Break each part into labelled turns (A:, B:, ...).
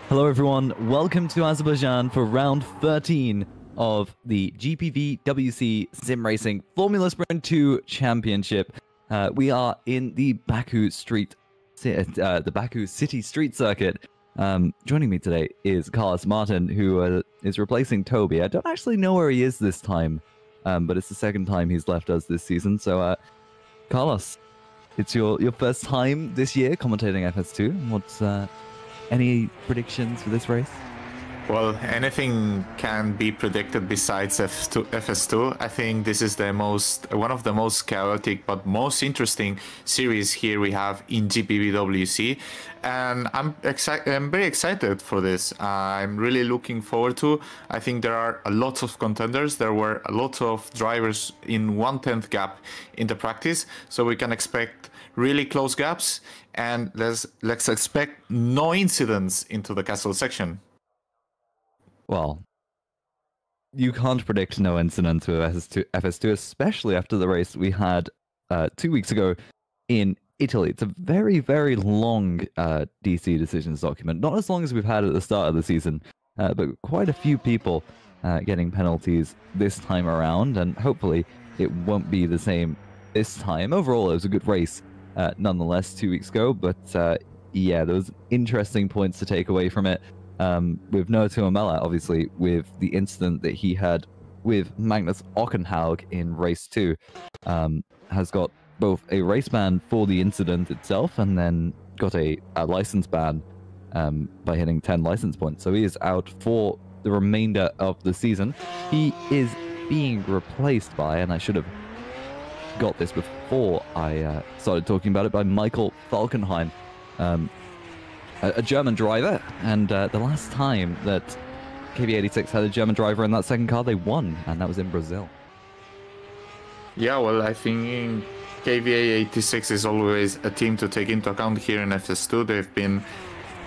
A: Hello everyone, welcome to Azerbaijan for round 13 of the GPVWC Sim Racing Formula Sprint 2 Championship. We are in the Baku City Street Circuit. Joining me today is Carlos Martin, who is replacing Toby. I don't actually know where he is this time, but it's the second time he's left us this season. So, Carlos, it's your first time this year commentating FS2. What's any predictions for this race?
B: Well, anything can be predicted besides FS2. I think this is one of the most chaotic but most interesting series here we have in GPVWC, and I'm very excited for this. I'm really looking forward to. I think there are a lot of contenders. There were a lot of drivers in 1/10 gap in the practice, so we can expect really close gaps, and let's expect no incidents into the castle section.
A: Well, you can't predict no incidents with FS2, especially after the race we had 2 weeks ago in Italy. It's a very, very long DC decisions document. Not as long as we've had at the start of the season, but quite a few people getting penalties this time around, and hopefully it won't be the same this time. Overall, it was a good race nonetheless 2 weeks ago, but yeah, there was interesting points to take away from it. With Noah Tuomela, obviously, with the incident that he had with Magnus Ockenhaug in race 2, has got both a race ban for the incident itself and then got a license ban by hitting 10 license points. So he is out for the remainder of the season. He is being replaced by, and I should have got this before I started talking about it, by Michael Falkenhayn, a German driver, and the last time that KB86 had a German driver in that second car, they won, and that was in Brazil.
B: Yeah, well, I think KVA86 is always a team to take into account here in FS2. They've been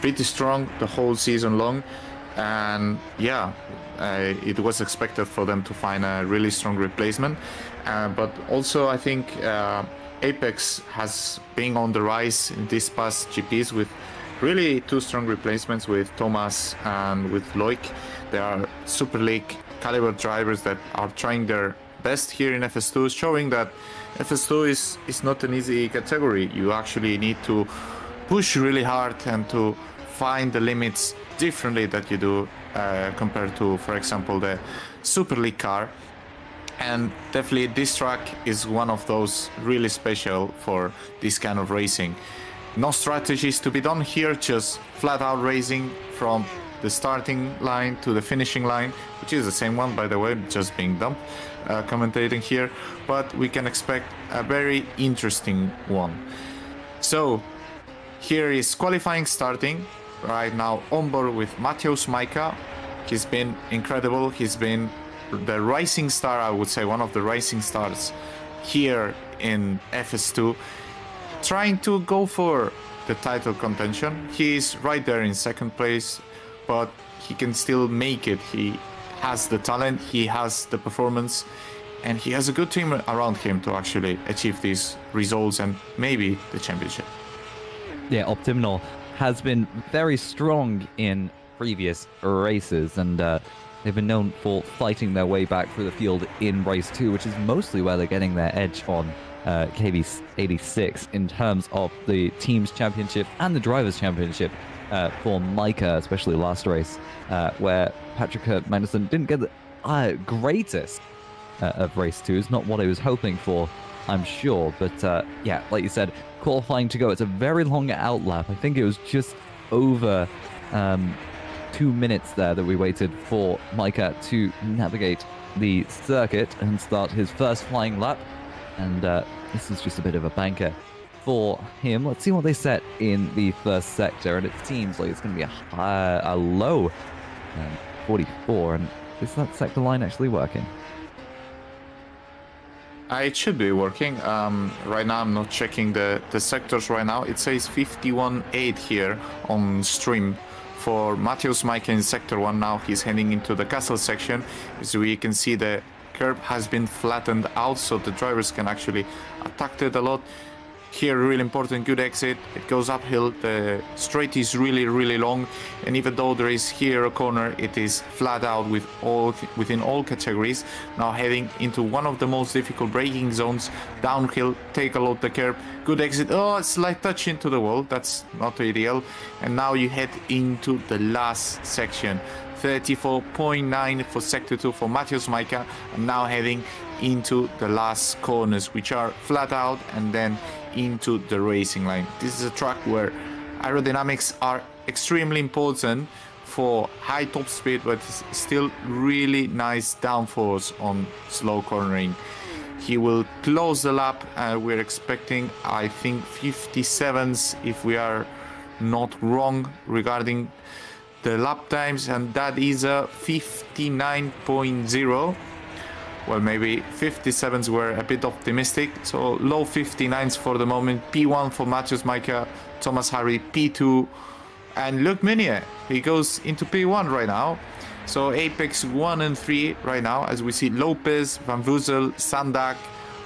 B: pretty strong the whole season long, and yeah, it was expected for them to find a really strong replacement. But also, I think Apex has been on the rise in these past GPs with really two strong replacements with Thomas and with Loic. They are Super League caliber drivers that are trying their best here in FS2, showing that FS2 is not an easy category. You actually need to push really hard and to find the limits differently that you do compared to, for example, the Super League car. And definitely this track is one of those really special for this kind of racing. No strategies to be done here, just flat out racing from the starting line to the finishing line, which is the same one, by the way, just being dumped, commentating here. But we can expect a very interesting one. So here is qualifying starting right now on board with Mateusz Majka. He's been incredible. He's been the rising star, I would say, one of the rising stars here in FS2, trying to go for the title contention. He is right there in second place, but he can still make it. He has the talent, he has the performance, and he has a good team around him to actually achieve these results and maybe the championship.
A: Yeah, Optimal has been very strong in previous races, and they've been known for fighting their way back through the field in race 2, which is mostly where they're getting their edge on KB86 in terms of the team's championship and the drivers' championship for Majka, especially last race, where Patrick Magnussen didn't get the greatest of race 2s. Not what I was hoping for, I'm sure, but yeah, like you said, qualifying to go. It's a very long outlap. I think it was just over 2 minutes there that we waited for Majka to navigate the circuit and start his first flying lap. And this is just a bit of a banker for him. Let's see what they set in the first sector, and it seems like it's going to be a low 44. And is that sector line actually working?
B: It should be working. Right now I'm not checking the sectors right now. It says 51.8 here on stream for Mateusz Majka in sector 1. Now he's heading into the castle section. So we can see the curb has been flattened out, so the drivers can actually attack it a lot. Here, really important, good exit. It goes uphill. The straight is really, really long. And even though there is here a corner, it is flat out within all categories. Now heading into one of the most difficult braking zones. Downhill, take a load the curb. Good exit. Oh, a slight touch into the wall. That's not ideal. And now you head into the last section. 34.9 for Sector 2 for Matheus Maika. And now heading into the last corners, which are flat out and then into the racing line. This is a track where aerodynamics are extremely important for high top speed, but still really nice downforce on slow cornering. He will close the lap. We're expecting, I think, 57s if we are not wrong regarding the lap times, and that is a 59.0. Well, maybe 57s were a bit optimistic, so low 59s for the moment. P1 for Matheus Maika, Thomas Harry P2, and Luc Meunier, he goes into P1 right now. So Apex 1 and 3 right now, as we see Lopez, Van Woezel, Sandak,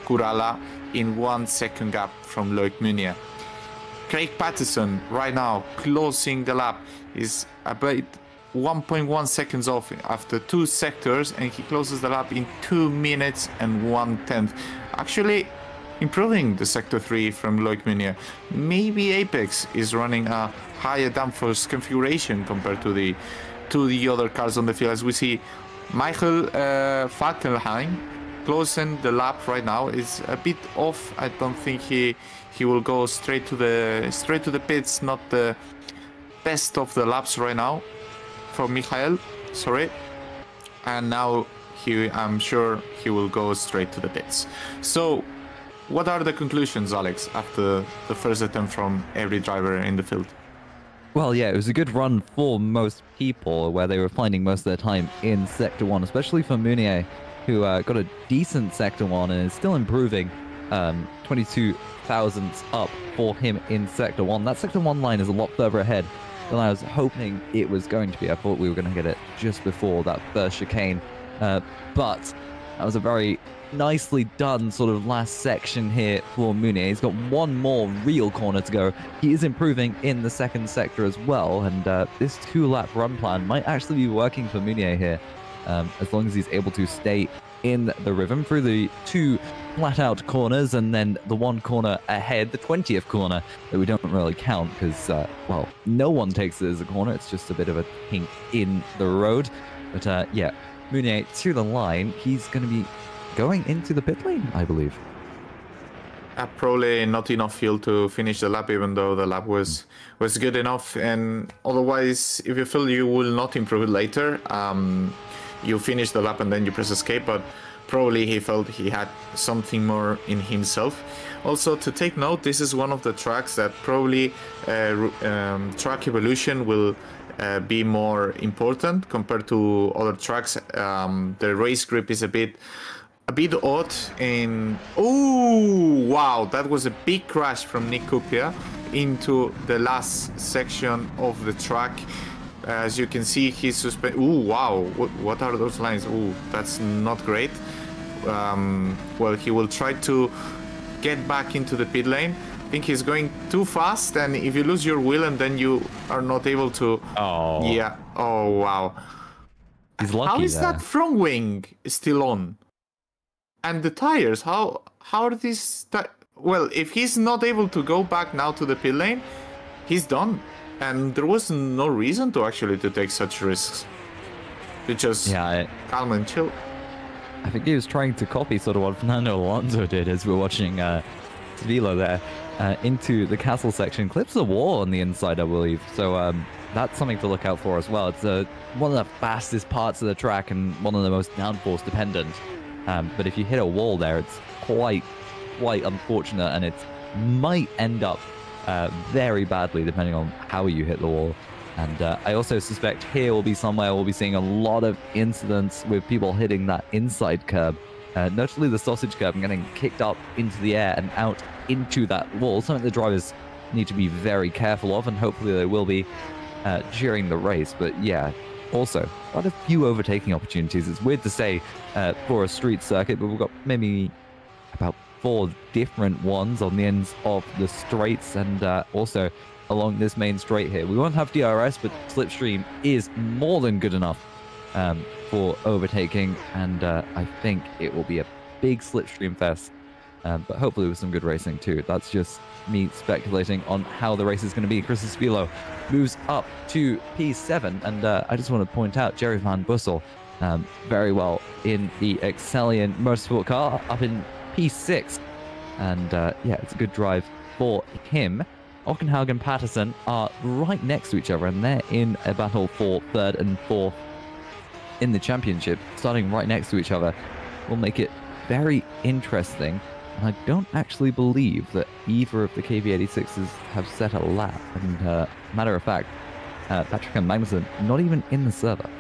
B: Kurala in 1 second gap from Luc Meunier. Craig Patterson right now closing the lap is about 1.1 seconds off after 2 sectors, and he closes the lap in 2 minutes and 1/10. Actually improving the sector 3 from Luc Meunier. Maybe Apex is running a higher downforce configuration compared to the other cars on the field, as we see Michael Falkenhayn closing the lap right now. Is a bit off. I don't think he will go straight to the pits. Not the best of the laps right now for Michael, sorry. And now I'm sure he will go straight to the pits. So what are the conclusions, Alex, after the first attempt from every driver in the field?
A: Well, yeah, it was a good run for most people, where they were finding most of their time in Sector 1, especially for Meunier, who got a decent Sector 1 and is still improving. 22 thousandths up for him in Sector 1. That Sector 1 line is a lot further ahead than I was hoping it was going to be. I thought we were going to get it just before that first chicane, but that was a very nicely done sort of last section here for Meunier. He's got one more real corner to go. He is improving in the second sector as well, and this 2-lap run plan might actually be working for Meunier here, as long as he's able to stay in the rhythm through the 2 flat-out corners, and then the 1 corner ahead, the 20th corner, that we don't really count because, well, no one takes it as a corner. It's just a bit of a kink in the road. But, yeah, Meunier to the line. He's going to be going into the pit lane, I believe.
B: Probably not enough fuel to finish the lap, even though the lap was good enough. And otherwise, if you feel you will not improve it later, you finish the lap and then you press escape, but probably he felt he had something more in himself. Also, to take note, this is one of the tracks that probably track evolution will be more important compared to other tracks. The race grip is a bit odd. And oh wow, that was a big crash from Nick Kupia into the last section of the track. As you can see, he's suspended. Oh wow, what are those lines? Oh, that's not great. Well, he will try to get back into the pit lane. I think he's going too fast, and if you lose your wheel and then you are not able to...
A: Oh.
B: Yeah. Oh wow.
A: He's lucky.
B: How is that front wing still on? And the tires, how are these... Well, if he's not able to go back now to the pit lane, he's done. And there was no reason to actually take such risks. You just calm and chill.
A: I think he was trying to copy sort of what Fernando Alonso did as we were watching Sevilla there into the castle section. Clips the wall on the inside, I believe. So that's something to look out for as well. It's one of the fastest parts of the track and one of the most downforce dependent. But if you hit a wall there, it's quite unfortunate, and it might end up very badly depending on how you hit the wall. And I also suspect here will be somewhere we'll be seeing a lot of incidents with people hitting that inside curb, notably the sausage curb, and getting kicked up into the air and out into that wall, something the drivers need to be very careful of, and hopefully they will be during the race. But yeah, also quite a few overtaking opportunities. It's weird to say for a street circuit, but we've got maybe about 4 different ones on the ends of the straights and also along this main straight here. We won't have DRS, but slipstream is more than good enough for overtaking, and I think it will be a big slipstream fest, but hopefully with some good racing too. That's just me speculating on how the race is going to be. Chris Spilo moves up to P7, and I just want to point out Jerry Van Bussel very well in the Excellion Motorsport car up in P6, and yeah, it's a good drive for him. Ockenhaug and Patterson are right next to each other, and they're in a battle for 3rd and 4th in the championship, starting right next to each other. Will make it very interesting. And I don't actually believe that either of the KV86s have set a lap. And matter of fact, Patrick and Magnussen not even in the server.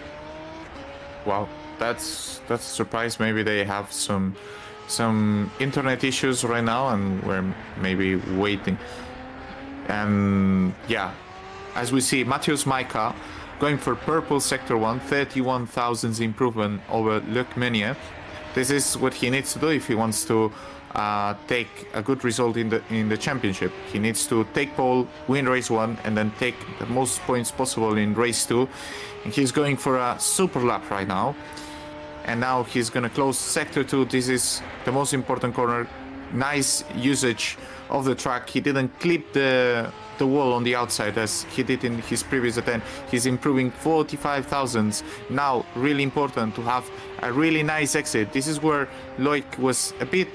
B: Wow, that's a surprise. Maybe they have some internet issues right now, and we're maybe waiting. And yeah, as we see, Mateusz Majka going for purple sector 1, 31,000 improvement over Luc Meunier. This is what he needs to do if he wants to take a good result in the championship. He needs to take pole, win race 1, and then take the most points possible in race 2. And he's going for a super lap right now. And now he's gonna close sector 2. This is the most important corner. Nice usage of the track. He didn't clip the wall on the outside as he did in his previous attempt. He's improving 45,000. Now, really important to have a really nice exit. This is where Loic was a bit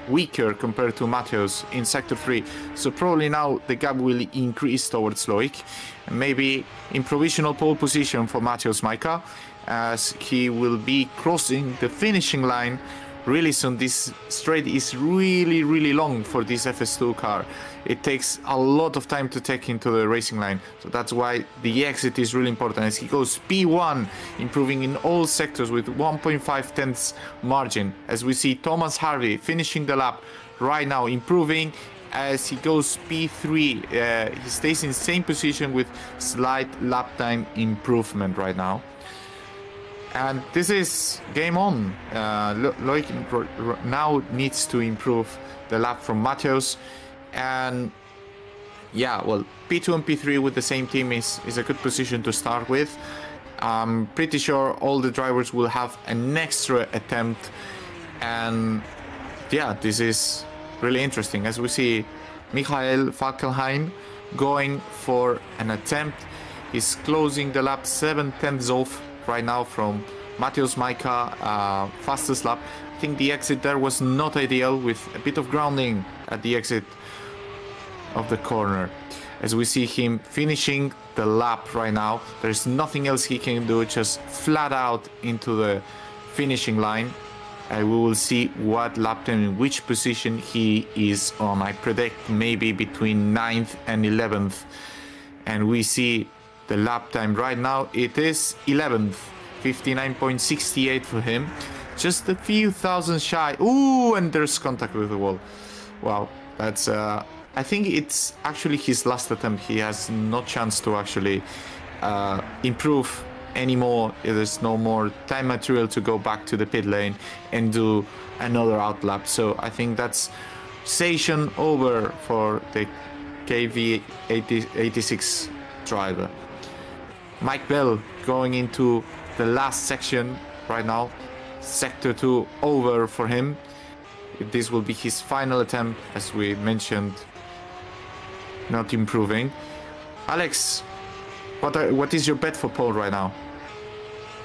B: weaker compared to Mateusz in sector 3. So probably now the gap will increase towards Loic. And maybe in provisional pole position for Mateusz Majka, as he will be crossing the finishing line really soon. This straight is really long for this FS2 car. It takes a lot of time to take into the racing line, so that's why the exit is really important as he goes P1, improving in all sectors with 1.5 tenths margin. As we see Thomas Harvey finishing the lap right now, improving as he goes P3. He stays in the same position with slight lap time improvement right now. And this is game on. Loic now needs to improve the lap from Mateusz. And yeah, well, P2 and P3 with the same team is a good position to start with. I'm pretty sure all the drivers will have an extra attempt. And yeah, this is really interesting. As we see Michael Falkenhayn going for an attempt. He's closing the lap 7 tenths off right now from Mateusz Majka, fastest lap. I think the exit there was not ideal, with a bit of grounding at the exit of the corner. As we see him finishing the lap right now, there's nothing else he can do, just flat out into the finishing line. And we will see what lap time, in which position he is on. I predict maybe between 9th and 11th. And we see the lap time right now, it is 11th, 59.68 for him. Just a few thousand shy. Ooh, and there's contact with the wall. Wow, that's I think it's actually his last attempt. He has no chance to actually improve anymore. There's no more time material to go back to the pit lane and do another outlap. So I think that's session over for the KV86 driver. Mike Bell going into the last section right now. Sector 2 over for him. This will be his final attempt, as we mentioned, not improving. Alex, what is your bet for pole right now?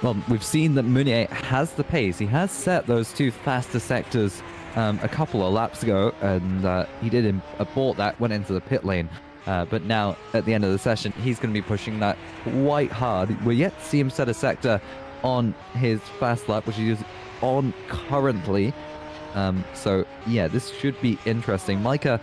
A: Well, we've seen that Meunier has the pace. He has set those 2 faster sectors a couple of laps ago, and he did abort that, went into the pit lane. But now, at the end of the session, he's going to be pushing that quite hard. We're yet to see him set a sector on his fast lap, which he's on currently. So, yeah, this should be interesting. Majka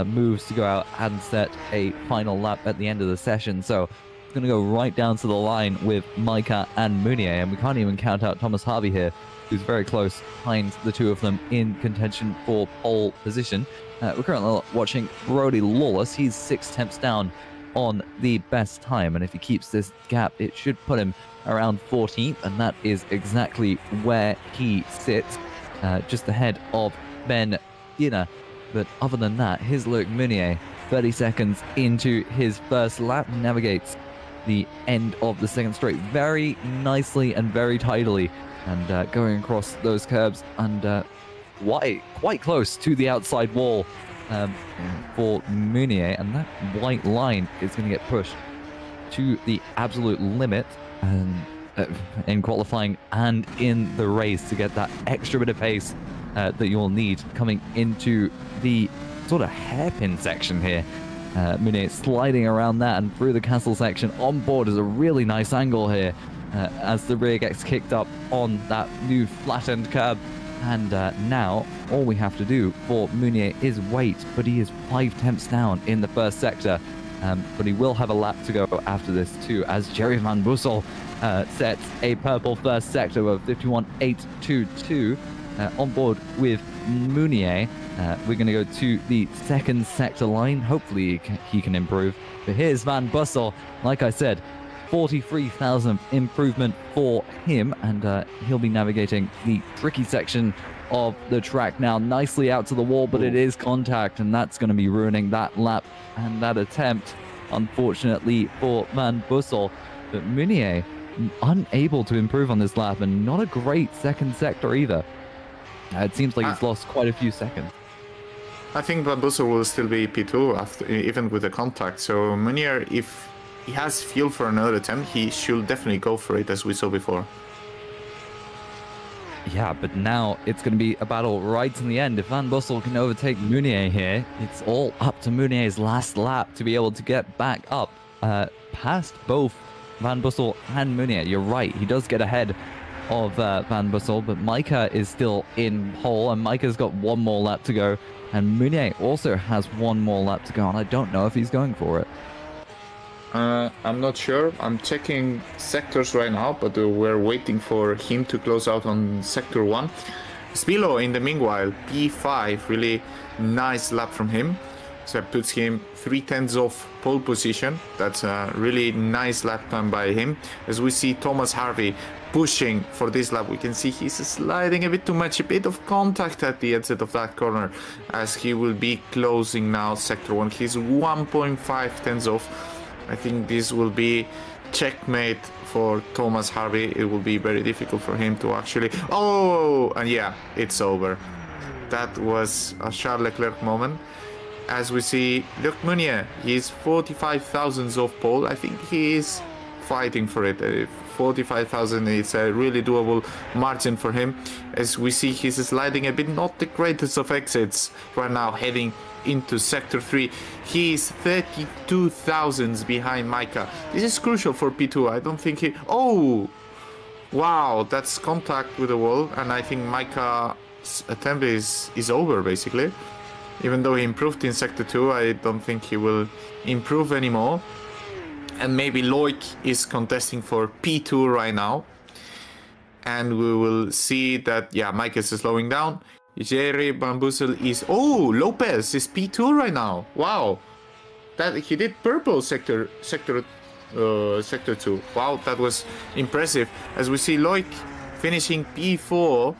A: moves to go out and set a final lap at the end of the session. So, it's going to go right down to the line with Majka and Meunier. And we can't even count out Thomas Harvey here, who's very close behind the two of them in contention for pole position. We're currently watching Brody Lawless. He's 6 tenths down on the best time, and if he keeps this gap, it should put him around 14th, and that is exactly where he sits. just ahead of Ben Skinner. But other than that, here's Luc Meunier, 30 seconds into his first lap, navigates the end of the second straight very nicely and very tidily, and going across those curbs and quite close to the outside wall for Meunier, and that white line is going to get pushed to the absolute limit in qualifying and in the race to get that extra bit of pace that you'll need coming into the sort of hairpin section here. Meunier sliding around that and through the castle section. On board is a really nice angle here as the rear gets kicked up on that new flattened curb. And now all we have to do for Meunier is wait, but he is 5 tenths down in the first sector. But he will have a lap to go after this too, as Jerry Van Bussel sets a purple first sector of 51.822 on board with Meunier. We're going to go to the second sector line. Hopefully he can improve. But here's Van Bussel. Like I said, 43,000 improvement for him, and he'll be navigating the tricky section of the track now, nicely out to the wall, but it is contact, and that's going to be ruining that lap and that attempt, unfortunately, for Van Bussel. But Meunier unable to improve on this lap, and not a great second sector either. It seems like he's lost quite a few seconds.
B: I think Van Bussel will still be P2 after, even with the contact. So Meunier, if he has fuel for another attempt, he should definitely go for it, as we saw before.
A: Yeah, but now it's going to be a battle right in the end. If Van Bussel can overtake Meunier here, it's all up to Meunier's last lap to be able to get back up past both Van Bussel and Meunier. You're right, he does get ahead of Van Bussel, but Micah is still in pole, and Micah's got one more lap to go, and Meunier also has one more lap to go, and I don't know if he's going for it.
B: I'm not sure. I'm checking sectors right now, but we're waiting for him to close out on sector 1. Spilo, in the meanwhile, P5, really nice lap from him. So it puts him 3/10 off pole position. That's a really nice lap time by him. As we see Thomas Harvey pushing for this lap, we can see he's sliding a bit too much, a bit of contact at the exit of that corner, as he will be closing now sector 1. He's 1.5 tenths off. I think this will be checkmate for Thomas Harvey. It will be very difficult for him to actually... Oh, and yeah, it's over. That was a Charles Leclerc moment. As we see, Luc Meunier, he's 45 thousandths off pole. I think he is fighting for it. 45,000 is a really doable margin for him. As we see, he's sliding a bit, not the greatest of exits right now, heading into sector 3. He is 32 thousandths behind Micah. This is crucial for P2. I don't think he... Oh! Wow, that's contact with the wall, and I think Micah's attempt is over, basically. Even though he improved in sector 2, I don't think he will improve anymore. And maybe Loic is contesting for P2 right now. And we will see that, yeah, Micah is slowing down. Jerry Van Bussel is... Oh, Lopez is P2 right now. Wow. That he did purple sector 2. Wow, that was impressive. As we see Loic finishing P4,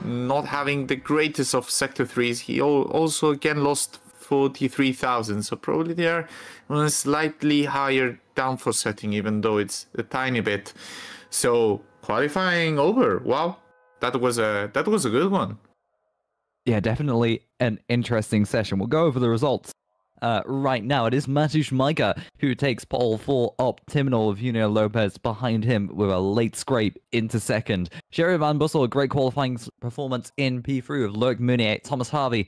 B: not having the greatest of sector 3s. He also again lost 43,000. So probably they are on a slightly higher downforce setting, even though it's a tiny bit. So qualifying over. Wow. That was a good one.
A: Yeah, definitely an interesting session. We'll go over the results right now. It is Mateusz Micah who takes pole for Optiminal, with Junior Lopez behind him with a late scrape into second. Jerry Van Bussel, a great qualifying performance in P3 with Luc Meunier. Thomas Harvey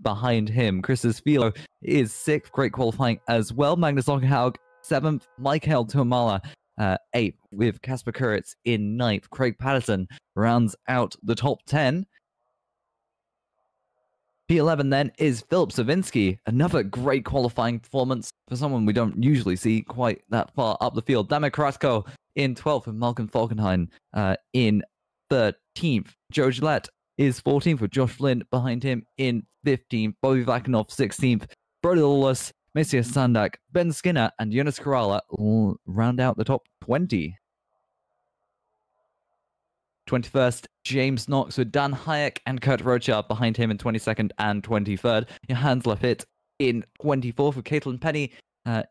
A: behind him. Christos Filo is 6th, great qualifying as well. Magnus Ockerhaug 7th. Michael Tuamala 8th, with Casper Kuritz in 9th. Craig Patterson rounds out the top 10. P11 then is Filip Savinsky, another great qualifying performance for someone we don't usually see quite that far up the field. Damir Krasko in 12th, and Malcolm Falkenhayn in 13th. Joe Gillette is 14th, with Josh Flynn behind him in 15th. Bobby Vakinov 16th. Brody Lawless, Messias Sandak, Ben Skinner, and Jonas Kerala round out the top 20. 21st, James Knox with Dan Hayek and Kurt Rocha behind him in 22nd and 23rd. Johannes Lafitte in 24th with Caitlin Penny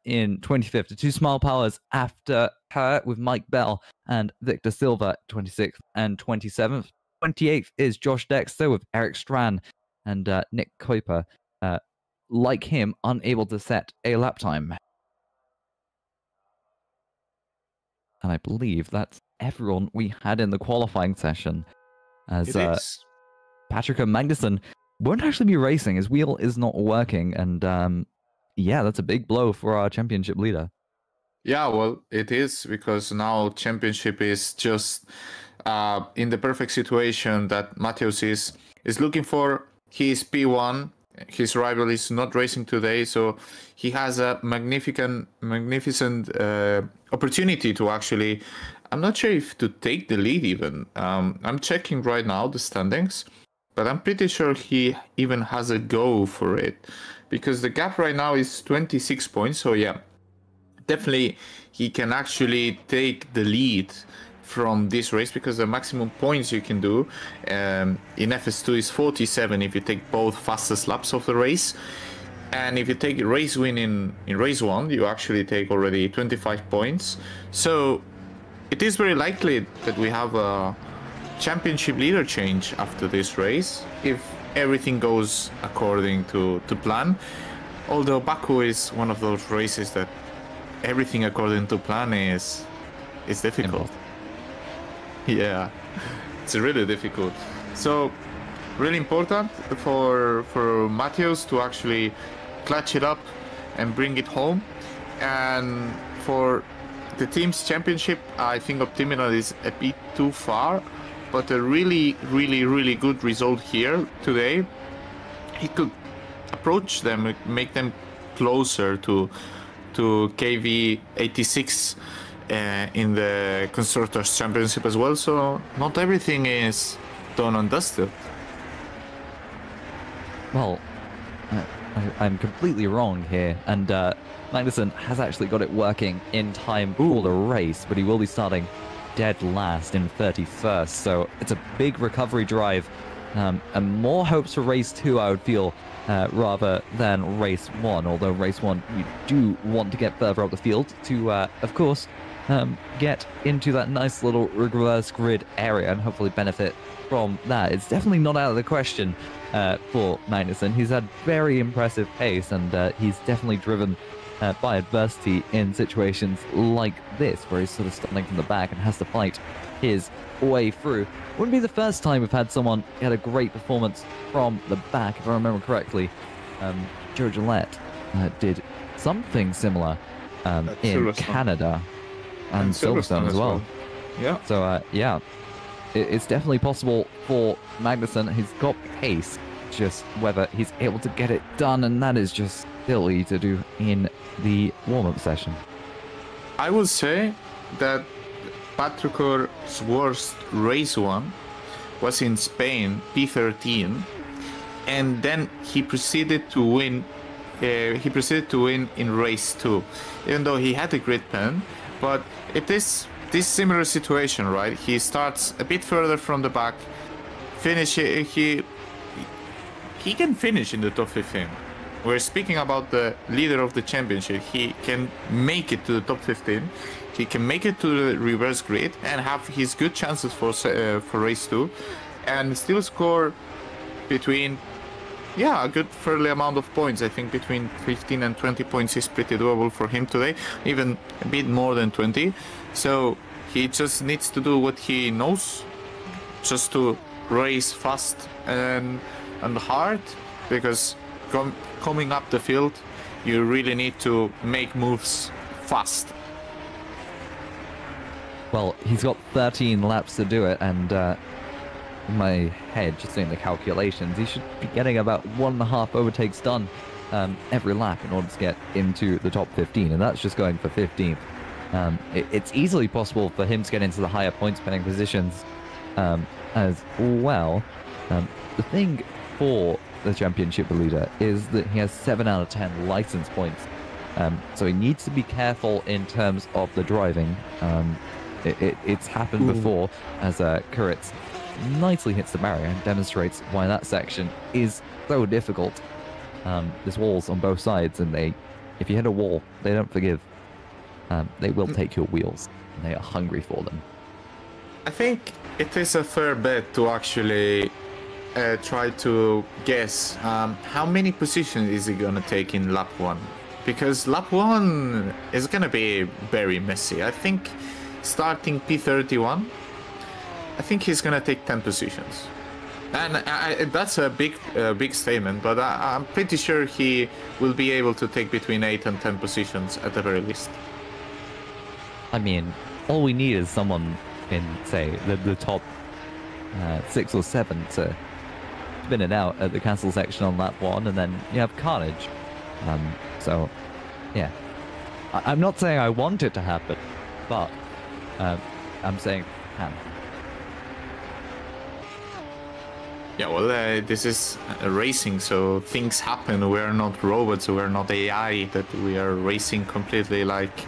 A: in 25th. The two Smile Powers after her with Mike Bell and Victor Silva, 26th and 27th. 28th is Josh Dexter with Eric Strand and Nick Kuiper, like him, unable to set a lap time. And I believe that's everyone we had in the qualifying session, as Patrick and Magnussen won't actually be racing. His wheel is not working, and yeah, that's a big blow for our championship leader.
B: Yeah, well, it is, because now championship is just in the perfect situation that Matthews is looking for. He is P1. His rival is not racing today, so he has a magnificent opportunity to actually, I'm not sure if to take the lead even. I'm checking right now the standings, but I'm pretty sure he even has a go for it, because the gap right now is 26 points. So yeah, definitely he can actually take the lead from this race, because the maximum points you can do in FS2 is 47 if you take both fastest laps of the race. And if you take a race win in race 1, you actually take already 25 points. So it is very likely that we have a championship leader change after this race, if everything goes according to plan. Although Baku is one of those races that everything according to plan is difficult. Yeah, it's really difficult. So really important for Matthews to actually clutch it up and bring it home. And for the team's championship, I think Optiminal is a bit too far, but a really good result here today. He could approach them, make them closer to KV86 in the Constructors Championship as well. So not everything is done and dusted.
A: Well, I'm completely wrong here, and Magnussen has actually got it working in time for the race, but he will be starting dead last in 31st, so it's a big recovery drive, and more hopes for race 2, I would feel, rather than race 1, although race 1 you do want to get further up the field to, of course, get into that nice little reverse grid area and hopefully benefit from that. It's definitely not out of the question for Magnussen. He's had very impressive pace, and he's definitely driven by adversity in situations like this, where he's sort of starting from the back and has to fight his way through. Wouldn't be the first time we've had someone get a great performance from the back. If I remember correctly, Joe Gillette did something similar in Canada and Silverstone as well.
B: Yeah.
A: So yeah, it's definitely possible for Magnussen. He's got pace, just whether he's able to get it done, and that is just silly to do in the warm-up session.
B: I would say that Patrick's worst race 1 was in Spain, P13, and then he proceeded to win. In race 2, even though he had a grid pen. But it is this similar situation, right? He starts a bit further from the back, he can finish in the top 15. We're speaking about the leader of the championship. He can make it to the top 15. He can make it to the reverse grid and have his good chances for race 2, and still score between, yeah, a good fairly amount of points. I think between 15 and 20 points is pretty doable for him today, even a bit more than 20. So he just needs to do what he knows, just to race fast and hard, because coming up the field, you really need to make moves fast.
A: Well, he's got 13 laps to do it, and in my head, just doing the calculations, he should be getting about 1.5 overtakes done every lap in order to get into the top 15, and that's just going for 15th. It's easily possible for him to get into the higher point-spending positions as well. The thing for the championship leader is that he has 7 out of 10 license points, so he needs to be careful in terms of the driving. It's happened before, as Kuritz nicely hits the barrier and demonstrates why that section is so difficult. There's walls on both sides, and if you hit a wall, they don't forgive. They will take your wheels, and they are hungry for them.
B: I think it is a fair bet to actually try to guess how many positions is he going to take in lap 1. Because lap 1 is going to be very messy. I think starting P31, I think he's going to take 10 positions. And that's a big statement, but I'm pretty sure he will be able to take between 8 and 10 positions at the very least.
A: I mean, all we need is someone in, say, the top 6 or 7 to spin it out at the castle section on lap 1, and then you have carnage. So, yeah. I'm not saying I want it to happen, but I'm saying it can.
B: Yeah, well, this is racing, so things happen. We are not robots, we are not AI, that we are racing completely like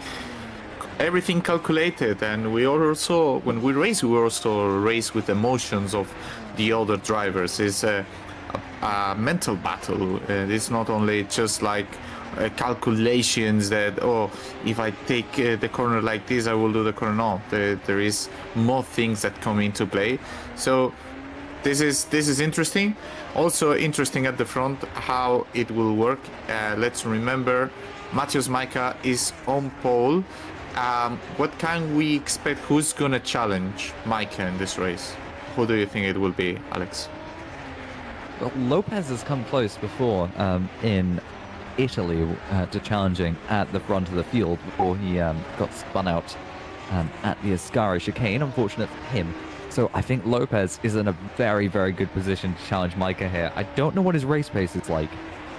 B: everything calculated. And we also, when we race, we also race with emotions of the other drivers. It's a mental battle. It's not only just like calculations that, oh, if I take the corner like this, I will do the corner. No, there is more things that come into play. So this is interesting. Also interesting at the front how it will work. Let's remember, Matheus Maika is on pole. What can we expect? Who's gonna challenge Maika in this race? Who do you think it will be, Alex?
A: Well, Lopez has come close before in Italy to challenging at the front of the field before he got spun out at the Ascari chicane. Unfortunate for him. So I think Lopez is in a very, very good position to challenge Maika here. I don't know what his race pace is like,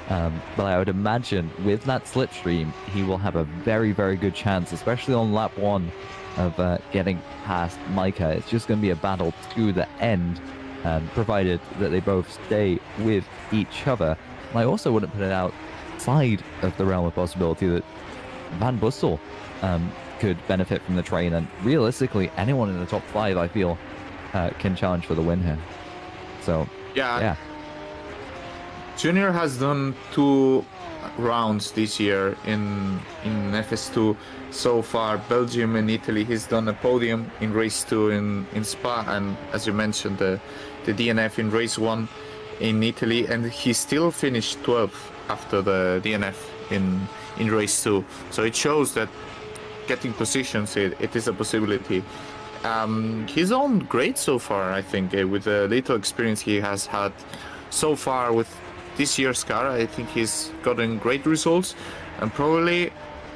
A: but I would imagine with that slipstream, he will have a very, very good chance, especially on lap 1, of getting past Maika. It's just going to be a battle to the end, provided that they both stay with each other. And I also wouldn't put it outside of the realm of possibility that Van Bussel could benefit from the train, and realistically, anyone in the top 5, I feel, can challenge for the win here. So, yeah.
B: Junior has done 2 rounds this year in FS2 so far. Belgium and Italy. He's done a podium in race 2 in Spa, and as you mentioned, the DNF in race 1 in Italy, and he still finished 12th after the DNF in race 2. So it shows that getting positions, it is a possibility. He's on great so far, I think, with the little experience he has had so far with this year's car. I think he's gotten great results, and probably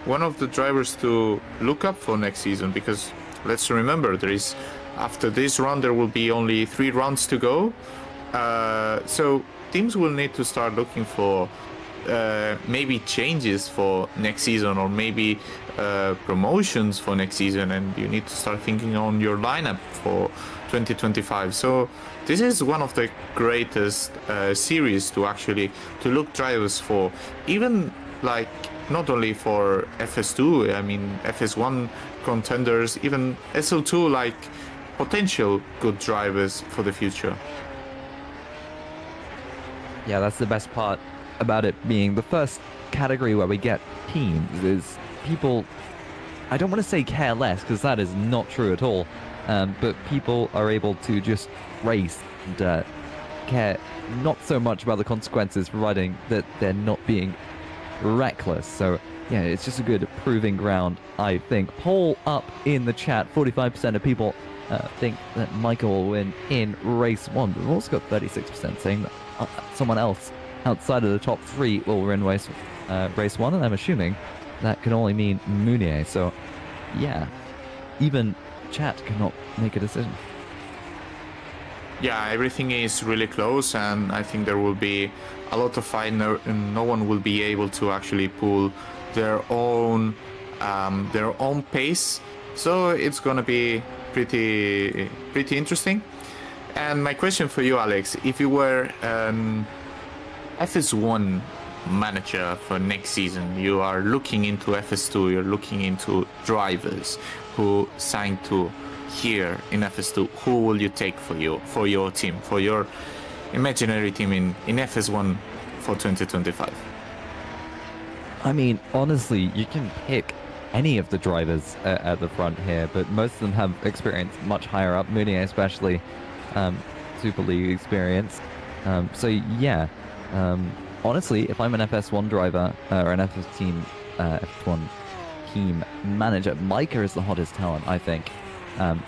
B: one of the drivers to look up for next season, because let's remember, after this run there will be only 3 rounds to go. So teams will need to start looking for maybe changes for next season, or maybe promotions for next season, and you need to start thinking on your lineup for 2025. So this is one of the greatest series to look drivers for, even like not only for FS2, I mean FS1 contenders, even SL2, like potential good drivers for the future.
A: Yeah, that's the best part about it being the first category where we get teams, is people, I don't want to say care less, because that is not true at all, but people are able to just race and care not so much about the consequences, providing that they're not being reckless. So yeah, it's just a good proving ground, I think. Poll up in the chat, 45% of people think that Michael will win in race 1, but we've also got 36% saying that someone else outside of the top 3 will win race 1, and I'm assuming that can only mean Mounier. So yeah, even chat cannot make a decision.
B: Yeah, everything is really close, and I think there will be a lot of fight. No one will be able to actually pull their own pace. So it's gonna be pretty interesting. And my question for you, Alex, if you were FS1 manager for next season, you are looking into FS2, you're looking into drivers who signed to here in FS2. Who will you take for your team, for your imaginary team in FS1 for 2025?
A: I mean, honestly, you can pick any of the drivers at the front here, but most of them have experience much higher up, Mooney especially, Super League experience. So yeah, honestly, if I'm an FS1 driver or an F1 team manager, Micah is the hottest talent, I think,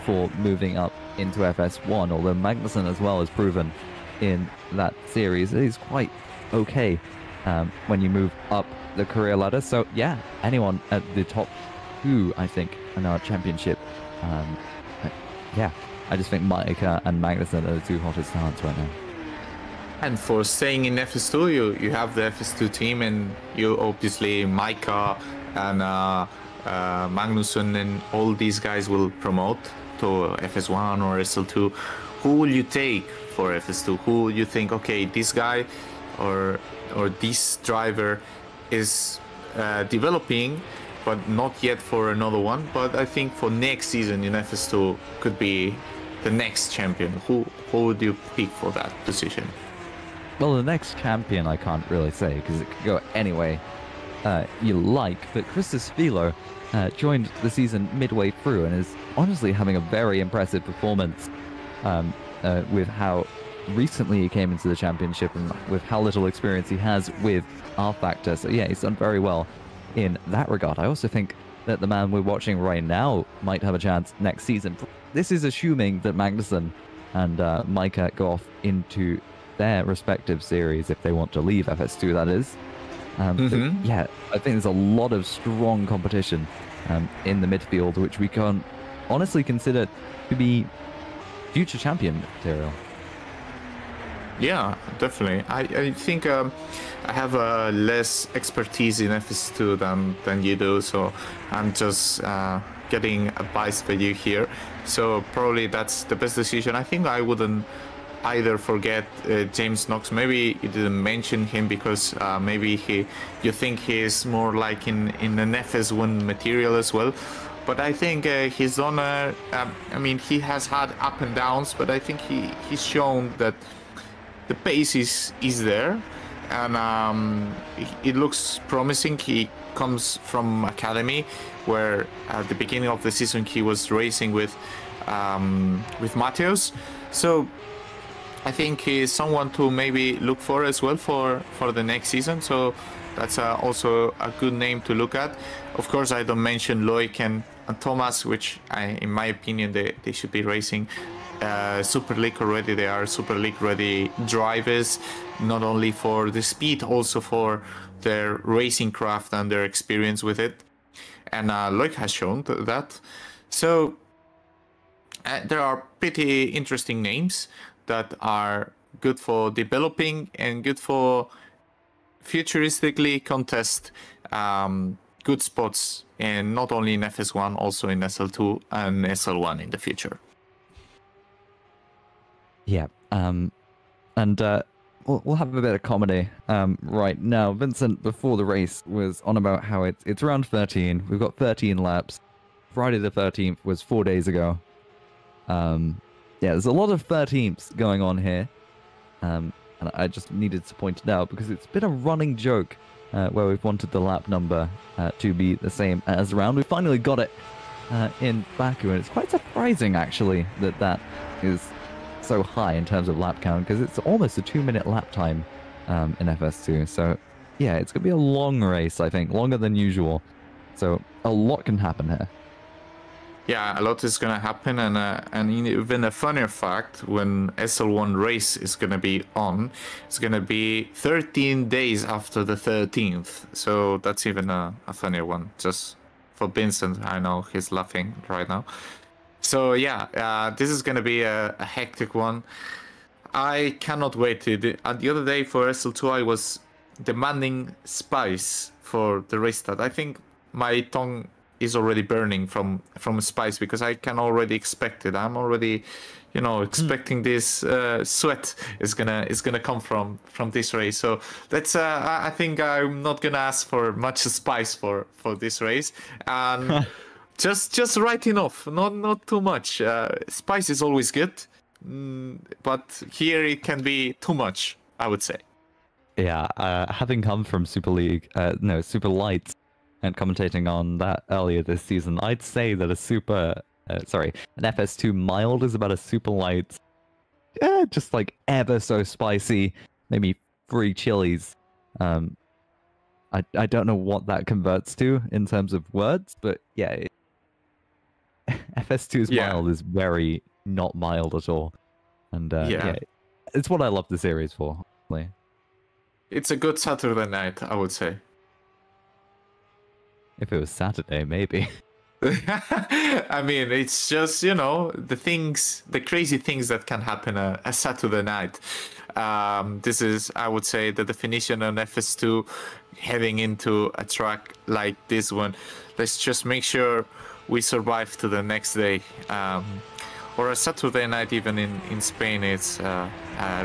A: for moving up into FS1, although Magnussen as well has proven in that series is quite okay when you move up the career ladder. So yeah, anyone at the top two, I think, in our championship. Yeah, I just think Micah and Magnussen are the two hottest talents right now.
B: And for staying in FS2, you have the FS2 team, and you obviously Micah and Magnussen and all these guys will promote to FS1 or SL2. Who will you take for FS2? Who will you think, okay, this guy or this driver is developing, but not yet for another one, but I think for next season in FS2 could be the next champion. Who would you pick for that position?
A: Well, the next champion I can't really say because it could go any way you like, but Christos Philo joined the season midway through and is honestly having a very impressive performance with how recently he came into the championship and with how little experience he has with R-Factor. So yeah, he's done very well in that regard. I also think that the man we're watching right now might have a chance next season. This is assuming that Magnussen and Micah go off into their respective series if they want to leave FS2, that is. But yeah, I think there's a lot of strong competition in the midfield, which we can honestly consider to be future champion material.
B: Yeah, definitely. I think I have less expertise in FS2 than you do, so I'm just getting advice for you here. So probably that's the best decision. I think I wouldn't either forget James Knox. Maybe you didn't mention him because maybe you think he is more like in an FS1 material as well. But I think he's done I mean, he has had up and downs, but I think he's shown that the pace is there, and it looks promising. He comes from academy, where at the beginning of the season he was racing with Mateos. So I think he's someone to maybe look for as well for the next season. So that's also a good name to look at. Of course, I don't mention Loic and Thomas, which in my opinion, they should be racing Super League already. They are Super League ready drivers, not only for the speed, also for their racing craft and their experience with it. And Loic has shown that. So there are pretty interesting names that are good for developing and good for futuristically contest good spots, and not only in FS1, also in SL2 and SL1 in the future.
A: Yeah, and we'll have a bit of comedy right now. Vincent, before the race, was on about how it's round 13. We've got 13 laps. Friday the 13th was 4 days ago. Yeah, there's a lot of 13ths going on here. And I just needed to point it out because it's been a running joke where we've wanted the lap number to be the same as the round. We finally got it in Baku, and it's quite surprising, actually, that is so high in terms of lap count, because it's almost a 2-minute lap time in FS2. So yeah, it's going to be a long race, I think, longer than usual. So a lot can happen here.
B: Yeah, a lot is going to happen, and even a funnier fact, when SL1 race is going to be on, it's going to be 13 days after the 13th. So that's even a funnier one, just for Vincent. I know he's laughing right now. So yeah, this is going to be a hectic one. I cannot wait. The other day for SL2, I was demanding spice for the restart. I think my tongue is already burning from spice because I can already expect it. I'm already expecting this sweat is gonna come from this race. So that's I think I'm not gonna ask for much spice for this race, and just right enough, not too much. Spice is always good, but here it can be too much, I would say.
A: Yeah, having come from Super Light, and commentating on that earlier this season, I'd say that an FS2 mild is about a Super Light, just like ever so spicy, maybe 3 chilies. I don't know what that converts to in terms of words, but yeah, FS2's mild is very not mild at all, and yeah, it's what I love the series for. Honestly.
B: It's a good Saturday night, I would say.
A: If it was Saturday, maybe.
B: I mean, it's just, the crazy things that can happen a Saturday night. This is, I would say, the definition on FS2 heading into a track like this one. Let's just make sure we survive to the next day. Or a Saturday night even in Spain, it's a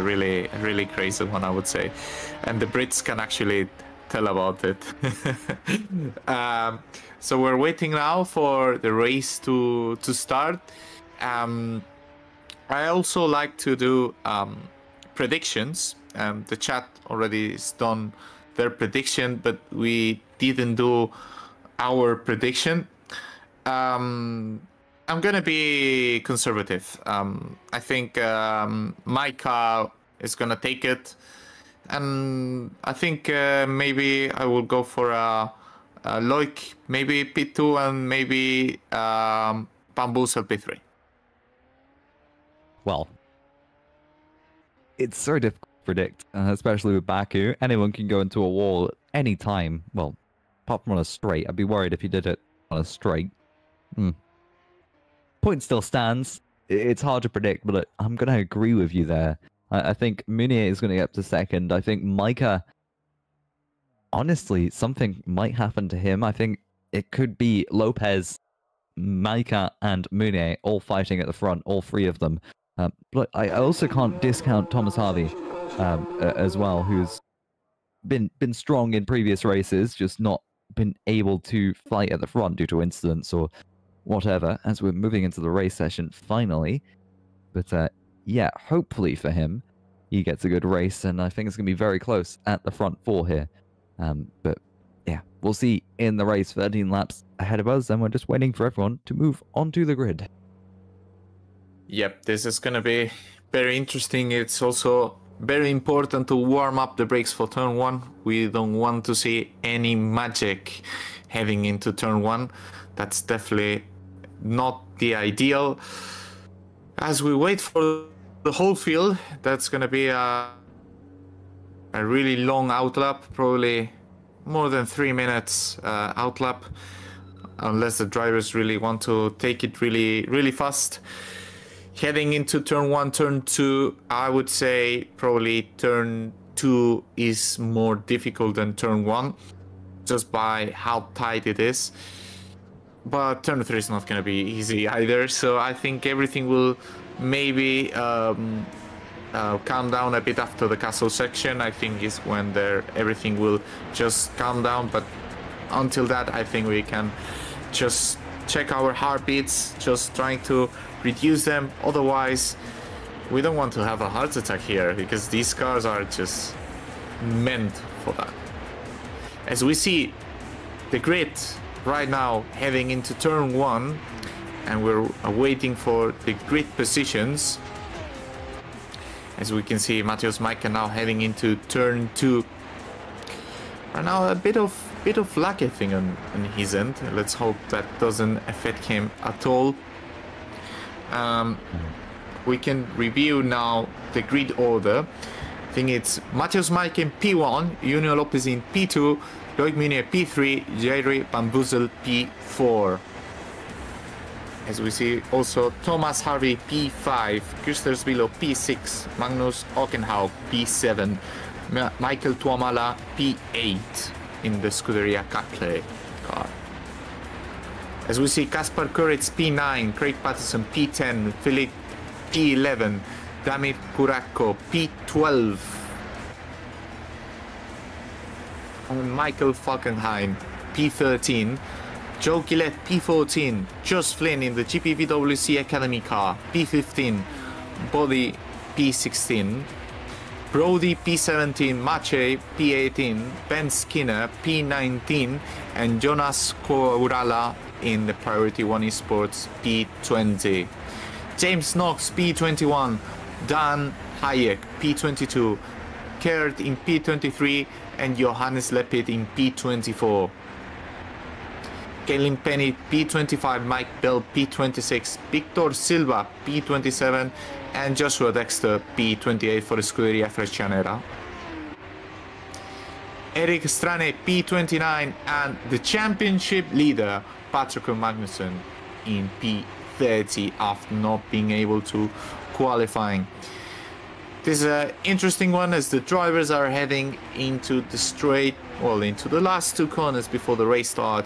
B: really crazy one, I would say. And the Brits can actually tell about it. So we're waiting now for the race to start. I also like to do predictions. The chat already has done their prediction, but we didn't do our prediction. I'm gonna be conservative. I think Micah is gonna take it, and I think maybe I will go for Loic, maybe P2, and maybe Bamboozle P3.
A: Well, it's so difficult to predict, especially with Baku. Anyone can go into a wall at any time. Well, apart from on a straight. I'd be worried if you did it on a straight. Point still stands. It's hard to predict, but I'm going to agree with you there. I think Munier is going to get up to second. I think Micah, honestly, something might happen to him. I think it could be Lopez, Micah, and Munier all fighting at the front, all 3 of them. But I also can't discount Thomas Harvey as well, who's been strong in previous races, just not been able to fight at the front due to incidents or whatever, as we're moving into the race session finally. But yeah, hopefully for him, he gets a good race, and I think it's going to be very close at the front 4 here. But yeah, we'll see in the race. 13 laps ahead of us, and we're just waiting for everyone to move onto the grid.
B: Yep, this is going to be very interesting. It's also very important to warm up the brakes for turn 1. We don't want to see any magic heading into turn 1. That's definitely not the ideal. As we wait for the whole field, that's going to be a really long outlap, probably more than 3 minutes outlap, unless the drivers really want to take it really fast. Heading into turn 1, turn 2, I would say probably turn 2 is more difficult than turn 1, just by how tight it is. But turn 3 is not going to be easy either, so I think everything will maybe calm down a bit after the castle section. I think is when everything will just calm down, but until that, I think we can just check our heartbeats, just trying to reduce them. Otherwise, we don't want to have a heart attack here, because these cars are just meant for that. As we see the grid right now heading into turn 1, and we're waiting for the grid positions. As we can see, Matheus Micah now heading into turn 2. Right now, a bit of luck, I think, on his end. Let's hope that doesn't affect him at all. We can review now the grid order. I think it's Matheus Micah in P1, Junior Lopez in P2, Loic Munier P3, Jairi Bamboozle P4. As we see also Thomas Harvey P5, Christers Vilo P6, Magnus Ockenhaug P7, Michael Tuomala P8 in the Scuderia Catley car. As we see Kaspar Kuritz P9, Craig Patterson P10, Philippe P11. Damir Kurako, P12. And Michael Falkenhayn, P13. Joe Gillette, P14. Josh Flynn in the GPVWC Academy car, P15. Body, P16. Brody, P17. Maciej, P18. Ben Skinner, P19. And Jonas Kourala in the Priority 1 Esports, P20. James Knox, P21. Dan Hayek, P22. Kurt in P23. And Johannes Lepid in P24. Kaylin Penny, P25, Mike Bell, P26, Victor Silva, P27, and Joshua Dexter, P28 for Scuderia Freccianera. Erik Strane, P29, and the championship leader, Patrick Magnusson, in P30 after not being able to qualifying. This is an interesting one as the drivers are heading into the straight, well, into the last two corners before the race start.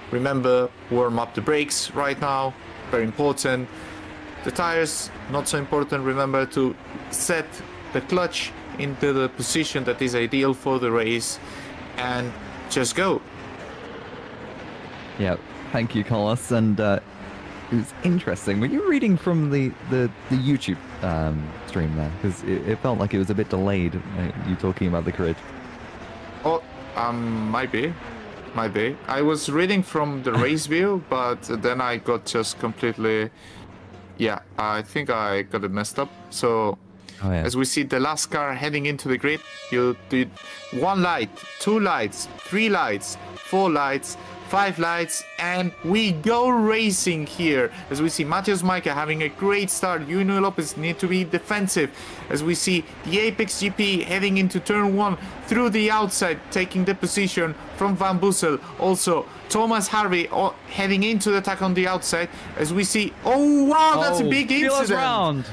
B: Remember, warm up the brakes right now, very important. The tires, not so important. Remember to set the clutch into the position that is ideal for the race and just go.
A: Yeah, thank you, Carlos. And it was interesting. Were you reading from the YouTube stream there? Because it felt like it was a bit delayed, you talking about the grid.
B: Oh, might be. I was reading from the race view, but then I got just completely... Yeah, I think I got it messed up. So, as we see the last car heading into the grid, you did 1 light, 2 lights, 3 lights, 4 lights, 5 lights, and we go racing here. As we see Matheus Maika having a great start. Junio Lopez need to be defensive. As we see the Apex GP heading into turn 1 through the outside, taking the position from Van Bussel. Also, Thomas Harvey heading into the attack on the outside. As we see, oh wow, that's a big incident. Round.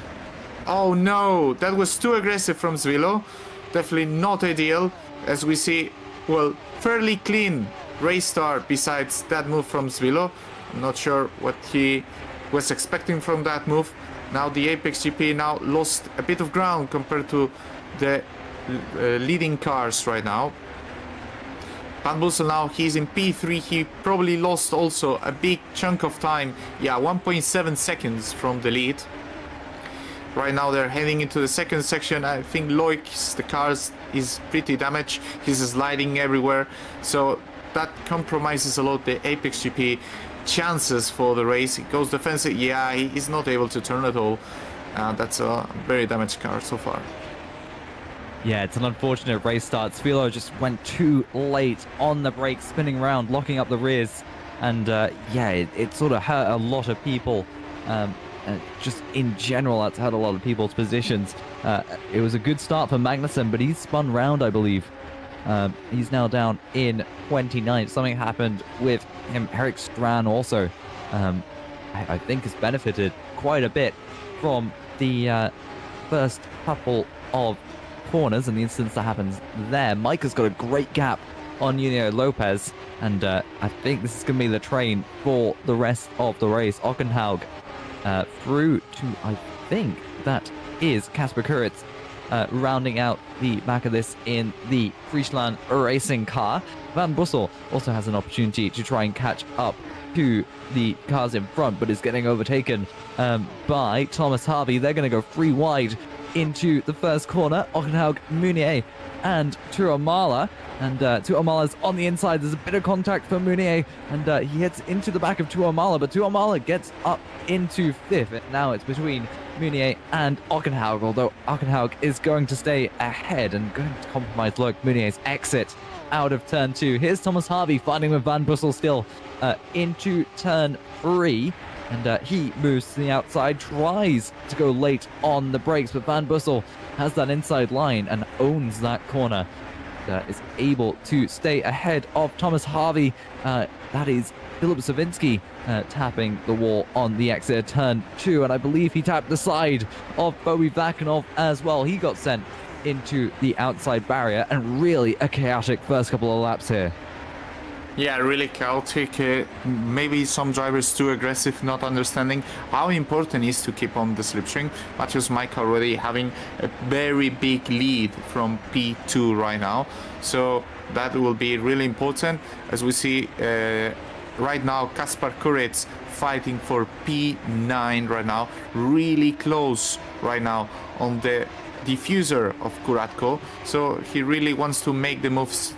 B: Oh no, that was too aggressive from Zvilo. Definitely not ideal. As we see, well, fairly clean race start besides that move from Zvilo. I'm not sure what he was expecting from that move. Now the Apex GP now lost a bit of ground compared to the leading cars right now. Van Bussel now, he's in P3. He probably lost also a big chunk of time. Yeah, 1.7 seconds from the lead. Right now they're heading into the second section. I think Loic's, the cars, is pretty damaged. He's sliding everywhere. So that compromises a lot the Apex GP chances for the race. It goes defensive. Yeah, he's not able to turn at all. That's a very damaged car so far.
A: Yeah, it's an unfortunate race start. Svilo just went too late on the brake, spinning around, locking up the rears. And yeah, it sort of hurt a lot of people. Just in general, that's hurt a lot of people's positions. It was a good start for Magnusson, but he's spun round, I believe. He's now down in 29th. Something happened with him. Erik Strane also, I think, has benefited quite a bit from the first couple of corners and the incidents that happens there. Mike has got a great gap on Junio Lopez, and I think this is going to be the train for the rest of the race. Ockenhaug through to, I think that is Kasper Kuritz, rounding out the back of this in the Friesland racing car. Van Bussel also has an opportunity to try and catch up to the cars in front, but is getting overtaken by Thomas Harvey. They're going to go 3 wide into the first corner. Ockenhaug, Munier, and Tuomala. And Tuomala's on the inside. There's a bit of contact for Munier, and he heads into the back of Tuomala, but Tuomala gets up into 5th. And now it's between Munier and Ockenhaug, although Ockenhaug is going to stay ahead and going to compromise Munier's exit out of turn 2. Here's Thomas Harvey fighting with Van Bussel still into turn 3. And he moves to the outside, tries to go late on the brakes, but Van Bussel has that inside line and owns that corner. Is able to stay ahead of Thomas Harvey. That is Philip Savinsky tapping the wall on the exit of turn 2, and I believe he tapped the side of Bobby Vakanov as well. He got sent into the outside barrier, and really a chaotic first couple of laps here.
B: Yeah, really chaotic. Maybe some drivers too aggressive, not understanding how important it is to keep on the slipstream. Matthews Mike already having a very big lead from P2 right now. So that will be really important. As we see right now, Kaspar Kuretz fighting for P9 right now. Really close right now on the diffuser of Kuratko. So he really wants to make the moves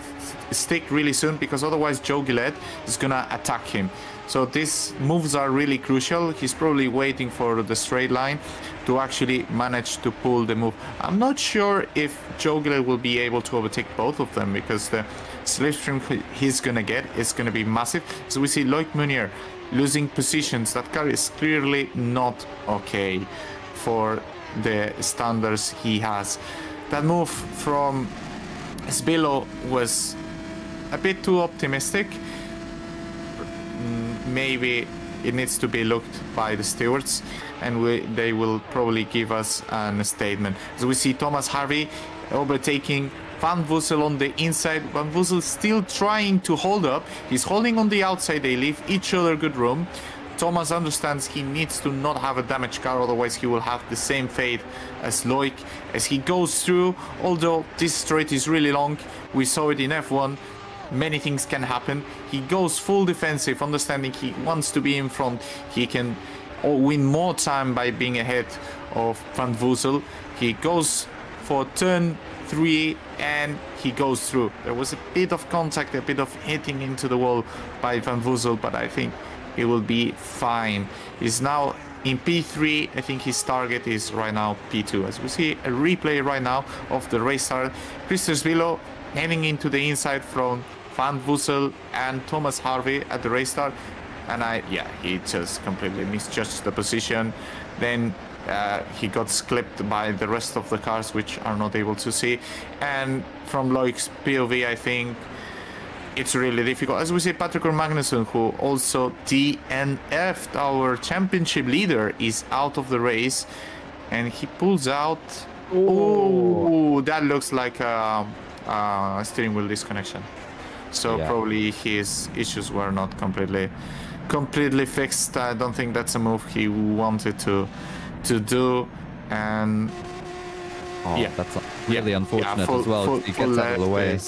B: stick really soon, because otherwise Joe Gillette is gonna attack him. So these moves are really crucial. He's probably waiting for the straight line to actually manage to pull the move. I'm not sure if Joe Gillette will be able to overtake both of them, because the slipstream he's gonna get is gonna be massive. So we see Loic Meunier losing positions. That car is clearly not okay for the standards he has. That move from Sbilo was a bit too optimistic. Maybe it needs to be looked by the stewards, and they will probably give us a statement. As we see Thomas Harvey overtaking Van Woesel on the inside. Van Woesel still trying to hold up. He's holding on the outside. They leave each other good room. Thomas understands he needs to not have a damaged car, otherwise he will have the same fate as Loic as he goes through. Although this straight is really long, we saw it in F1, many things can happen. He goes full defensive, understanding he wants to be in front. He can win more time by being ahead of Van Woesel. He goes for turn 3 and he goes through. There was a bit of contact, a bit of hitting into the wall by Van Woesel, but I think he will be fine. He's now in P3. I think his target is right now P2. As we see a replay right now of the race start, Christopher Sbilo heading into the inside from Van Woesel and Thomas Harvey at the race start, and he just completely misjudged the position. Then he got clipped by the rest of the cars, which are not able to see. And from Loic's POV, I think it's really difficult. As we see, Patrick Magnussen, who also DNF'd, our championship leader, is out of the race, and he pulls out. Oh, that looks like a steering wheel disconnection. So probably his issues were not completely fixed. I don't think that's a move he wanted to do. And
A: that's really unfortunate as well. He gets out of the way.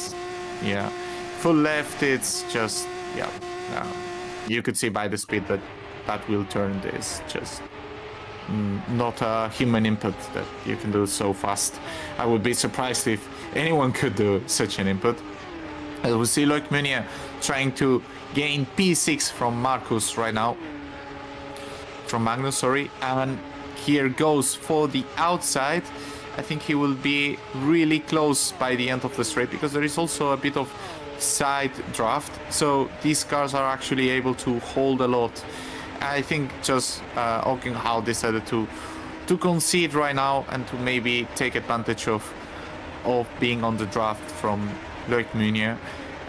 B: Full left, it's just you could see by the speed that wheel turn is just not a human input that you can do so fast. I would be surprised if anyone could do such an input. As we see Loic Meunier trying to gain P6 from Marcus right now. From Magnus, sorry. And here goes for the outside. I think he will be really close by the end of the straight, because there is also a bit of side draft. So these cars are actually able to hold a lot. I think just Aukenhow decided to concede right now and to maybe take advantage of being on the draft from Loic Meunier.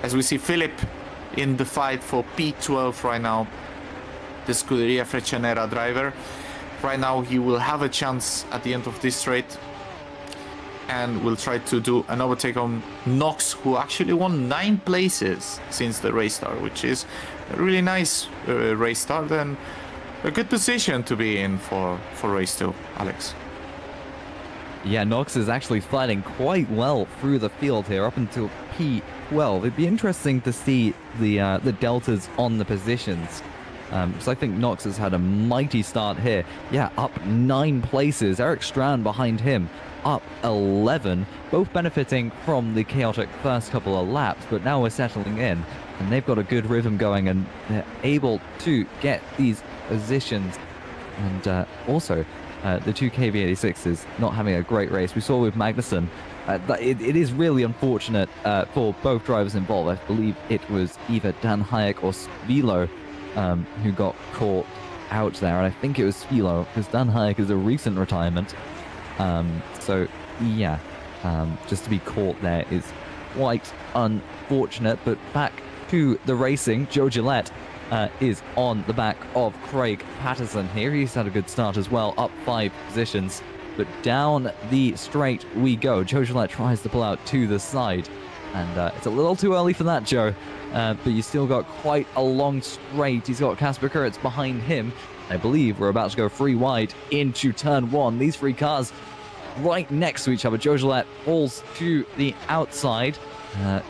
B: As we see Philip in the fight for P12 right now, the Scuderia Freccianera driver. Right now he will have a chance at the end of this straight, and will try to do an overtake on Knox, who actually won 9 places since the race start, which is a really nice race start and a good position to be in for race 2, Alex.
A: Yeah, Knox is actually fighting quite well through the field here up until P12. It'd be interesting to see the deltas on the positions. So I think Knox has had a mighty start here. Yeah, up 9 places. Eric Strand behind him, up 11. Both benefiting from the chaotic first couple of laps, but now we're settling in. And they've got a good rhythm going, and they're able to get these positions. And also, the 2 KV86s not having a great race. We saw with Magnussen. It is really unfortunate for both drivers involved. I believe it was either Dan Hayek or Sbilo who got caught out there, and I think it was Sbilo, because Dan Hayek is a recent retirement. So yeah, just to be caught there is quite unfortunate. But back to the racing, Joe Gillette is on the back of Craig Patterson here. He's had a good start as well, up 5 positions. But down the straight we go. Joe Gillette tries to pull out to the side. And it's a little too early for that, Joe. But you still got quite a long straight. He's got Casper Kuritz behind him. I believe we're about to go free wide into turn 1. These 3 cars right next to each other. Joe Gillette falls to the outside.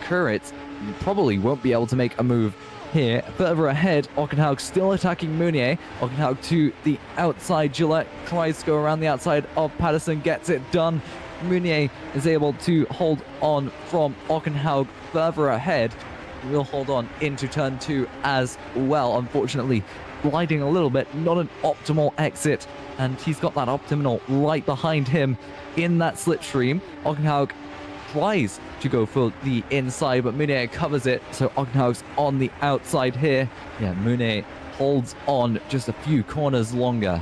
A: Kuritz probably won't be able to make a move here. Further ahead, Ockenhaug still attacking Meunier. Ockenhaug to the outside. Gillette tries to go around the outside of Patterson, gets it done. Meunier is able to hold on from Ockenhaug further ahead. We'll hold on into turn 2 as well. Unfortunately, gliding a little bit, not an optimal exit, and he's got that optimal right behind him in that slipstream. Ockenhaug tries to go for the inside, but Meunier covers it, so Ockenhaug's on the outside here. Yeah, Meunier holds on just a few corners longer.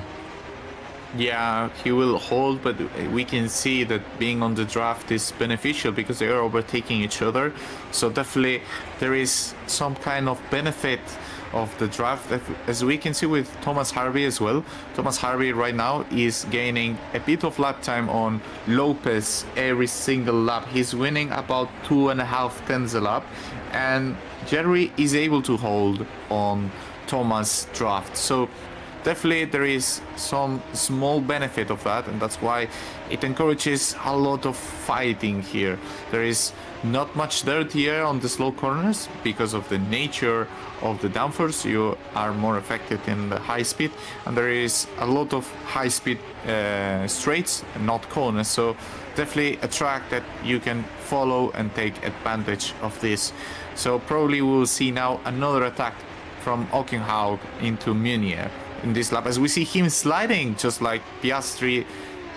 B: Yeah, he will hold, but we can see that being on the draft is beneficial because they are overtaking each other. So definitely there is some kind of benefit of the draft, as we can see with Thomas Harvey as well. Thomas Harvey right now is gaining a bit of lap time on Lopez every single lap. He's winning about 2.5 tenths a lap, and Jerry is able to hold on Thomas' draft. So definitely there is some small benefit of that, and that's why it encourages a lot of fighting here. There is not much dirt here on the slow corners because of the nature of the downforce. You are more affected in the high speed, and there is a lot of high speed straights and not corners. So definitely a track that you can follow and take advantage of this. So probably we will see now another attack from Ockenhaug into Meunier in this lap, as we see him sliding just like Piastri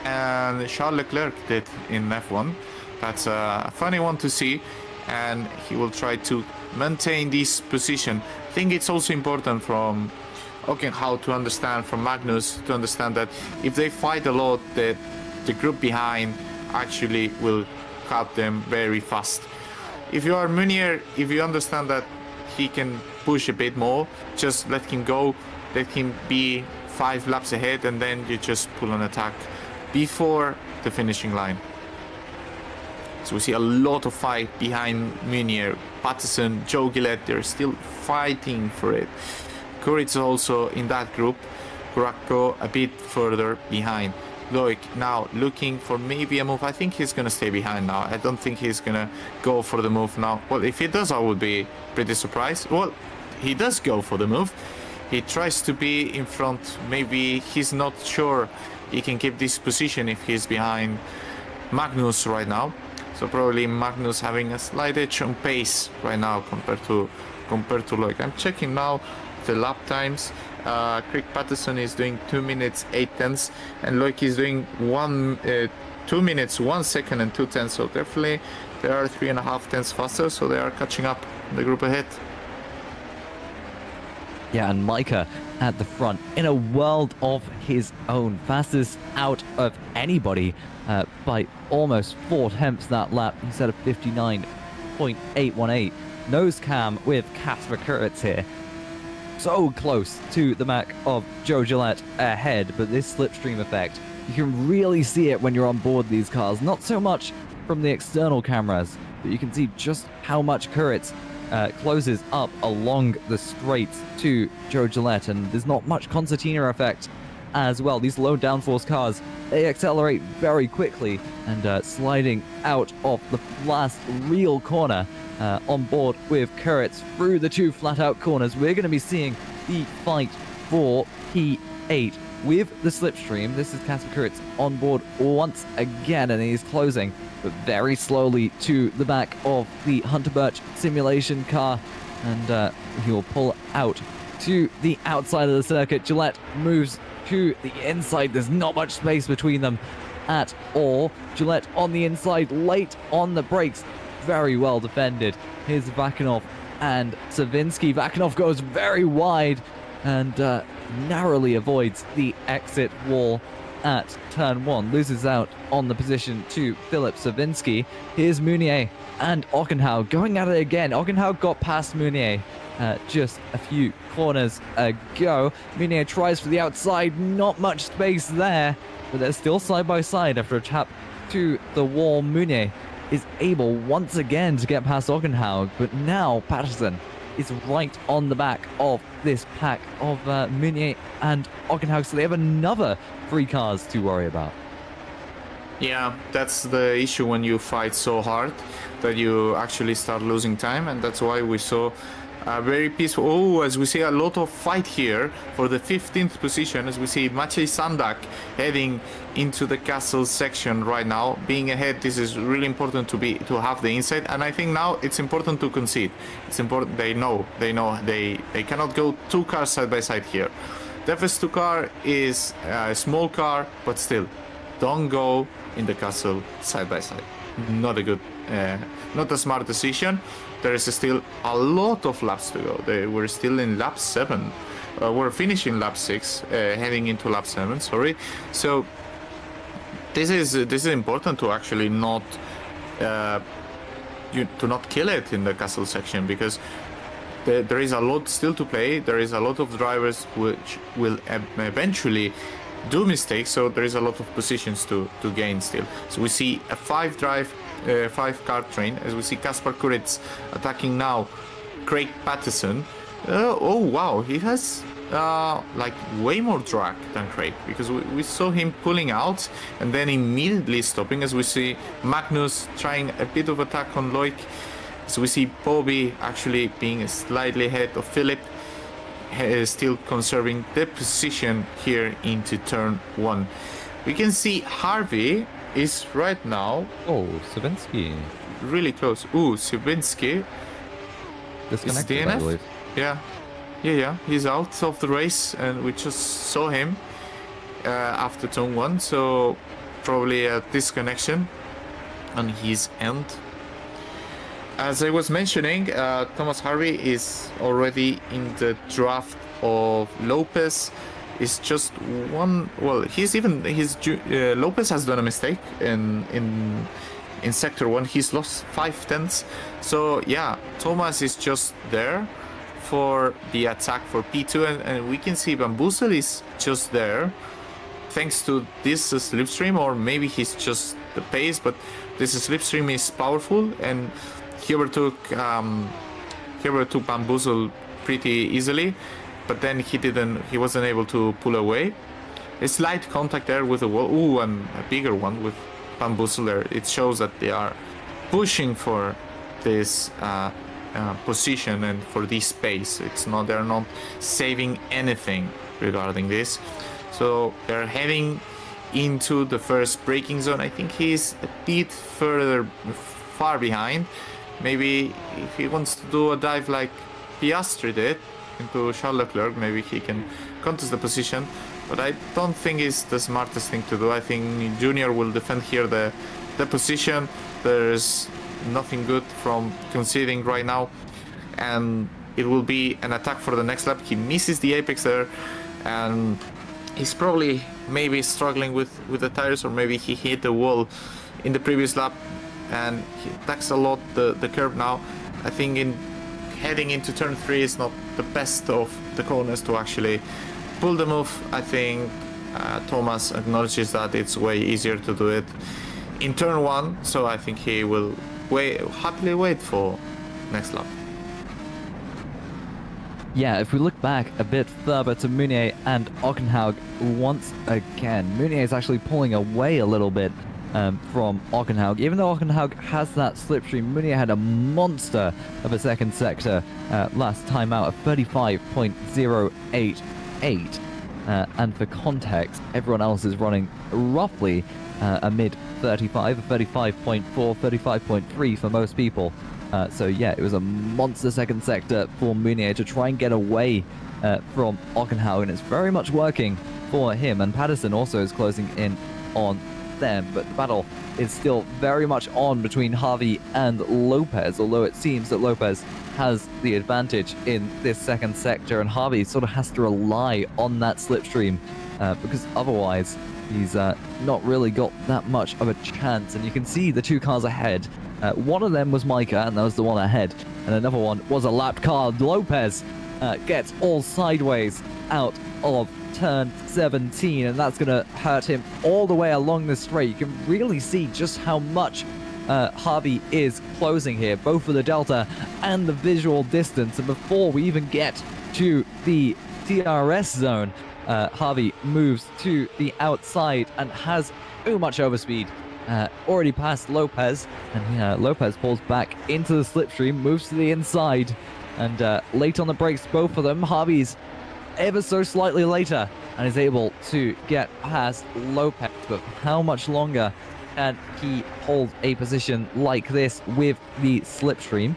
B: and Charles Leclerc did in F1. That's a funny one to see, and he will try to maintain this position. I think it's also important from Ockenhaug to understand, from Magnus to understand, that if they fight a lot, that the group behind actually will cut them very fast. If you are Meunier, if you understand that he can push a bit more, just let him go, let him be 5 laps ahead, and then you just pull an attack before the finishing line. So we see a lot of fight behind Meunier. Patterson, Joe Gillette, they're still fighting for it. Kuritz also in that group. Kurakko a bit further behind. Loic now looking for maybe a move. I think he's going to stay behind now. I don't think he's going to go for the move now. Well, if he does, I would be pretty surprised. Well, he does go for the move. He tries to be in front. Maybe he's not sure he can keep this position if he's behind Magnus right now. So probably Magnus having a slight edge on pace right now compared to Loic. I'm checking now the lap times. Craig Patterson is doing 2 minutes 8 tenths, and Loic is doing 2 minutes 1 second and 2 tenths. So definitely they are 3.5 tenths faster. So they are catching up the group ahead.
A: Yeah, and Micah at the front in a world of his own. Fastest out of anybody by almost 4 tenths that lap. Instead of 59.818. Nose cam with Casper Kuritz here. So close to the back of Joe Gillette ahead, but this slipstream effect, you can really see it when you're on board these cars. Not so much from the external cameras, but you can see just how much Kuritz closes up along the straights to Joe Gillette, and there's not much concertina effect as well. These low downforce cars, they accelerate very quickly, and sliding out of the last real corner on board with Kuritz through the 2 flat out corners. We're going to be seeing the fight for P8 with the slipstream. This is Casper Kuritz on board once again, and he's closing, but very slowly, to the back of the Hunter Birch simulation car, and he will pull out to the outside of the circuit. Gillette moves to the inside. There's not much space between them at all. Gillette on the inside, late on the brakes. Very well defended. Here's Vakanov and Savinsky. Vakanov goes very wide and narrowly avoids the exit wall at turn 1. Loses out on the position to Philip Savinsky. Here's Meunier and Ockenhaug going at it again. Ockenhaug got past Meunier just a few corners ago. Meunier tries for the outside. Not much space there, but they're still side by side after a tap to the wall. Meunier is able once again to get past Ockenhaug, but now Patterson is right on the back of this pack of Meunier and Ockenhaug, so they have another 3 cars to worry about.
B: Yeah, that's the issue when you fight so hard that you actually start losing time, and that's why we saw a very peaceful. Oh, as we see a lot of fight here for the 15th position, as we see Maciej Sandak heading into the castle section right now. Being ahead, this is really important to have the inside, and I think now it's important to concede. It's important. They know they cannot go 2 cars side by side here. The FS2 car is a small car, but still, don't go in the castle side by side. Not a good, not a smart decision. There is still a lot of laps to go. We're still in lap 7. We're finishing lap 6, heading into lap 7. Sorry. So this is important to actually not to not kill it in the castle section, because there is a lot still to play. There is a lot of drivers which will eventually do mistakes, so there is a lot of positions to gain still. So we see a 5-car train, as we see Kaspar Kuritz attacking now Craig Patterson. Oh wow, he has like way more drag than Craig, because we saw him pulling out and then immediately stopping, as we see Magnus trying a bit of attack on Loic. So we see Bobby actually being slightly ahead of Philip, still conserving the position here into turn 1. We can see Harvey is right now.
A: Oh, Savinsky.
B: Really close. Ooh, Savinsky.
A: Disconnected, I believe.
B: Yeah. He's out of the race, and we just saw him after turn 1. So probably a disconnection on his end. As I was mentioning, Thomas Harvey is already in the draft of Lopez. It's just one. Well, Lopez has done a mistake in sector 1. He's lost 5 tenths. So yeah, Thomas is just there for the attack for P2, and we can see Bamboozle is just there thanks to this slipstream, or maybe he's just the pace, but this slipstream is powerful, and Huber took Bamboozle pretty easily, but then he wasn't able to pull away. A slight contact there with the wall. Ooh, and a bigger one with Bamboozle there. It shows that they are pushing for this position and for this space. They're not saving anything regarding this. So they're heading into the first braking zone. I think he's a bit far behind. Maybe if he wants to do a dive like Piastri did into Charles Leclerc, maybe he can contest the position. But I don't think it's the smartest thing to do. I think Junior will defend here the position. There's nothing good from conceding right now, and it will be an attack for the next lap. He misses the apex there, and he's probably maybe struggling with the tires, or maybe he hit the wall in the previous lap, and he attacks a lot the curve now. I think heading into turn 3 is not the best of the corners to actually pull the move. I think Thomas acknowledges that it's way easier to do it in turn 1, so I think he will happily wait for next lap.
A: Yeah, if we look back a bit further to Meunier and Ockenhaug once again, Meunier is actually pulling away a little bit from Ockenhaug. Even though Ockenhaug has that slipstream, Meunier had a monster of a second sector last time out, a 35.088. And for context, everyone else is running roughly a mid 35, a 35.4, 35.3 for most people. So yeah, it was a monster second sector for Meunier to try and get away from Ockenhaug, and it's very much working for him. And Patterson also is closing in on them, but the battle is still very much on between Harvey and Lopez, although it seems that Lopez has the advantage in this second sector, and Harvey sort of has to rely on that slipstream because otherwise he's not really got that much of a chance. And you can see the 2 cars ahead. One of them was Micah, and that was the one ahead, and another one was a lapped car. Lopez gets all sideways out of turn 17, and that's going to hurt him all the way along the straight. You can really see just how much Harvey is closing here, both for the delta and the visual distance. And before we even get to the DRS zone, Harvey moves to the outside and has too much overspeed. Already past Lopez, and Lopez pulls back into the slipstream, moves to the inside, and late on the brakes, both of them. Harvey's ever so slightly later and is able to get past Lopez, but how much longer can he hold a position like this with the slipstream,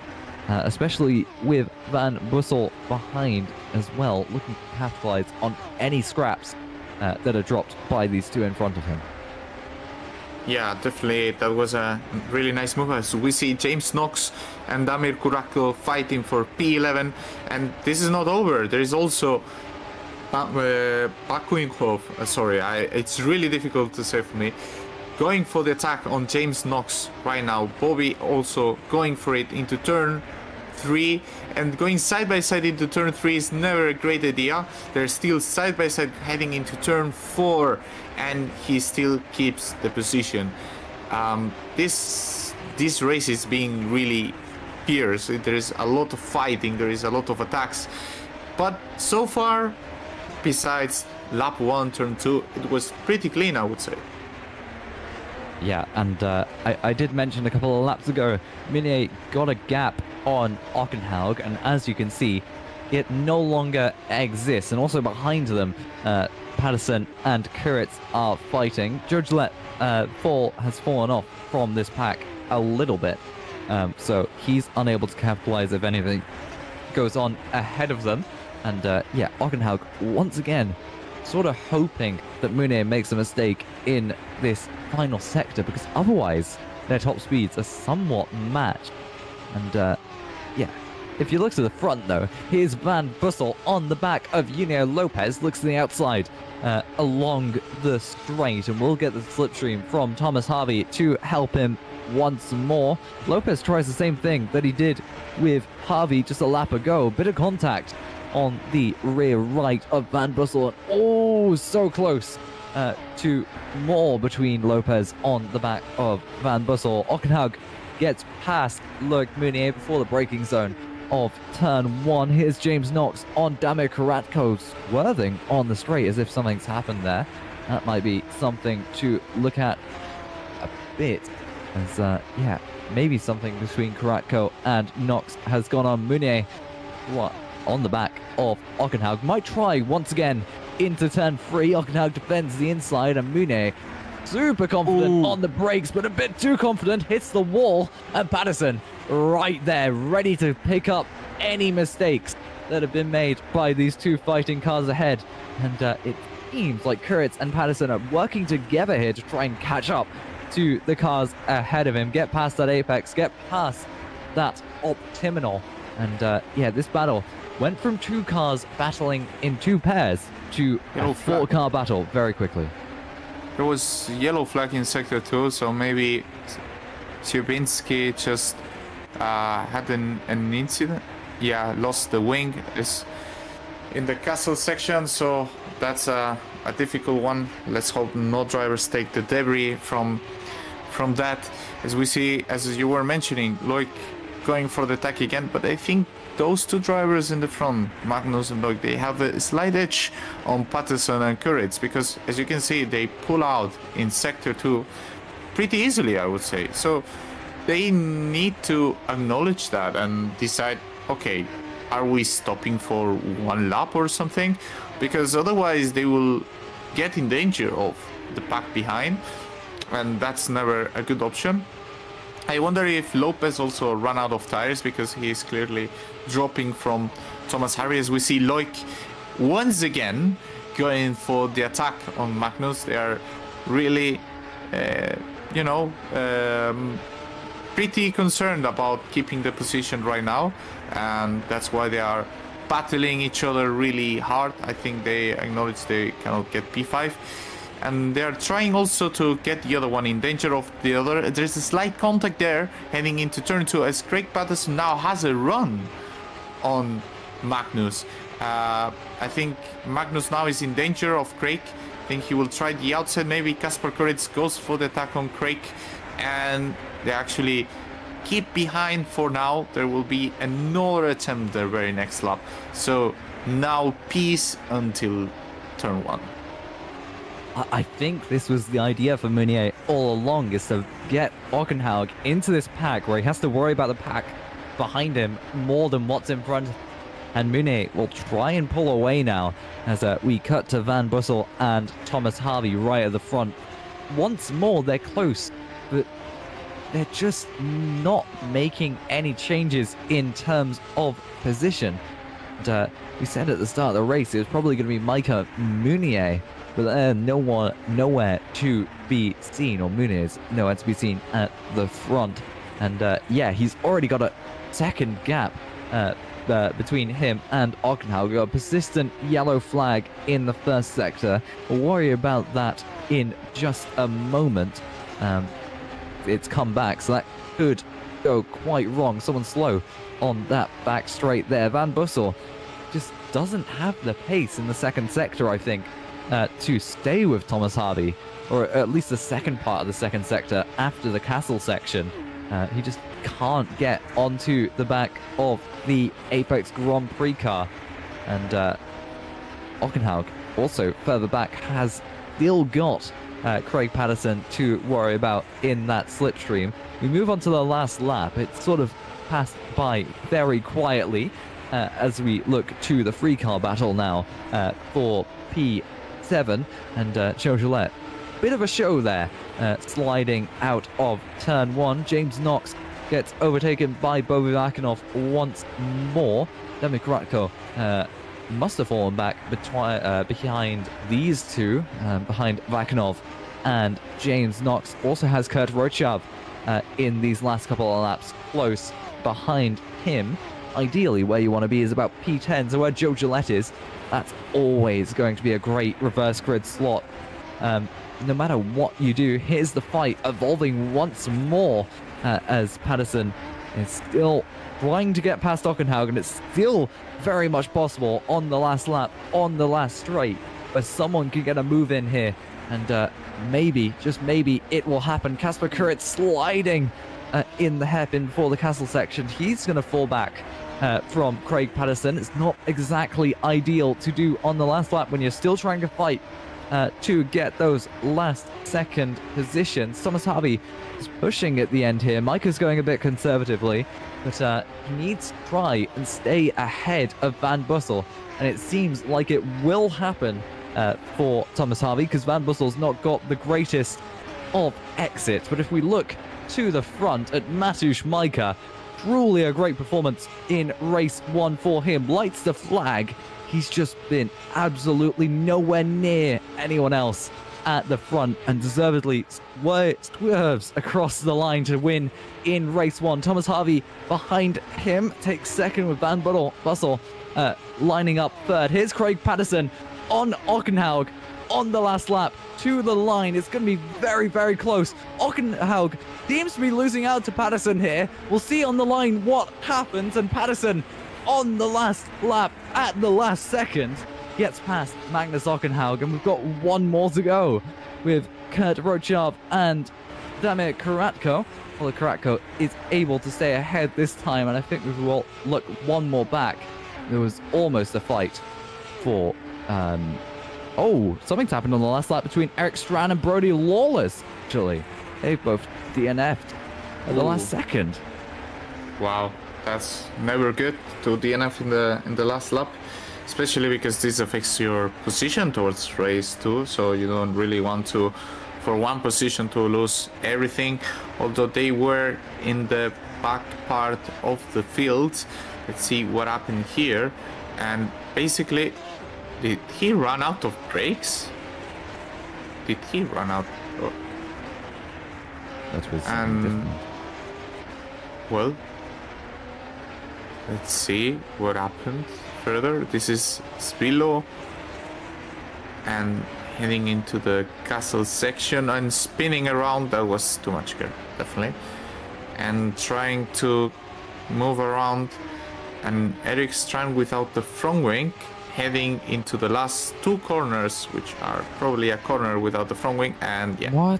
A: especially with Van Bussel behind as well, looking to capitalize on any scraps that are dropped by these two in front of him.
B: Yeah, definitely. That was a really nice move. As we see James Knox and Damir Kurakko fighting for P11. And this is not over. There is also Baku, sorry, it's really difficult to say for me. Going for the attack on James Knox right now. Bobby also going for it into turn 3. And going side by side into turn 3 is never a great idea. They're still side by side heading into turn 4. And he still keeps the position. This race is being really fierce. There is a lot of fighting, there is a lot of attacks, but so far, besides lap 1, turn 2, it was pretty clean, I would say.
A: Yeah, and I did mention a couple of laps ago, Meunier got a gap on Ockenhaug, and as you can see, it no longer exists. And also behind them, Patterson and Kuritz are fighting. Jurgelet has fallen off from this pack a little bit, so he's unable to capitalize if anything goes on ahead of them. And yeah, Ockenhaug once again sort of hoping that Meunier makes a mistake in this final sector, because otherwise their top speeds are somewhat matched. And yeah, if you look to the front though, here's Van Bussel on the back of Junior Lopez, looks to the outside along the straight, and we'll get the slipstream from Thomas Harvey to help him once more. Lopez tries the same thing that he did with Harvey just a lap ago. Bit of contact on the rear right of Van Bussel, and oh, so close to more between Lopez on the back of Van Bussel. Ockenhaug gets past Loic Meunier before the braking zone of turn 1. Here's James Knox on Damir Kurakko, swerving on the straight as if something's happened there. That might be something to look at a bit, as yeah, maybe something between Kurakko and Knox has gone on. Meunier on the back of Ockenhaug might try once again into turn 3. Ockenhaug defends the inside, and Meunier super confident on the brakes, but a bit too confident, hits the wall, and Patterson right there, ready to pick up any mistakes that have been made by these two fighting cars ahead. And it seems like Kuritz and Patterson are working together here to try and catch up to the cars ahead of him, get past that apex, get past that optiminal. And yeah, this battle went from 2 cars battling in 2 pairs to a 4-car battle very quickly.
B: There was yellow flag in sector 2, so maybe Siubinski just had an incident. Yeah, lost the wing is in the castle section, so that's a difficult one. Let's hope no drivers take the debris from that. As we see, as you were mentioning, Loic going for the attack again, but I think those 2 drivers in the front, Magnus and Loic, they have a slight edge on Patterson and Kuritz, because as you can see, they pull out in sector 2 pretty easily, I would say. So they need to acknowledge that and decide, okay, are we stopping for 1 lap or something? Because otherwise they will get in danger of the pack behind, and that's never a good option. I wonder if Lopez also ran out of tires, because he is clearly dropping from Thomas Harvey. As we see Loic once again going for the attack on Magnus. They are really, you know, pretty concerned about keeping the position right now, and that's why they are battling each other really hard. I think they acknowledge they cannot get P5. And they're trying also to get the other one in danger of the other. There's a slight contact there heading into turn 2, as Craig Patterson now has a run on Magnus. I think Magnus now is in danger of Craig. I think he will try the outside. Maybe Kasper Kuritz goes for the attack on Craig. and they actually keep behind for now. There will be another attempt the very next lap. So now peace until turn 1.
A: I think this was the idea for Meunier all along, is to get Ockenhaug into this pack where he has to worry about the pack behind him more than what's in front. And Meunier will try and pull away now as we cut to Van Bussel and Thomas Harvey right at the front. Once more, they're close, but they're just not making any changes in terms of position. And, we said at the start of the race it was probably going to be Micah Meunier, but nowhere to be seen, or Meunier's nowhere to be seen at the front. And yeah, he's already got a second gap between him and Ockenhaug. A persistent yellow flag in the first sector. We'll worry about that in just a moment. It's come back, so that could go quite wrong. Someone slow on that back straight there. Van Bussel just doesn't have the pace in the second sector, I think, to stay with Thomas Harvey, or at least the second part of the second sector after the castle section. He just can't get onto the back of the Apex Grand Prix car. And Ockenhaug, also further back, has still got Craig Patterson to worry about in that slipstream. We move on to the last lap. It's sort of passed by very quietly as we look to the free car battle now for P7 and Joe Gillette. Bit of a show there, sliding out of turn 1. James Knox gets overtaken by Bobby Vakinov once more. Demi Karatko must have fallen back behind these two, behind Vakinov and James Knox. Also has Kurt Rochav in these last couple of laps close behind him. Ideally, where you want to be is about P10, so where Joe Gillette is, that's always going to be a great reverse grid slot. No matter what you do, here's the fight evolving once more as Patterson is still trying to get past Ockenhaug, and it's still very much possible on the last lap, on the last straight, where someone can get a move in here, and maybe, just maybe, it will happen. Kasper Kurit sliding in the hairpin before the castle section. He's going to fall back from Craig Patterson. It's not exactly ideal to do on the last lap when you're still trying to fight to get those last second positions. Thomas Harvey is pushing at the end here. Micah's going a bit conservatively, but he needs to try and stay ahead of Van Bussel, and it seems like it will happen for Thomas Harvey, because Van Bussel's not got the greatest of exits. But if we look to the front at Matusz Micah, truly a great performance in race 1 for him. Lights the flag. He's just been absolutely nowhere near anyone else at the front, and deservedly swerves across the line to win in race 1. Thomas Harvey behind him takes second, with Van Bussel lining up third. Here's Craig Patterson on Ockenhaug on the last lap to the line. It's going to be very, very close. Ockenhaug seems to be losing out to Patterson here. We'll see on the line what happens, and Patterson on the last lap at the last second gets past Magnus Ockenhaug, and we've got one more to go with Kurt Rochav and Damir Karatko. Well, Karatko is able to stay ahead this time, and I think we will look one more back. There was almost a fight for oh, something's happened on the last lap between Eric Strand and Brody Lawless, actually. They both DNF'd at the last second.
B: Wow, that's never good to DNF in the last lap, especially because this affects your position towards race 2, so you don't really want to, for one position, to lose everything. Although they were in the back part of the field. Let's see what happened here. And basically, did he run out of brakes? Did he run out?
A: That was different.
B: Well, let's see what happened further. This is Spilo, and heading into the castle section and spinning around. That was too much gear, definitely. And trying to move around. And Eric Strand without the front wing, heading into the last two corners, which are probably a corner without the front wing. And yeah.
A: What?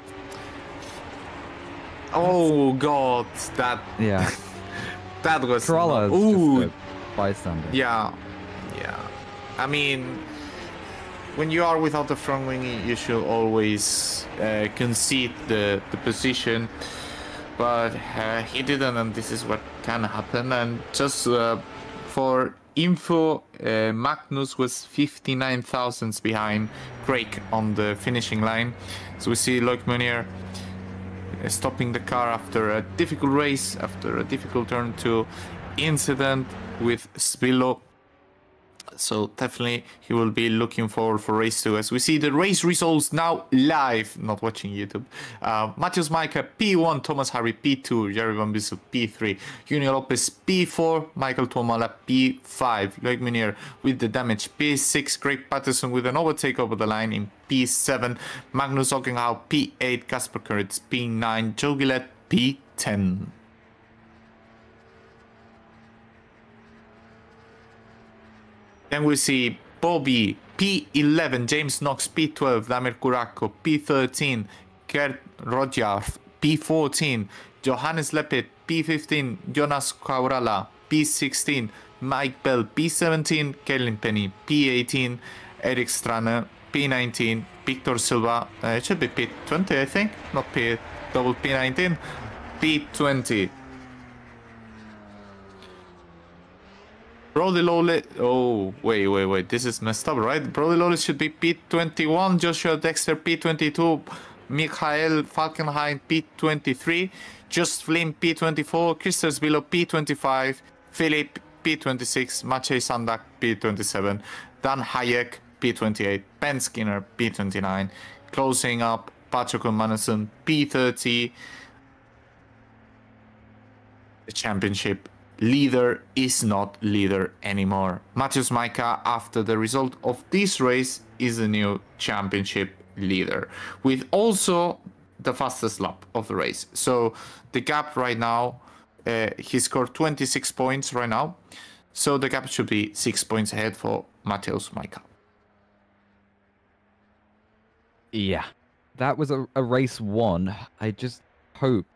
B: Oh God, that
A: Yeah.
B: that was
A: Corolla
B: not-
A: is
B: Ooh,
A: just a bystander.
B: yeah. I mean, when you are without the front wing, you should always concede the position. But he didn't, and this is what can happen. And just for info, Magnus was 59 thousandths behind Craig on the finishing line. So we see Loic Meunier stopping the car after a difficult race, after a difficult turn 2 incident with Spillo. So definitely he will be looking forward for race 2 as we see the race results now live, not watching YouTube. Matheus Maika P1, Thomas Harry P2, Jerry Van Bissel P3, Junior Lopez P4, Michael Tuomala P5, Loic Meunier with the damage P6, Craig Patterson with an overtake over the line in P7, Magnus Ockenhau P8, Casper Kuritz P9, Joe Gillette P10. Then we see Bobby P11, James Knox P12, Damir Kurako P13, Gert Rodjarf P14, Johannes Lepet P15, Jonas Kaurala P16, Mike Bell P17, Kellen Penny P18, Eric Strane P19, Victor Silva, it should be P20 I think, not P double P19, P20. Brody Lowley, oh, wait, this is messed up, right? Brody Lowley should be P21, Joshua Dexter P22, Michael Falkenhayn P23, Just Flynn P24, Christopher Bilo P25, Philip P26, Maciej Sandak P27, Dan Hayek P28, Ben Skinner P29, closing up Patrick Manusson P30. The championship leader is not leader anymore. Matheus Maika, after the result of this race, is the new championship leader with also the fastest lap of the race. So the gap right now, he scored 26 points right now. So the gap should be 6 points ahead for Matheus Maika.
A: Yeah, that was a race one. I just hope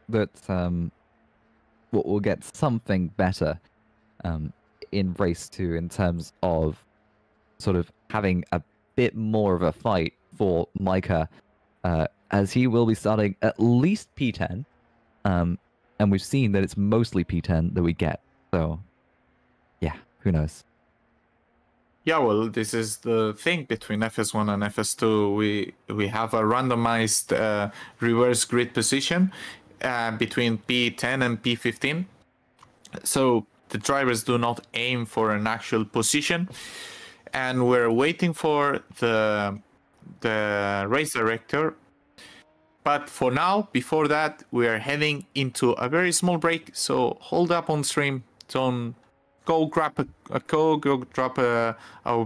A: that we'll get something better in race 2 in terms of sort of having a bit more of a fight for Maika, as he will be starting at least P10, and we've seen that it's mostly P10 that we get. So, yeah, who knows?
B: Yeah, well, this is the thing between FS1 and FS2. We have a randomized reverse grid position between P10 and P15. So the drivers do not aim for an actual position. And we're waiting for the race director. But for now, before that, we are heading into a very small break. So hold up on stream. Don't go grab a Coke, go drop a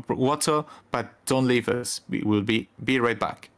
B: water, but don't leave us. We will be right back.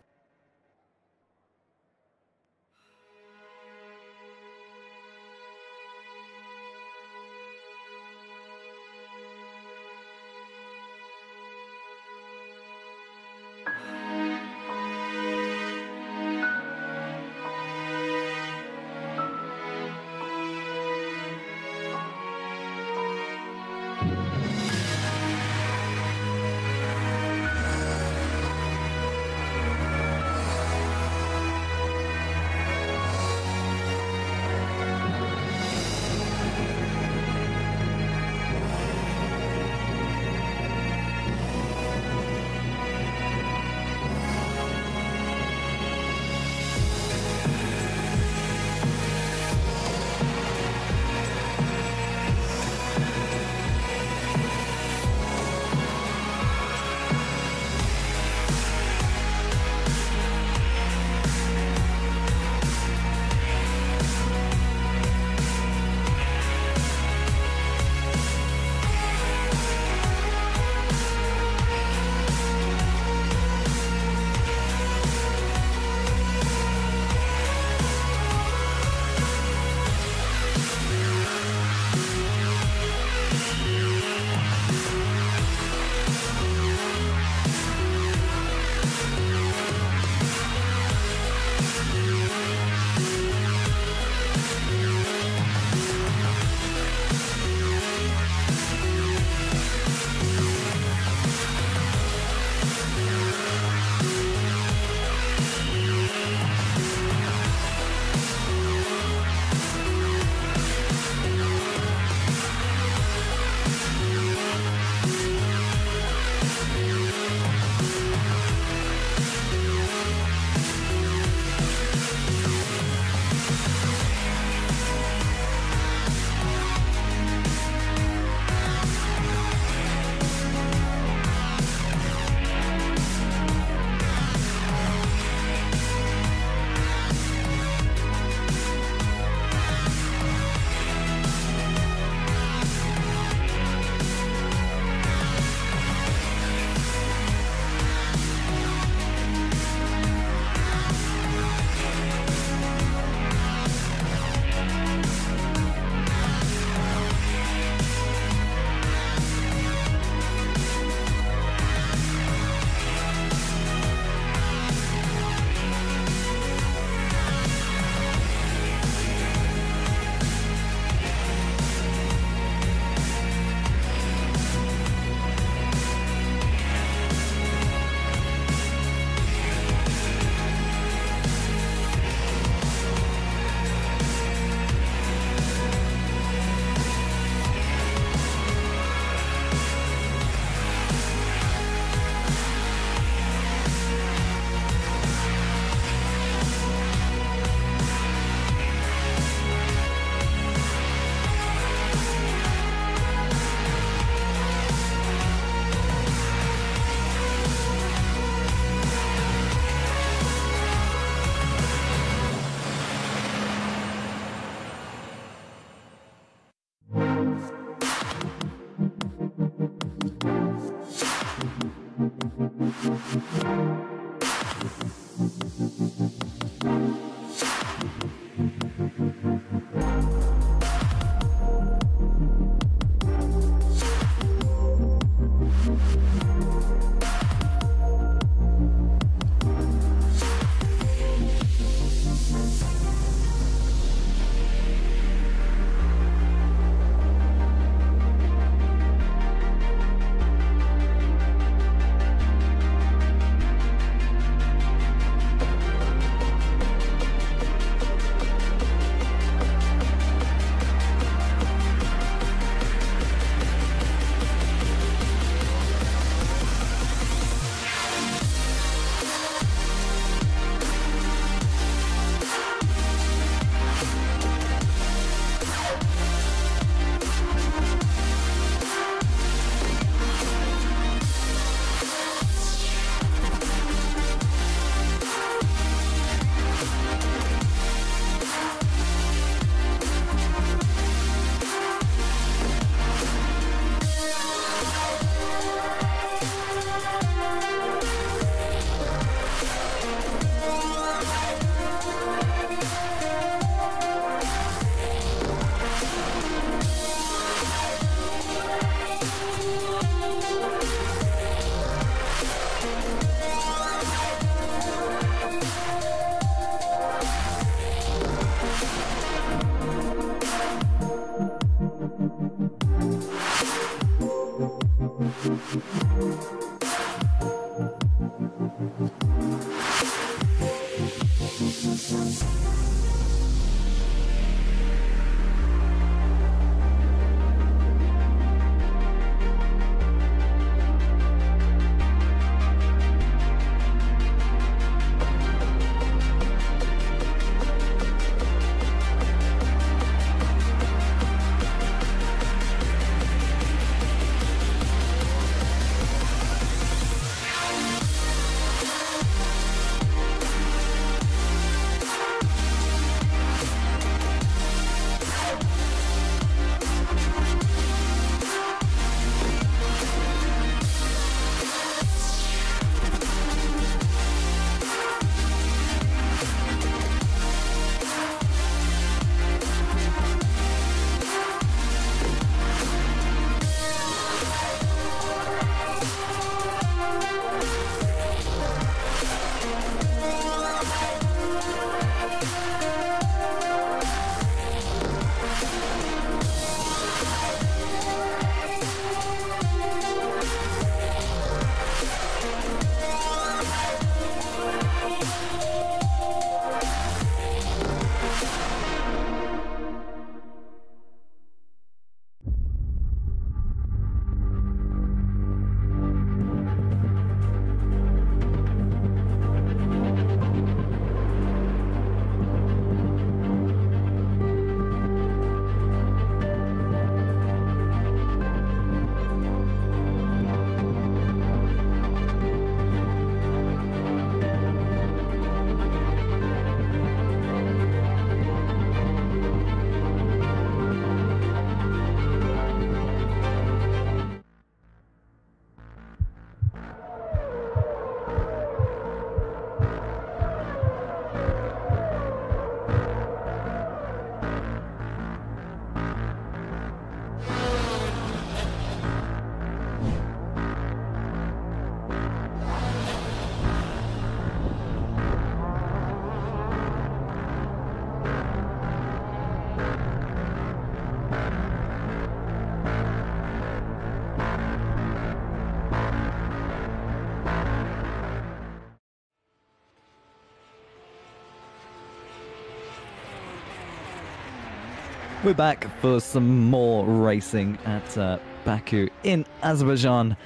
A: We're back for some more racing at Baku in Azerbaijan.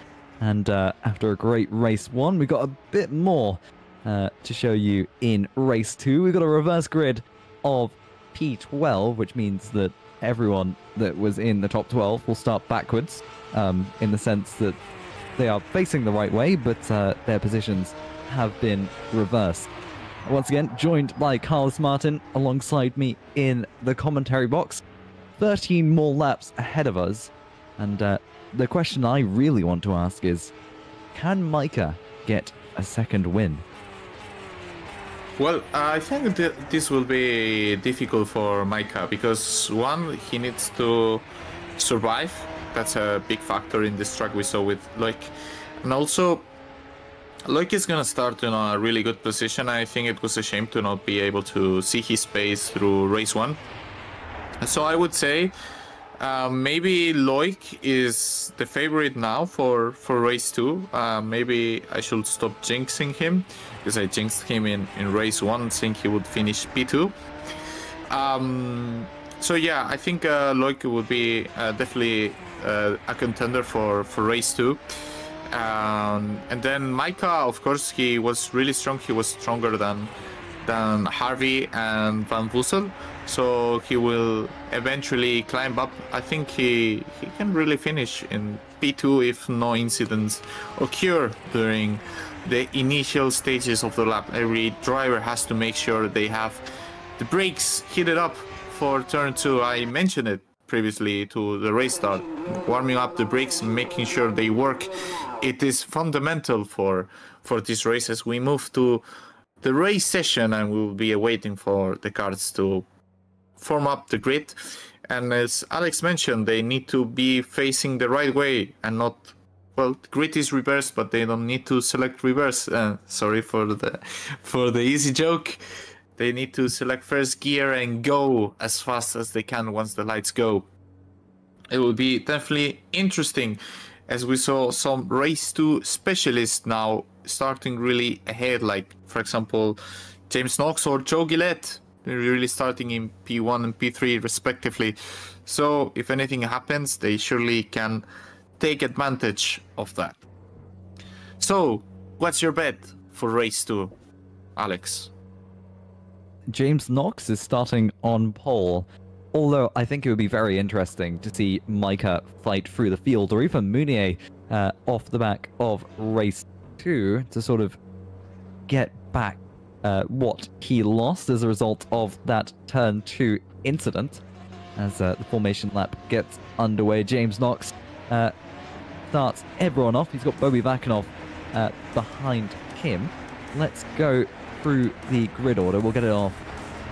A: And after a great race 1, we got a bit more to show you in race 2. We've got a reverse grid of P12, which means that everyone that was in the top 12 will start backwards, in the sense that they are facing the right way, but their positions have been reversed. Once again, joined by Carlos Martin alongside me in the commentary box. 13 more laps ahead of us. And the question I really want to ask is, can Micah get a second win?
B: Well, I think this will be difficult for Micah because, one, he needs to survive. That's a big factor in this track we saw with Loic. And also, Loic is going to start in a really good position. I think it was a shame to not be able to see his pace through race 1. So I would say maybe Loic is the favorite now for race 2. Maybe I should stop jinxing him, because I jinxed him in race 1, saying he would finish P2. So yeah, I think Loic would be definitely a contender for race 2. And then Micah, of course, he was really strong. He was stronger than Harvey and Van Vussel, so he will eventually climb up. I think he can really finish in P2 if no incidents occur during the initial stages of the lap. Every driver has to make sure they have the brakes heated up for turn 2. I mentioned it previously to the race start, warming up the brakes, making sure they work. It is fundamental for this race as we move to the race session, and we will be waiting for the cars to form up the grid. And as Alex mentioned, they need to be facing the right way and not, well, the grid is reversed, but they don't need to select reverse. Sorry for the easy joke. They need to select first gear and go as fast as they can once the lights go. It will be definitely interesting, as we saw some race 2 specialists now starting really ahead, like for example James Knox or Joe Gillette. They're really starting in P1 and P3 respectively. So if anything happens, they surely can take advantage of that. So what's your bet for race 2, Alex?
A: James Knox is starting on pole, although I think it would be very interesting to see Micah fight through the field, or even Mounier off the back of race 2 to sort of get back what he lost as a result of that turn 2 incident. As the formation lap gets underway, James Knox starts everyone off. He's got Bobby Vakanov behind him. Let's go through the grid order. We'll get it off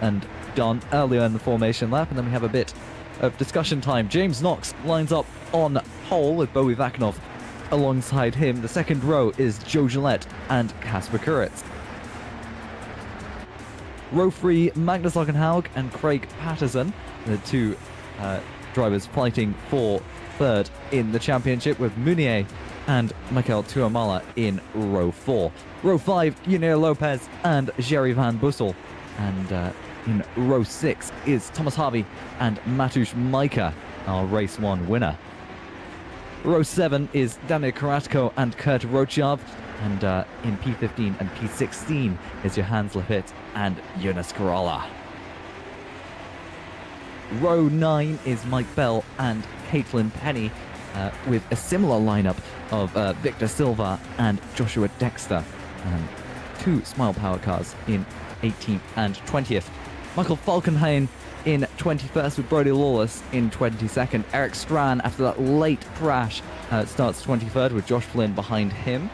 A: and done earlier in the formation lap, and then we have a bit of discussion time. James Knox lines up on pole with Bobby Vakanov alongside him. The second row is Joe Gillette and Kasper Kuritz. Row 3, Magnus Ockenhaug and Craig Patterson, the two drivers fighting for third in the championship, with Mounier and Michael Tuamala in row 4. Row 5, Junio Lopez and Jerry Van Bussel. And in row 6 is Thomas Harvey and Matusz Micah, our race 1 winner. Row 7 is Damir Karatko and Kurt Rochov. And in P15 and P16 is Johannes Lafitte and Jonas Corolla. Row 9 is Mike Bell and Caitlin Penny, with a similar lineup of Victor Silva and Joshua Dexter. Two Smile Power cars in 18th and 20th. Michael Falkenhayn in 21st with Brody Lawless in 22nd. Eric Strand, after that late crash, starts 23rd with Josh Flynn behind him.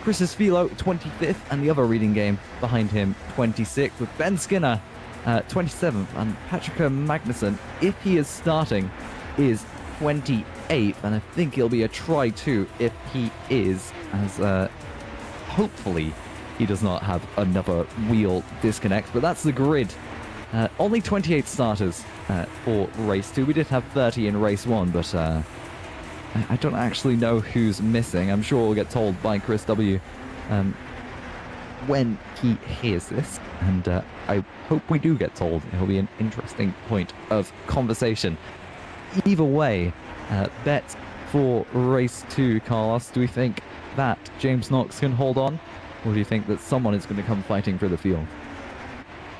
A: Chris Philo 25th, and the other reading game behind him 26th, with Ben Skinner 27th, and Patrick Magnussen, if he is starting, is 28th, and I think he'll be a try too if he is, as hopefully he does not have another wheel disconnect. But that's the grid. Only 28 starters for race 2. We did have 30 in race 1, but I don't actually know who's missing. I'm sure we'll get told by Chris W. when he hears this, and I hope we do get told. It'll be an interesting point of conversation. Either way, bets for race 2, Carlos. Do we think that James Knox can hold on, or do you think that someone is going to come fighting for the field?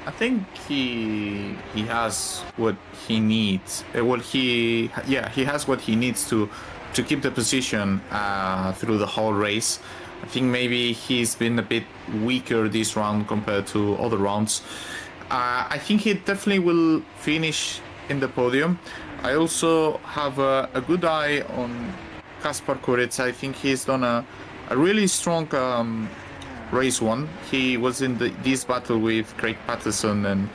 B: I think he has what he needs. He has what he needs to keep the position through the whole race. I think maybe he's been a bit weaker this round compared to other rounds. I think he definitely will finish in the podium. I also have a good eye on Kaspar Kuritz. I think he's done a really strong race 1. He was in this battle with Craig Patterson and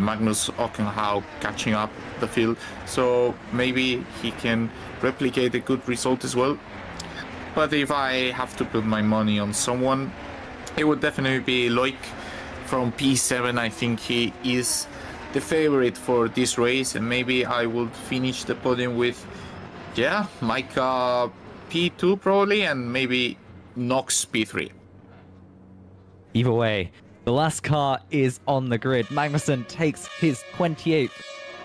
B: Magnus Ockenhau catching up the field. So maybe he can replicate a good result as well. But if I have to put my money on someone, it would definitely be Loic from P7. I think he is the favorite for this race, and maybe I would finish the podium with, Micah P2 probably, and maybe Knox P3.
A: Either way, the last car is on the grid. Magnussen takes his 28th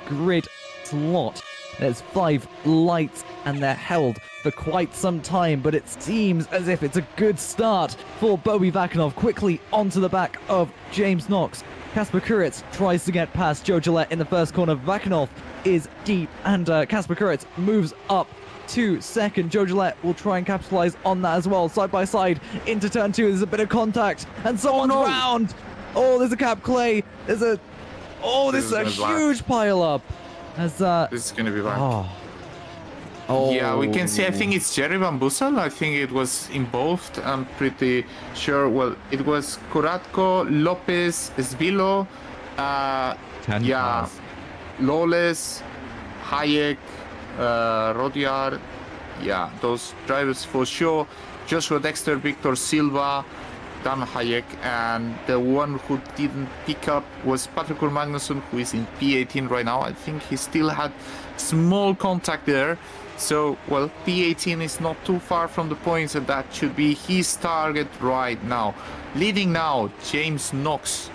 A: grid slot. There's 5 lights and they're held for quite some time, but it seems as if it's a good start for Bobby Vakinov. Quickly onto the back of James Knox. Kaspar Kuritz tries to get past Joe Gillette in the first corner. Vakinov is deep, and Kaspar Kuritz moves up to second. Joe Gillette will try and capitalize on that as well. Side by side into turn 2. There's a bit of contact, and someone's round. Oh, there's a cap clay. This is a huge pile up. As
B: this is gonna be bad. Yeah, we can see. I think it's Jerry Van Bussel. I think it was involved. I'm pretty sure. Well, it was Kuratko, Lopez, Svilo, Lawless, Hayek, Rodiar. Yeah, those drivers for sure. Joshua Dexter, Victor Silva, Dan Hayek, and the one who didn't pick up was Patrick Magnussen, who is in P18 right now. I think he still had small contact there. So, well, P18 is not too far from the points, and that should be his target right now. Leading now, James Knox.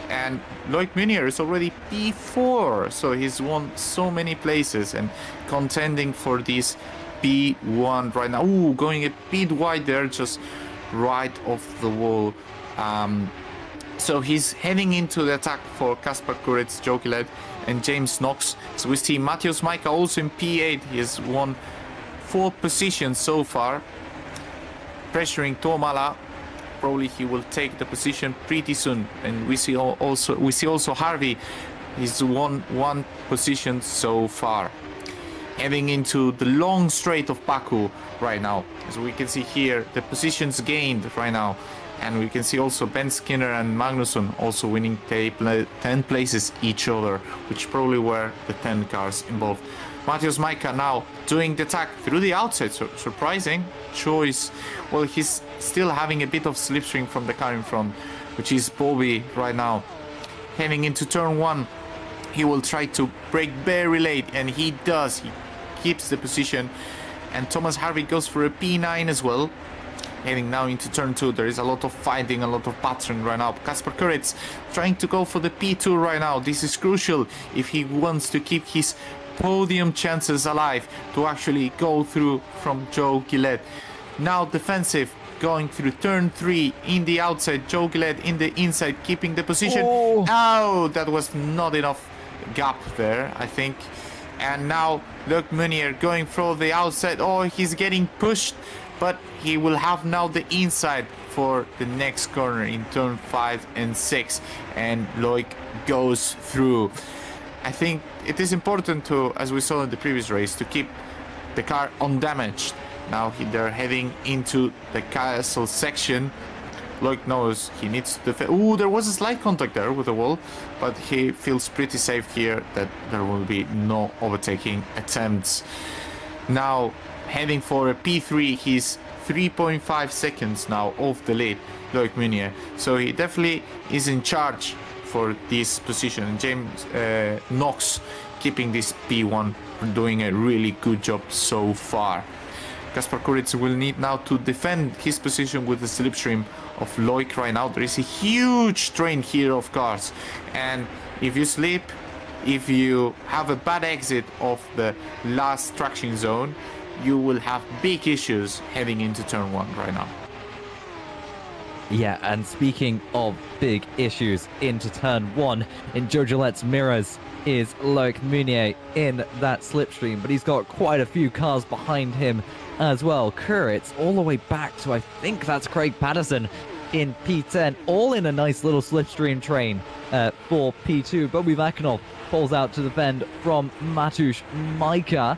B: And Loic Munier is already P4, so he's won so many places and contending for this P1 right now. Ooh, going a bit wide there, just right off the wall. So he's heading into the attack for Kaspar Kuritz, Joe Gillette, and James Knox. So we see Matheus Micah also in P8. He has won 4 positions so far, pressuring Tomala. Probably he will take the position pretty soon. And we see also Harvey. He's won 1 position so far. Heading into the long straight of Baku right now. As we can see here, the positions gained right now. And we can see also Ben Skinner and Magnussen also winning 10 places each other, which probably were the 10 cars involved. Matheus Micah now doing the attack through the outside. So surprising choice. Well, he's still having a bit of slipstream from the car in front, which is Bobby right now. Heading into turn 1, he will try to brake very late, and he does. He keeps the position, and Thomas Harvey goes for a P9 as well. Heading now into turn 2, there is a lot of fighting, a lot of battering right now. Kaspar Kuritz trying to go for the P2 right now. This is crucial if he wants to keep his podium chances alive to actually go through from Joe Gillette. Now defensive, going through turn 3 in the outside. Joe Gillette in the inside, keeping the position. Oh, that was not enough gap there, I think. And now Loic Munier going for the outside. Oh, he's getting pushed, but he will have now the inside for the next corner in turn 5 and 6, and Loic goes through. I think it is important to, as we saw in the previous race, to keep the car undamaged. Now they're heading into the castle section. Loic knows he needs to defend. Ooh, there was a slight contact there with the wall, but he feels pretty safe here that there will be no overtaking attempts. Now heading for a P3, he's 3.5 seconds now off the lead, Loic Munier. So he definitely is in charge for this position. And James Knox keeping this P1 and doing a really good job so far. Kaspar Kuritz will need now to defend his position with the slipstream of Loic right now. There is a huge train here of cars, and if you slip, if you have a bad exit of the last traction zone, you will have big issues heading into turn 1 right now.
A: Yeah, and speaking of big issues into turn 1, in Joe Gillette's mirrors is Loic Meunier in that slipstream, but he's got quite a few cars behind him as well. Kuritz all the way back to, I think that's Craig Patterson in P10, all in a nice little slipstream train for P2. Bobby Vakanov pulls out to defend from Matusz Majka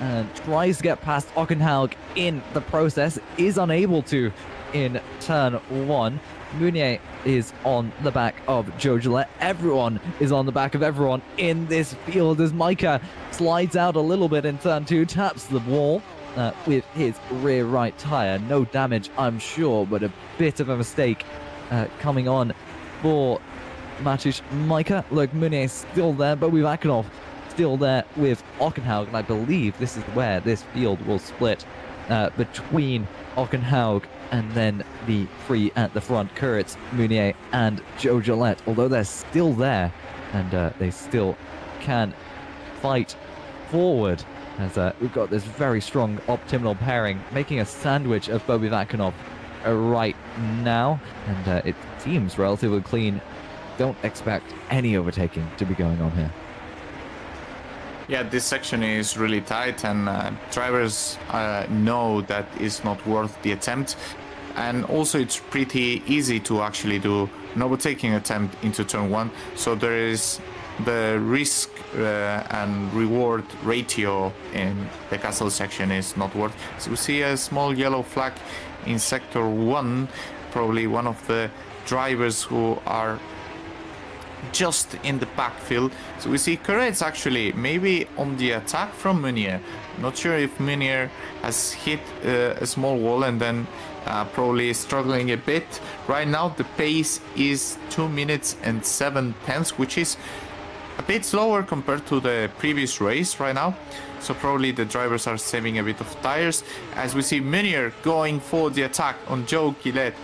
A: and tries to get past Ockenhaug in the process, is unable to in turn 1. Meunier is on the back of Joe Gillette. Everyone is on the back of everyone in this field as Majka slides out a little bit in turn 2, taps the wall with his rear right tire. No damage, I'm sure, but a bit of a mistake coming on for Matusz Majka. Look, Meunier still there, but with Vakanov still there with Ockenhaug, and I believe this is where this field will split between Ockenhaug and then the three at the front, Kuritz, Meunier, and Joe Gillette, although they're still there and they still can fight forward, as we've got this very strong optimal pairing making a sandwich of Bobby Vakanov right now, and it seems relatively clean. Don't expect any overtaking to be going on here.
B: Yeah, this section is really tight, and drivers know that it's not worth the attempt. And also it's pretty easy to actually do an overtaking attempt into turn 1. So there is the risk and reward ratio in the castle section is not worth. So we see a small yellow flag in sector 1, probably one of the drivers who are just in the backfield. So we see Kuritz actually maybe on the attack from Meunier. Not sure if Meunier has hit a small wall and then probably struggling a bit. Right now the pace is 2 minutes and 7 tenths, which is a bit slower compared to the previous race right now. So probably the drivers are saving a bit of tires, as we see Meunier going for the attack on Joe Gillette.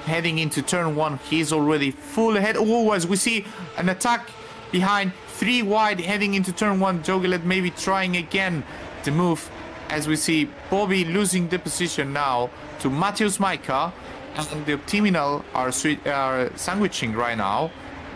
B: Heading into turn 1, he's already full ahead. Oh, as we see an attack behind, 3 wide heading into turn 1. Joe Gillette maybe trying again to move, as we see Bobby losing the position now to Matusz Majka, and the Optiminal are sandwiching right now.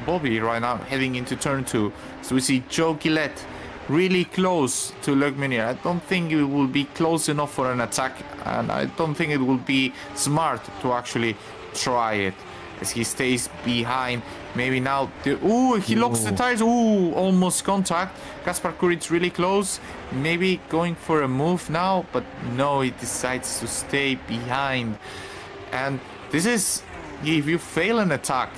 B: Bobby right now heading into turn 2. So we see Joe Gillette really close to Loic Meunier. I don't think it will be close enough for an attack, and I don't think it will be smart to actually try it, as he stays behind. Maybe now he locks the tires. Almost contact. Kaspar Kuritz really close, maybe going for a move now, but no, he decides to stay behind. And this is, if you fail an attack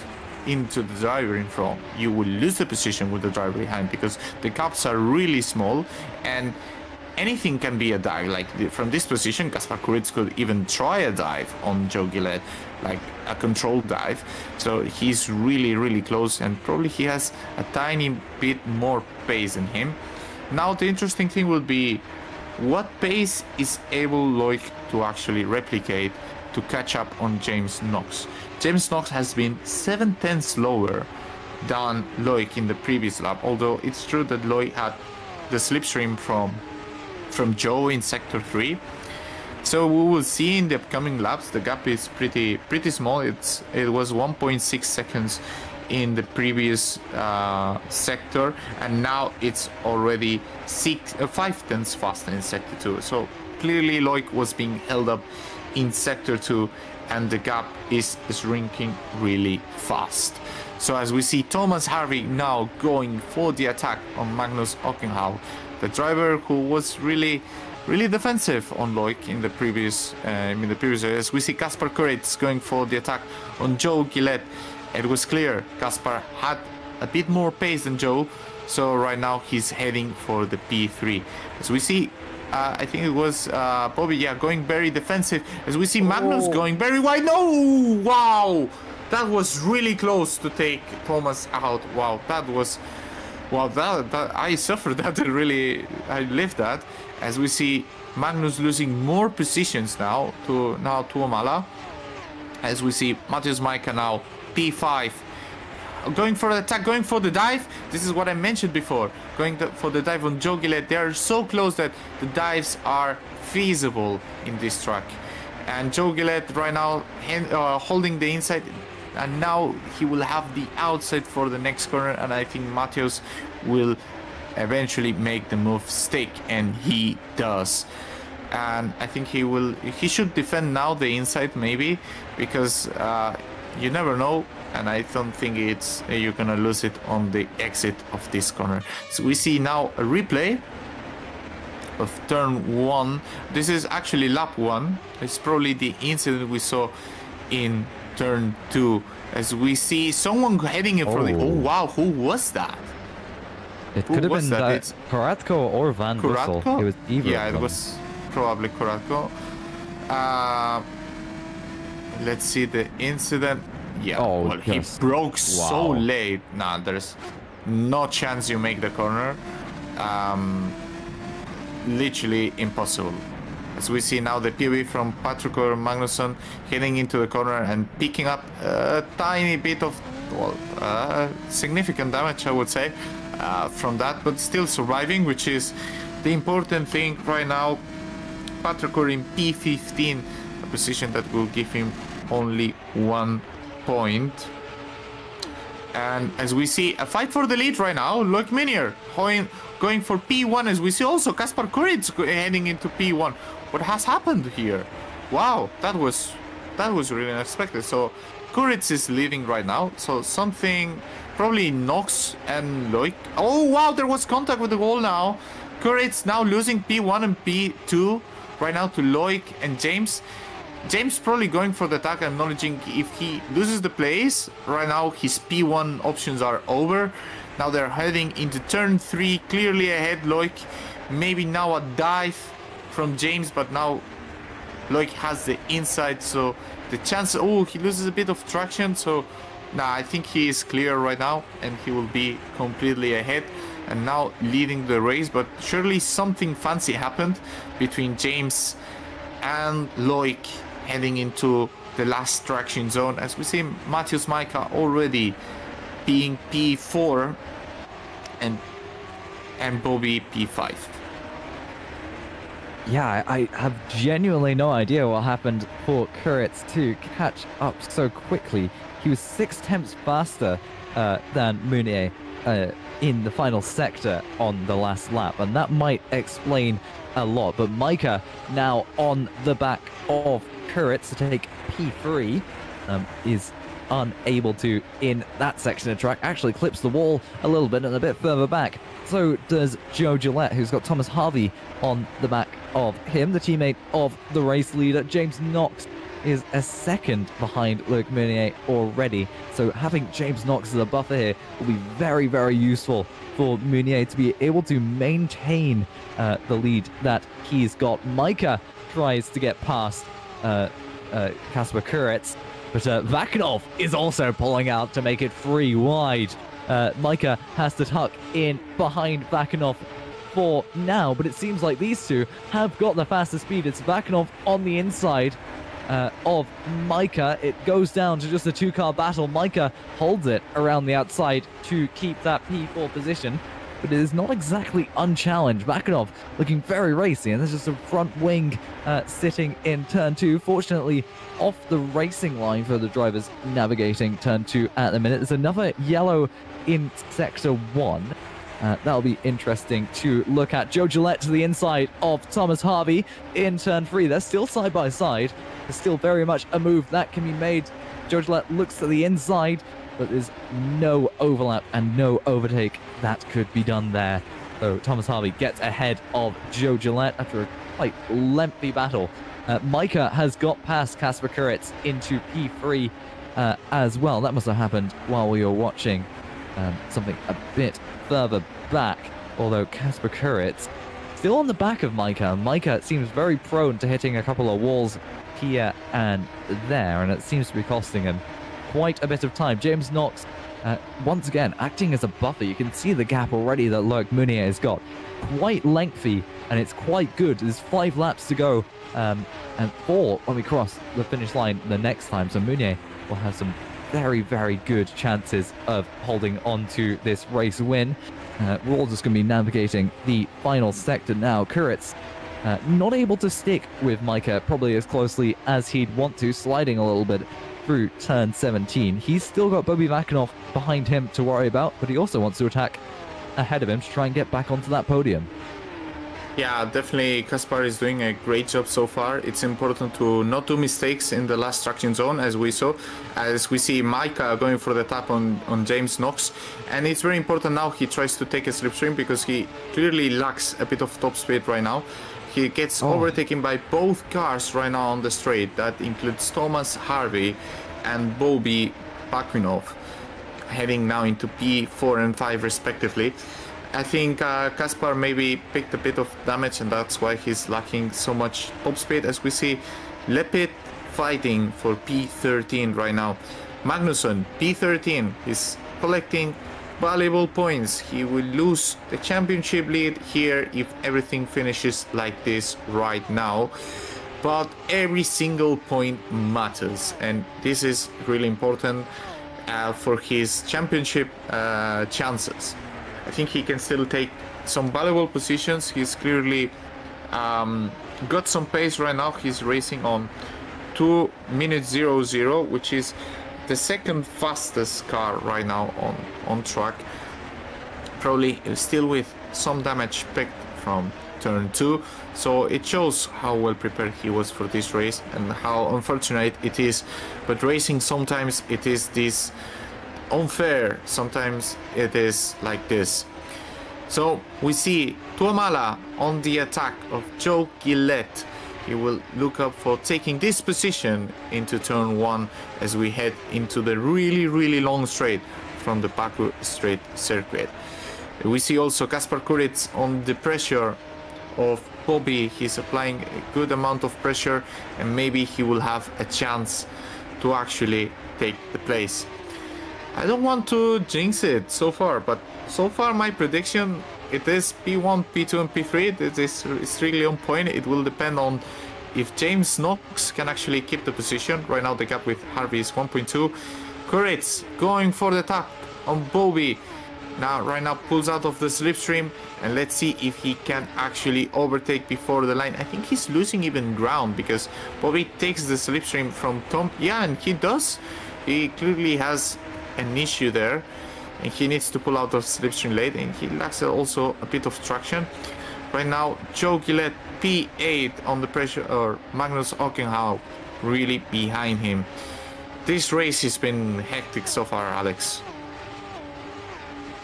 B: into the driver in front, you will lose the position with the driver behind, because the gaps are really small and anything can be a dive. Like from this position, Kaspar Kuritz could even try a dive on Joe Gillette, like a controlled dive. So he's really, really close, and probably he has a tiny bit more pace than him. Now the interesting thing will be what pace is able Loic to actually replicate to catch up on James Knox. James Knox has been 7 tenths lower than Loic in the previous lap, although it's true that Loic had the slipstream from Joe in sector 3. So we will see in the upcoming laps. The gap is pretty small. It was 1.6 seconds in the previous sector, and now it's already 5 tenths faster in sector 2. So clearly Loic was being held up in sector 2, and the gap is shrinking really fast. So as we see Thomas Harvey now going for the attack on Magnus Ockenhaug, the driver who was really defensive on Loic in the previous race. We see Kaspar Kuritz going for the attack on Joe Gillette. It was clear Kaspar had a bit more pace than Joe, so right now he's heading for the P3. As we see, I think it was Bobby, going very defensive. As we see Magnus going very wide. No! Wow! That was really close to take Thomas out. Wow, that was... Well, that I suffered that. I lived that. As we see Magnus losing more positions now to Tuomala. as we see Matheus Maika now P5, going for the attack, going for the dive. This is what I mentioned before, going for the dive on Joe Gillette. They are so close that the dives are feasible in this track. And Joe Gillette right now holding the inside, and now he will have the outside for the next corner, and I think Matheus will eventually make the move stick, and he does. And I think he should defend now the inside maybe, because you never know, and I don't think you're gonna lose it on the exit of this corner. So we see now a replay of turn 1. This is actually lap 1. It's probably the incident we saw in turn 2, as we see someone heading in for the... Oh wow, who was that?
A: It could have been that Kuratko or Van Bussel. It was either.
B: Yeah, it was probably Kuratko. Let's see the incident. Yeah, well, he broke so late. Nah, there's no chance you make the corner. Literally impossible. As we see now the POV from Patrick Magnusson heading into the corner and picking up a tiny bit of, well, significant damage, I would say, from that, but still surviving, which is the important thing right now. Patrick in P15, a position that will give him only 1 point. And as we see a fight for the lead right now, Loic Minier going for P1, as we see also Kaspar Kuric heading into P1. What has happened here? Wow, that was really unexpected. So Kuric is leading right now, so something probably Nox and Loic. Oh wow, there was contact with the wall now. Kuric now losing P1 and P2 right now to Loic and James. James probably going for the attack, acknowledging if he loses the place right now, his P1 options are over. Now they're heading into turn 3, clearly ahead. Loic, maybe now a dive from James, but now Loic has the inside, so the chance... Oh, he loses a bit of traction, so nah, I think he is clear right now, and he will be completely ahead and now leading the race. But surely something fancy happened between James and Loic heading into the last traction zone, as we see Matheus Maika already being P4 and Bobby P5.
A: Yeah, I have genuinely no idea what happened for Kuric to catch up so quickly. He was 6 tenths faster than Meunier in the final sector on the last lap, and that might explain a lot. But Maika now on the back of Kuric to take P3 is unable to, in that section of track, actually clips the wall a little bit and a bit further back. So does Joe Gillette, who's got Thomas Harvey on the back of him, the teammate of the race leader. James Knox is a second behind Loic Meunier already. So having James Knox as a buffer here will be very, very useful for Meunier to be able to maintain the lead that he's got. Maika tries to get past Kaspar Kuric, but Vakanov is also pulling out to make it 3 wide. Maika has to tuck in behind Vakanov for now, but it seems like these two have got the faster speed. It's Vakanov on the inside of Maika. It goes down to just a 2-car battle. Maika holds it around the outside to keep that P4 position, but it is not exactly unchallenged. Vakanov looking very racy, and there's just a front wing sitting in turn 2. Fortunately, off the racing line for the drivers navigating turn 2 at the minute. There's another yellow in sector 1. That'll be interesting to look at. Joe Gillette to the inside of Thomas Harvey in turn 3. They're still side by side. There's still very much a move that can be made. Joe Gillette looks to the inside, but there's no overlap and no overtake that could be done there. So Thomas Harvey gets ahead of Joe Gillette after a quite lengthy battle. Maika has got past Kaspar Kuric into P3 as well. That must have happened while we were watching something a bit further back, although Kaspar Kuric still on the back of Maika. Maika seems very prone to hitting a couple of walls here and there, and it seems to be costing him quite a bit of time. James Knox once again, acting as a buffer. You can see the gap already that Loic Meunier has got. Quite lengthy, and it's quite good. There's 5 laps to go, and 4 when we cross the finish line the next time. So Meunier will have some very, very good chances of holding on to this race win. We're all just going to be navigating the final sector now. Kuritz not able to stick with Micah probably as closely as he'd want to, sliding a little bit through turn 17. He's still got Bobby Vakinov behind him to worry about, but he also wants to attack ahead of him to try and get back onto that podium.
B: Yeah, definitely Kaspar is doing a great job so far. It's important to not do mistakes in the last traction zone, as we saw, as we see Micah going for the tap on James Knox. And it's very important now he tries to take a slipstream because he clearly lacks a bit of top speed right now. He gets overtaken by both cars right now on the straight. That includes Thomas Harvey and Bobby Vakinov, heading now into P4 and 5 respectively. I think Kaspar maybe picked a bit of damage, and that's why he's lacking so much top speed, as we see Lepid fighting for P13 right now. Magnusson, P13, is collecting valuable points. He will lose the championship lead here if everything finishes like this right now. But every single point matters, and this is really important for his championship chances. I think he can still take some valuable positions. He's clearly got some pace right now. He's racing on 2 minutes 00, which is the second fastest car right now on track. Probably still with some damage picked from turn 2. So it shows how well prepared he was for this race and how unfortunate it is. But racing, sometimes it is this unfair, sometimes it is like this. So we see Tuamala on the attack of Joe Gillette. He will look up for taking this position into turn 1 as we head into the really long straight from the Baku straight circuit. We see also Kaspar Kuritz on the pressure of Bobby. He's applying a good amount of pressure, and maybe he will have a chance to actually take the place. I don't want to jinx it so far, but so far my prediction, it is P1, P2 and P3. It's really on point. It will depend on if James Knox can actually keep the position. Right now the gap with Harvey is 1.2. Kuritz going for the tap on Bobby. Right now pulls out of the slipstream, and let's see if he can actually overtake before the line. I think he's losing even ground because Bobby takes the slipstream from Tom. Yeah, and he does. He clearly has an issue there, and he needs to pull out of slipstream late, and he lacks also a bit of traction. Right now, Joe Gillette P8 on the pressure, or Magnus Ockenhau really behind him. This race has been hectic so far, Alex.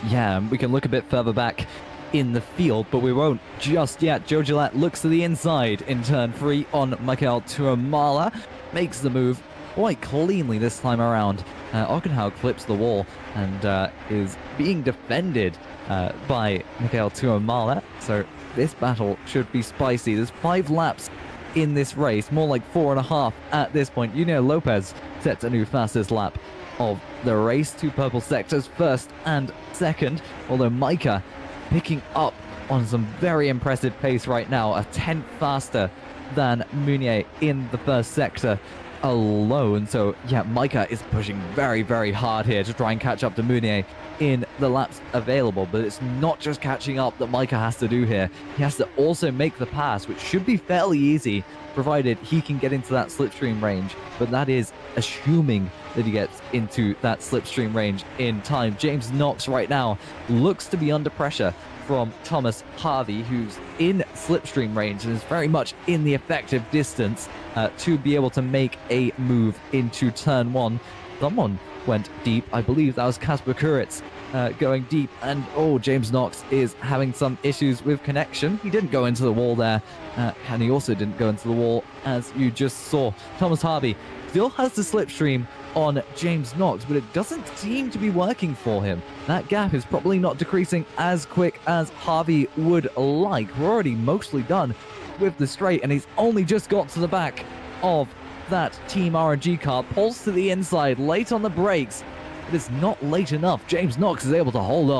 A: Yeah, we can look a bit further back in the field, but we won't just yet. Joe Gillette looks to the inside in turn 3 on Michael Tuamala, makes the move quite cleanly this time around. Ockenhau clips the wall and is being defended by Michael Tuamala, so this battle should be spicy. There's 5 laps in this race, more like 4.5 at this point. Junior Lopez sets a new fastest lap of the race. 2 purple sectors, first and second, although Micah picking up on some very impressive pace right now, a 10th faster than Meunier in the first sector alone. So yeah, Micah is pushing very hard here to try and catch up to Meunier in the laps available, but it's not just catching up that Micah has to do here. He has to also make the pass, which should be fairly easy provided he can get into that slipstream range, but that is assuming that he gets into that slipstream range in time. James Knox right now looks to be under pressure from Thomas Harvey, who's in slipstream range and is very much in the effective distance to be able to make a move into turn 1. Someone went deep. I believe that was Kaspar Kuritz going deep, and James Knox is having some issues with connection. He didn't go into the wall there, and he also didn't go into the wall, as you just saw. Thomas Harvey still has the slipstream on James Knox, but it doesn't seem to be working for him. That gap is probably not decreasing as quick as Harvey would like. We're already mostly done with the straight, and he's only just got to the back of that Team RNG car. Pulls to the inside, late on the brakes, It is not late enough. James Knox is able to hold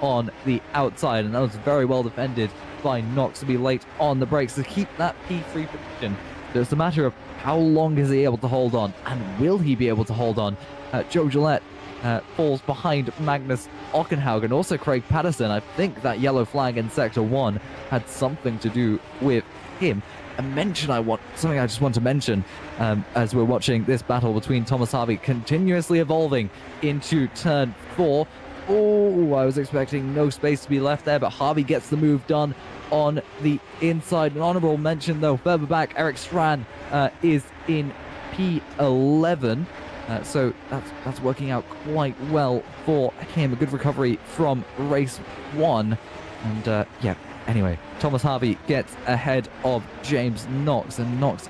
A: on the outside, and that was very well defended by Knox to be late on the brakes to keep that P3 position. So it's a matter of how long is he able to hold on, and will he be able to hold on? Joe Gillette falls behind Magnus Ockenhaug and also Craig Patterson. I think that yellow flag in Sector 1 had something to do with him. Something I just want to mention as we're watching this battle between Thomas Harvey continuously evolving into turn 4. Oh, I was expecting no space to be left there, but Harvey gets the move done on the inside. An honorable mention, though, further back, Eric Strand is in P11. So that's working out quite well for him. A good recovery from race 1. And yeah, anyway, Thomas Harvey gets ahead of James Knox, and Knox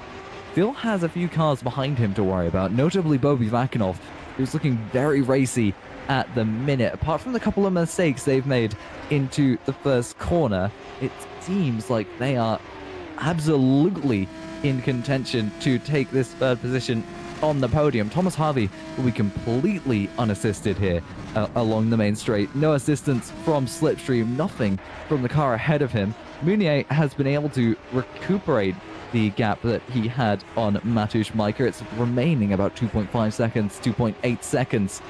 A: still has a few cars behind him to worry about, notably Bobby Vakinov, who's looking very racy at the minute. Apart from the couple of mistakes they've made into the first corner, it seems like they are absolutely in contention to take this third position on the podium. Thomas Harvey will be completely unassisted here along the main straight. No assistance from Slipstream, nothing from the car ahead of him. Meunier has been able to recuperate the gap that he had on Matusz Majka. It's remaining about 2.5 seconds, 2.8 seconds.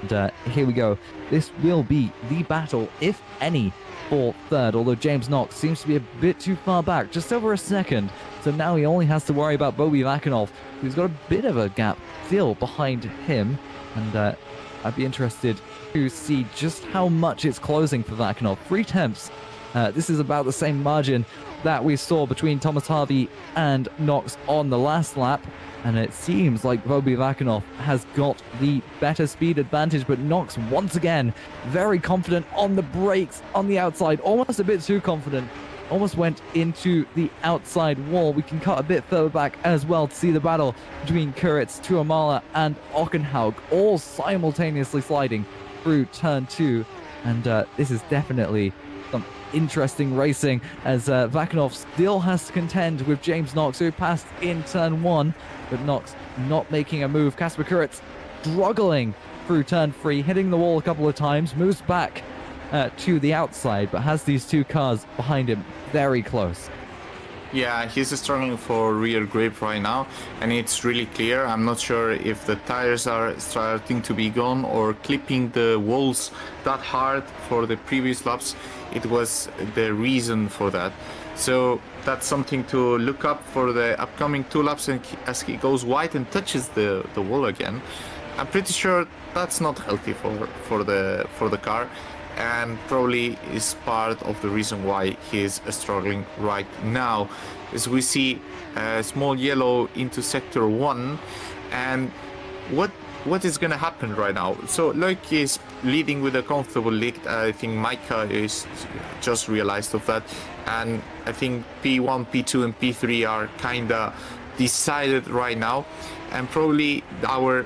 A: And here we go. This will be the battle, if any, for third, although James Knox seems to be a bit too far back, just over a second. So now he only has to worry about Bobby Vakinov, who's got a bit of a gap still behind him. And I'd be interested to see just how much it's closing for Vakinov. 3 tenths. This is about the same margin that we saw between Thomas Harvey and Knox on the last lap. And it seems like Bobby Vakinov has got the better speed advantage, but Knox once again very confident on the brakes on the outside, almost a bit too confident, almost went into the outside wall. We can cut a bit further back as well to see the battle between Kuritz, Tuamala and Ockenhaug, all simultaneously sliding through turn 2. And this is definitely some interesting racing as Vakinov still has to contend with James Knox, who passed in turn 1, but Knox not making a move. Kasper Kuritz struggling through turn 3, hitting the wall a couple of times, moves back to the outside, but has these 2 cars behind him very close.
B: Yeah, he's struggling for rear grip right now, and it's really clear. I'm not sure if the tires are starting to be gone or clipping the walls that hard for the previous laps. It was the reason for that. So that's something to look up for the upcoming 2 laps, and as he goes wide and touches the wall again. I'm pretty sure that's not healthy for the car, and probably is part of the reason why he's struggling right now. As we see a small yellow into sector 1, and what is going to happen right now? So Loic is leading with a comfortable lead. I think Majka is just realized of that, and I think P1, P2 and P3 are kind of decided right now, and probably our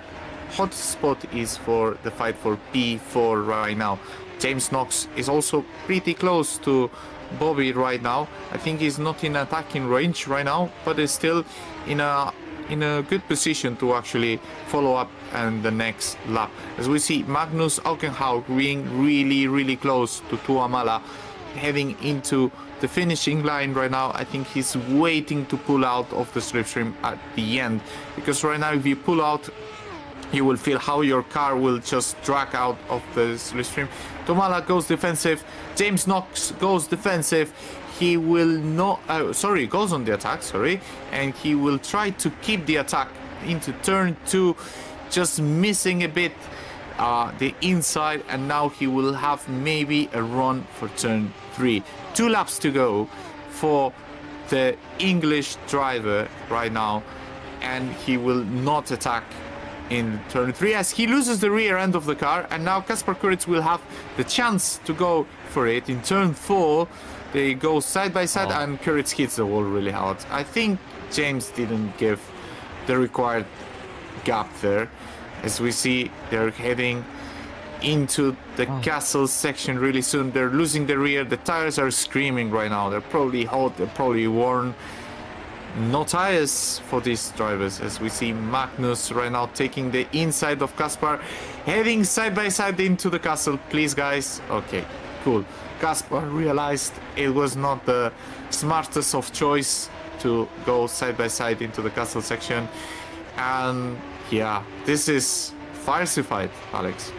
B: hot spot is for the fight for P4 right now. James Knox is also pretty close to Bobby right now. I think he's not in attacking range right now, but is still in a good position to actually follow up and the next lap. As we see Magnus Ockenhaug being really close to Tuamala, heading into the finishing line right now. I think he's waiting to pull out of the slipstream at the end, because right now if you pull out, you will feel how your car will just drag out of the slipstream. Tuamala goes defensive. James Knox goes defensive. He will not, goes on the attack, and he will try to keep the attack into turn 2, just missing a bit the inside, and now he will have maybe a run for turn 3. 2 laps to go for the English driver right now, and he will not attack in turn 3 as he loses the rear end of the car, and now Kasper Kuritz will have the chance to go for it in turn 4. They go side by side, and Kuritz hits the wall really hard. I think James didn't give the required gap there. As we see, they're heading into the castle section really soon. They're losing the rear. The tires are screaming right now. They're probably hot, they're probably worn. no tires for these drivers, as we see Magnus right now taking the inside of Kaspar, heading side by side into the castle. Please, guys. Okay, cool. Kaspar realized it was not the smartest of choice to go side by side into the castle section. And yeah, this is fiercely fight, Alex.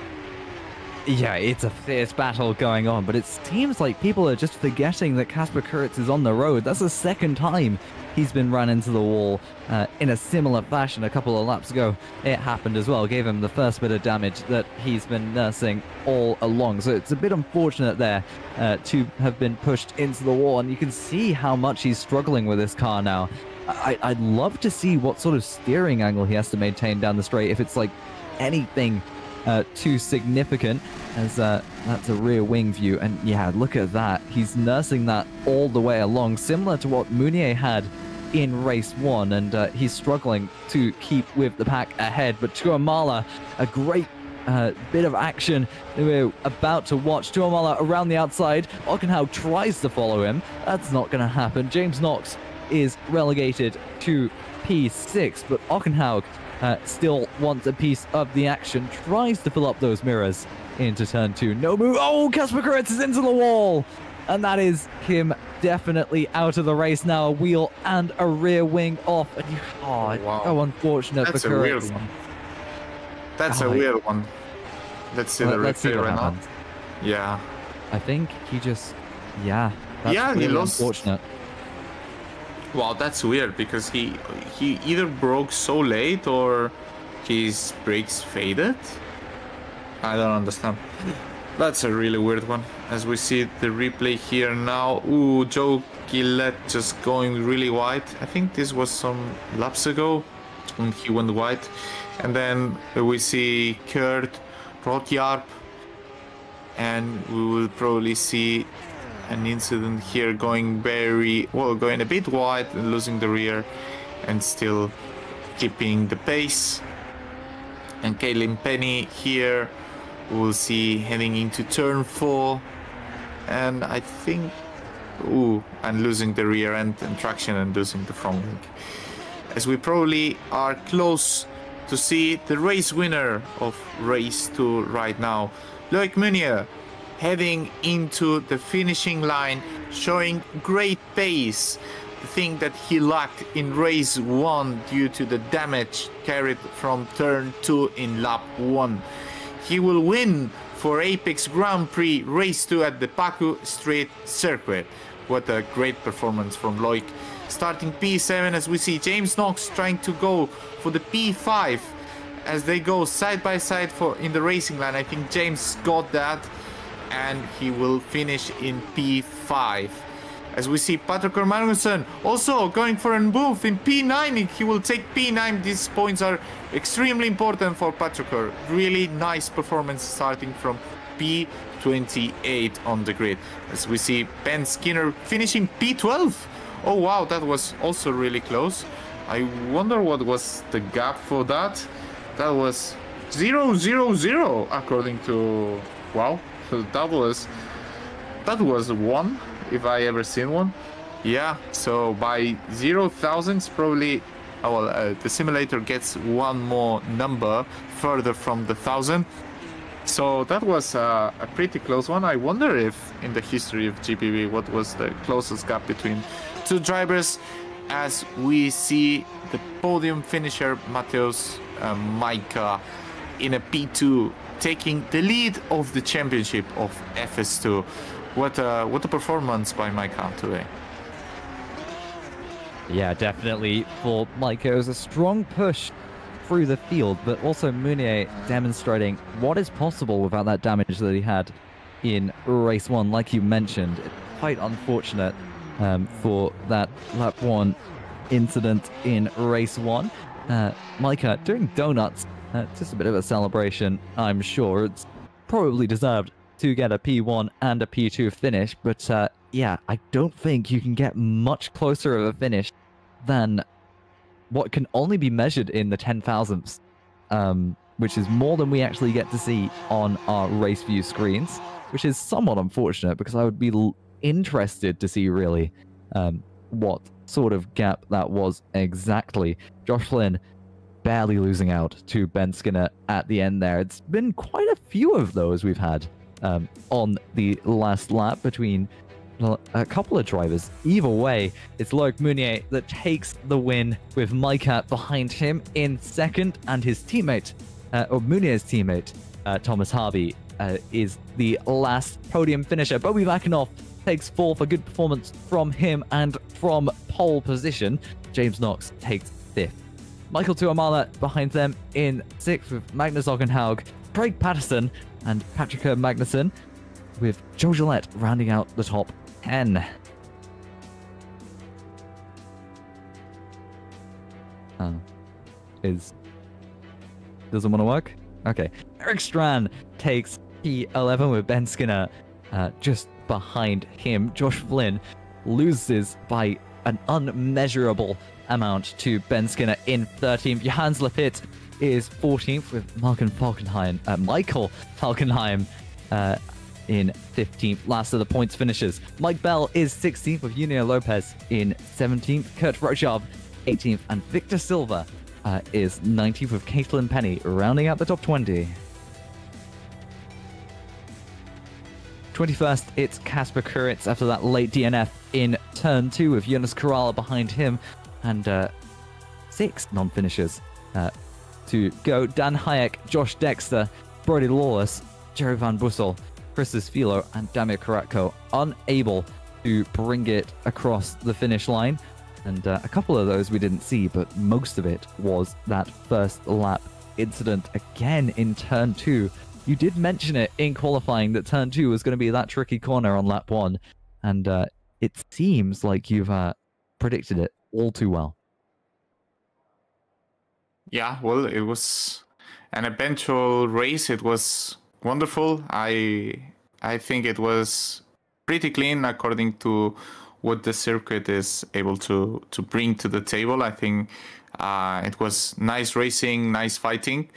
A: Yeah, it's a fierce battle going on, but it seems like people are just forgetting that Kasper Kuritz is on the road. That's the second time he's been run into the wall in a similar fashion. A couple of laps ago, it happened as well. Gave him the first bit of damage that he's been nursing all along. So it's a bit unfortunate there to have been pushed into the wall. And you can see how much he's struggling with this car now. I'd love to see what sort of steering angle he has to maintain down the straight. If it's like anything too significant, as that's a rear wing view. And yeah, look at that. He's nursing that all the way along, similar to what Mounier had in race 1, and he's struggling to keep with the pack ahead. But Tuamala, a great bit of action we're about to watch. Tuamala around the outside. Ockenhaug tries to follow him. That's not going to happen. James Knox is relegated to P6, but Ockenhaug still wants a piece of the action, tries to fill up those mirrors into turn 2. No move. Oh, Kasper Kuritz is into the wall, and that is him definitely out of the race now. A wheel and a rear wing off. And
B: wow.
A: So unfortunate
B: That's
A: for
B: a weird
A: Kuritz.
B: one. That's a weird one. Let's see the replay right now. Yeah.
A: I think he just, that's
B: he
A: really
B: lost.
A: Unfortunate.
B: Wow, that's weird, because he either broke so late or his brakes faded. I don't understand. That's a really weird one. As we see the replay here now. Ooh, Joe Gillette just going really wide. I think this was some laps ago when he went wide. And then we see Kurt Rothjarp, and we will probably see an incident here going going a bit wide and losing the rear, and still keeping the pace. And Caitlin Penny here we'll see heading into turn 4, and I think and losing the rear end and traction and losing the front wing, as we probably are close to see the race winner of race 2 right now. Loic Meunier heading into the finishing line, showing great pace. The thing that he lacked in race 1 due to the damage carried from turn 2 in lap 1. He will win for Apex Grand Prix race 2 at the Baku Street Circuit. What a great performance from Loic. Starting P7, as we see James Knox trying to go for the P5 as they go side by side in the racing line. I think James got that, and he will finish in P5. As we see Patrick Magnussen also going for a move in P9. He will take P9. These points are extremely important for Patrick. Really nice performance starting from P28 on the grid. As we see Ben Skinner finishing P12. Oh wow, that was also really close. I wonder what was the gap for that. That was 0-0-0 according to... Wow, that was 1 if I ever seen one. Yeah, so by 0,000s probably the simulator gets one more number further from the 1,000. So that was a pretty close one. I wonder if in the history of GPV what was the closest gap between two drivers, as we see the podium finisher Mateusz Majka in a P2 taking the lead of the championship of FS2. What a performance by Majka today.
A: Yeah, definitely for Majka. It was a strong push through the field, but also Mounier demonstrating what is possible without that damage that he had in race 1. Like you mentioned, quite unfortunate for that lap 1 incident in race 1. Majka doing donuts, just a bit of a celebration, I'm sure. It's probably deserved to get a P1 and a P2 finish, but yeah, I don't think you can get much closer of a finish than what can only be measured in the 10,000ths, which is more than we actually get to see on our race view screens, which is somewhat unfortunate because I would be interested to see really what sort of gap that was exactly. Josh Flynn barely losing out to Ben Skinner at the end there. It's been quite a few of those we've had on the last lap between a couple of drivers. Either way, it's Loic Meunier that takes the win with Micah behind him in second, and his teammate, or Meunier's teammate, Thomas Harvey, is the last podium finisher. Bobby Vakinov takes fourth, a good performance from him, and from pole position, James Knox takes fifth. Michael Tuamala behind them in sixth with Magnus Oggenhaug, Craig Patterson, and Patrick Magnussen, with Joe Gillette rounding out the top 10. Doesn't want to work? Okay. Eric Strand takes P11 with Ben Skinner just behind him. Josh Flynn loses by an unmeasurable amount to Ben Skinner in 13th. Johannes Lafitte is 14th with Michael Falkenheim in 15th. Last of the points finishers. Mike Bell is 16th with Junior Lopez in 17th. Kurt Rochov 18th, and Victor Silva is 19th with Caitlin Penny rounding out the top 20. 21st, it's Kasper Kuritz after that late DNF in turn 2 with Jonas Corrala behind him, and 6 non-finishers to go. Dan Hayek, Josh Dexter, Brody Lawless, Jerry Van Bussel, Christos Philo, and Damir Karatko unable to bring it across the finish line. And a couple of those we didn't see, but most of it was that first lap incident again in turn 2. You did mention it in qualifying that turn 2 was going to be that tricky corner on lap 1, and it seems like you've predicted it all too well.
B: Yeah, well, it was an eventual race. It was wonderful. I think it was pretty clean according to what the circuit is able to bring to the table. I think it was nice racing, nice fighting.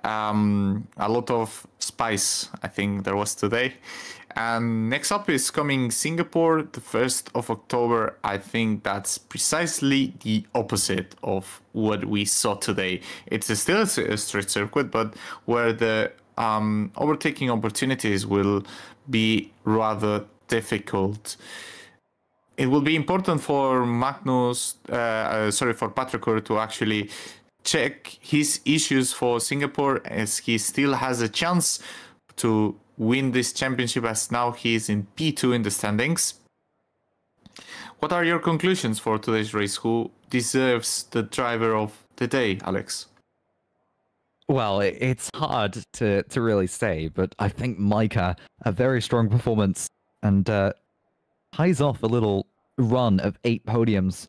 B: A lot of spice, I think there was today. And next up is coming Singapore, the 1st of October. I think that's precisely the opposite of what we saw today. It's still a street circuit, but where the overtaking opportunities will be rather difficult. It will be important for for Patrick to actually check his issues for Singapore, as he still has a chance to win this championship, as now he is in P2 in the standings. What are your conclusions for today's race? Who deserves the driver of the day, Alex?
A: Well, it's hard to really say, but I think Micah, a very strong performance, and ties off a little run of 8 podiums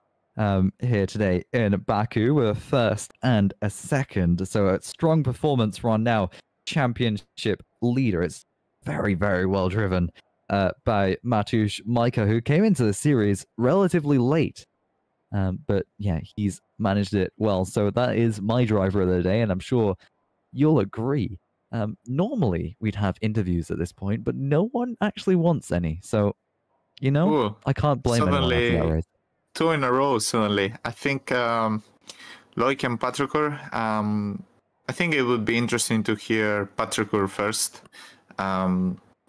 A: here today in Baku with a first and a second. So a strong performance run now. Championship leader. It's very, very well driven by Mateusz Micah, who came into the series relatively late. But yeah, he's managed it well. So that is my driver of the day, and I'm sure you'll agree. Normally, we'd have interviews at this point, but no one actually wants any. So, you know,
B: Ooh,
A: I can't blame anyone after that race.
B: 2 in a row, suddenly. I think Loic and Patrikur, I think it would be interesting to hear Patrikur first,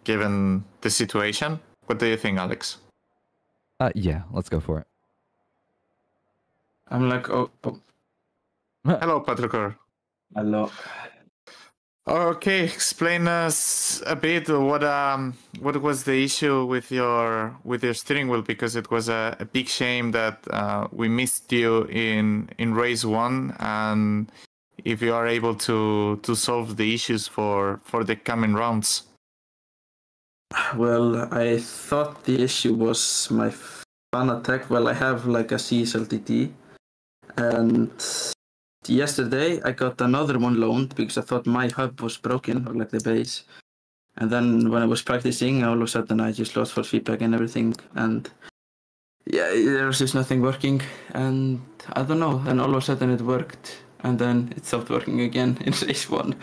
B: given the situation. What do you think, Alex?
A: Yeah, let's go for it.
C: I'm like, oh.
B: Hello, Patrikur.
C: Hello.
B: Okay, explain us a bit what was the issue with your steering wheel, because it was a big shame that we missed you in race 1, and if you are able to solve the issues for the coming rounds.
C: Well, I thought the issue was my fan attack. Well, I have like a CSLTT, and yesterday I got another one loaned because I thought my hub was broken, or like the base. And then when I was practicing, all of a sudden I just lost for feedback and everything. And yeah, there was just nothing working. And I don't know, then all of a sudden it worked. And then it stopped working again in race 1.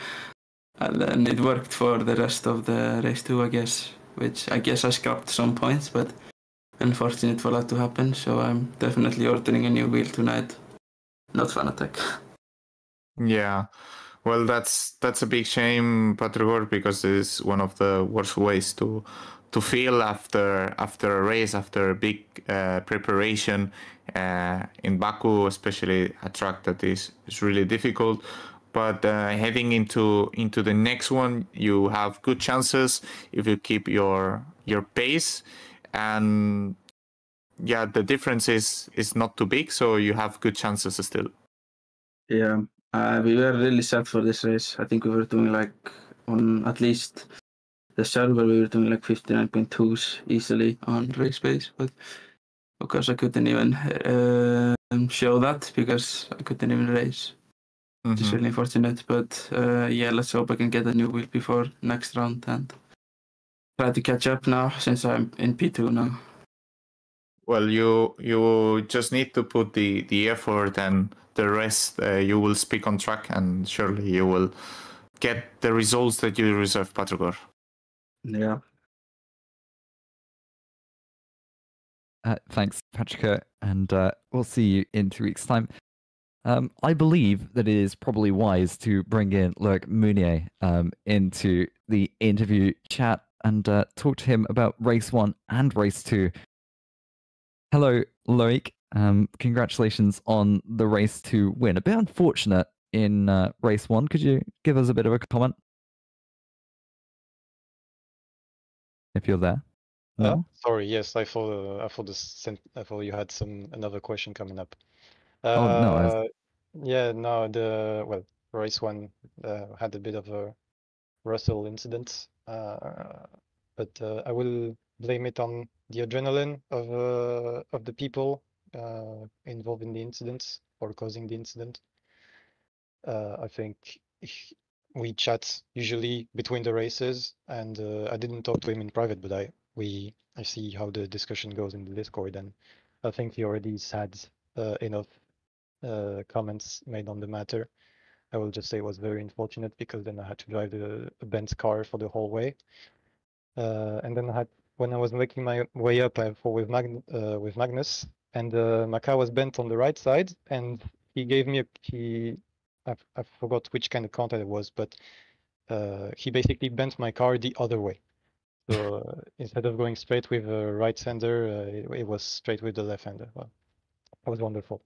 C: And then it worked for the rest of the race 2, I guess. Which I guess I scrapped some points, but unfortunate for that to happen. So I'm definitely ordering a new wheel tonight. Not Fanatec.
B: Yeah, well, that's a big shame, Patrigor, because it's one of the worst ways to feel after a race, after a big preparation in Baku, especially a track that is really difficult. But heading into the next one, you have good chances if you keep your pace, and yeah, the difference is not too big, so you have good chances still.
C: Yeah, we were really set for this race. I think we were doing like on at least the server, we were doing like 59.2s easily on race pace, but of course I couldn't even show that because I couldn't even race. Which is really unfortunate, but yeah, let's hope I can get a new wheel before next round and try to catch up now since I'm in P2 now.
B: Well, you just need to put the effort, and the rest you will speak on track, and surely you will get the results that you deserve, Patrigor.
C: Yeah.
A: Thanks, Patrick, and we'll see you in 2 weeks' time. I believe that it is probably wise to bring in Loic Mounier into the interview chat and talk to him about race 1 and race 2. Hello, Loic. Congratulations on the race 2 win. A bit unfortunate in race 1. Could you give us a bit of a comment? If you're there. No?
D: Sorry, yes, I thought you had another question coming up.
A: Oh, no.
D: Yeah, no, race 1 had a bit of a Russell incident, but I will blame it on the adrenaline of the people involved in the incident or causing the incident. I think we chat usually between the races, and I didn't talk to him in private, but I see how the discussion goes in the Discord, and I think he already had enough comments made on the matter. I will just say it was very unfortunate because then I had to drive the Benz car for the whole way, and then when I was making my way up, I fought with Magnus, and my car was bent on the right side, and he gave me I forgot which kind of contact it was, but he basically bent my car the other way. So instead of going straight with a right-hander, it was straight with the left-hander. Well, that was wonderful.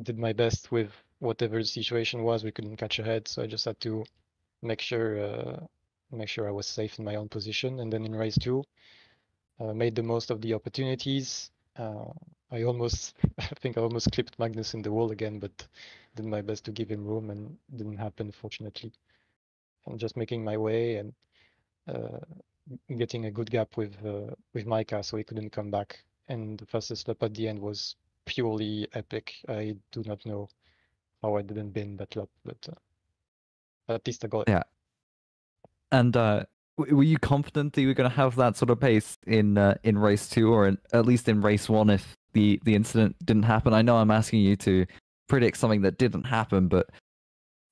D: Did my best with whatever the situation was. We couldn't catch ahead, so I just had to make sure I was safe in my own position. And then in race 2, made the most of the opportunities. I think I almost clipped Magnus in the wall again, but did my best to give him room, and didn't happen, fortunately. I'm just making my way and getting a good gap with Micah, so he couldn't come back. And the fastest lap at the end was purely epic. I do not know how I didn't bin that lap, but at least I got it.
A: Yeah. And were you confident that you were going to have that sort of pace in race 2, or at least in race 1 if the incident didn't happen? I know I'm asking you to predict something that didn't happen, but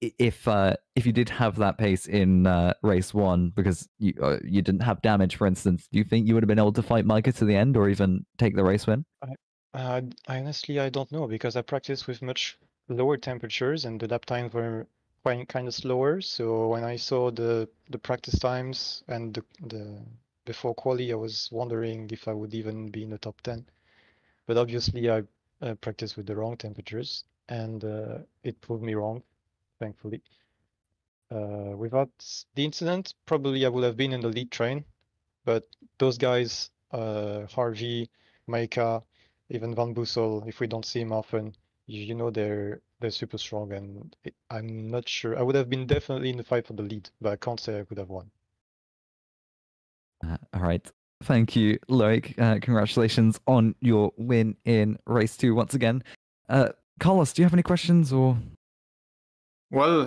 A: if you did have that pace in race 1 because you didn't have damage, for instance, do you think you would have been able to fight Micah to the end or even take the race win?
D: I honestly, I don't know, because I practiced with much lower temperatures and the lap times were kind of slower. So when I saw the practice times and the before quali, I was wondering if I would even be in the top 10. But obviously, I practiced with the wrong temperatures, and it proved me wrong, thankfully. Without the incident, probably I would have been in the lead train, but those guys, Harvey, Maika, even Van Bossel, if we don't see him often, you know they're super strong, and I'm not sure. I would have been definitely in the fight for the lead, but I can't say I could have won.
A: All right. Thank you, Loic. Congratulations on your win in race 2 once again. Carlos, do you have any questions or?
B: Well,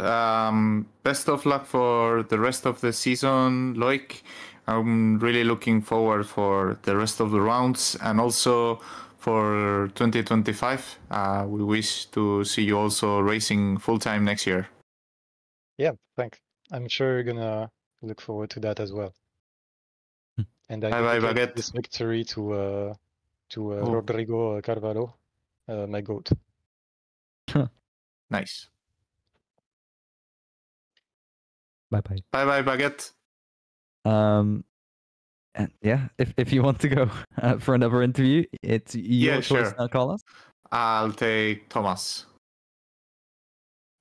B: best of luck for the rest of the season, Loic. I'm really looking forward for the rest of the rounds, and also for 2025. We wish to see you also racing full-time next year.
D: Yeah, thanks. I'm sure you're gonna look forward to that as well. And I
B: Bye bye,
D: dedicate
B: Baguette.
D: this victory to
B: Oh.
D: Rodrigo Carvalho, my goat.
B: Nice.
A: Bye bye.
B: Bye bye, Baguette.
A: And yeah, if you want to go for another interview, it's your choice
B: sure.
A: now, Carlos.
B: I'll take Thomas.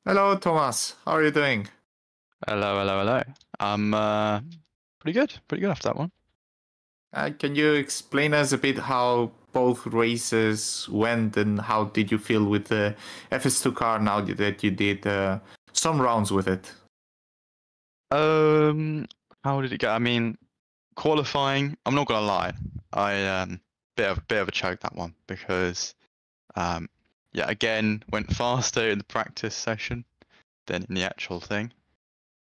B: Hello, Thomas. How are you doing?
E: Hello. I'm pretty good after that one.
B: Can you explain us a bit how both races went and how did you feel with the FS2 car now that you did some rounds with it?
E: How did it go? I mean, qualifying, I'm not gonna lie, I bit of a choke that one because yeah, again went faster in the practice session than in the actual thing,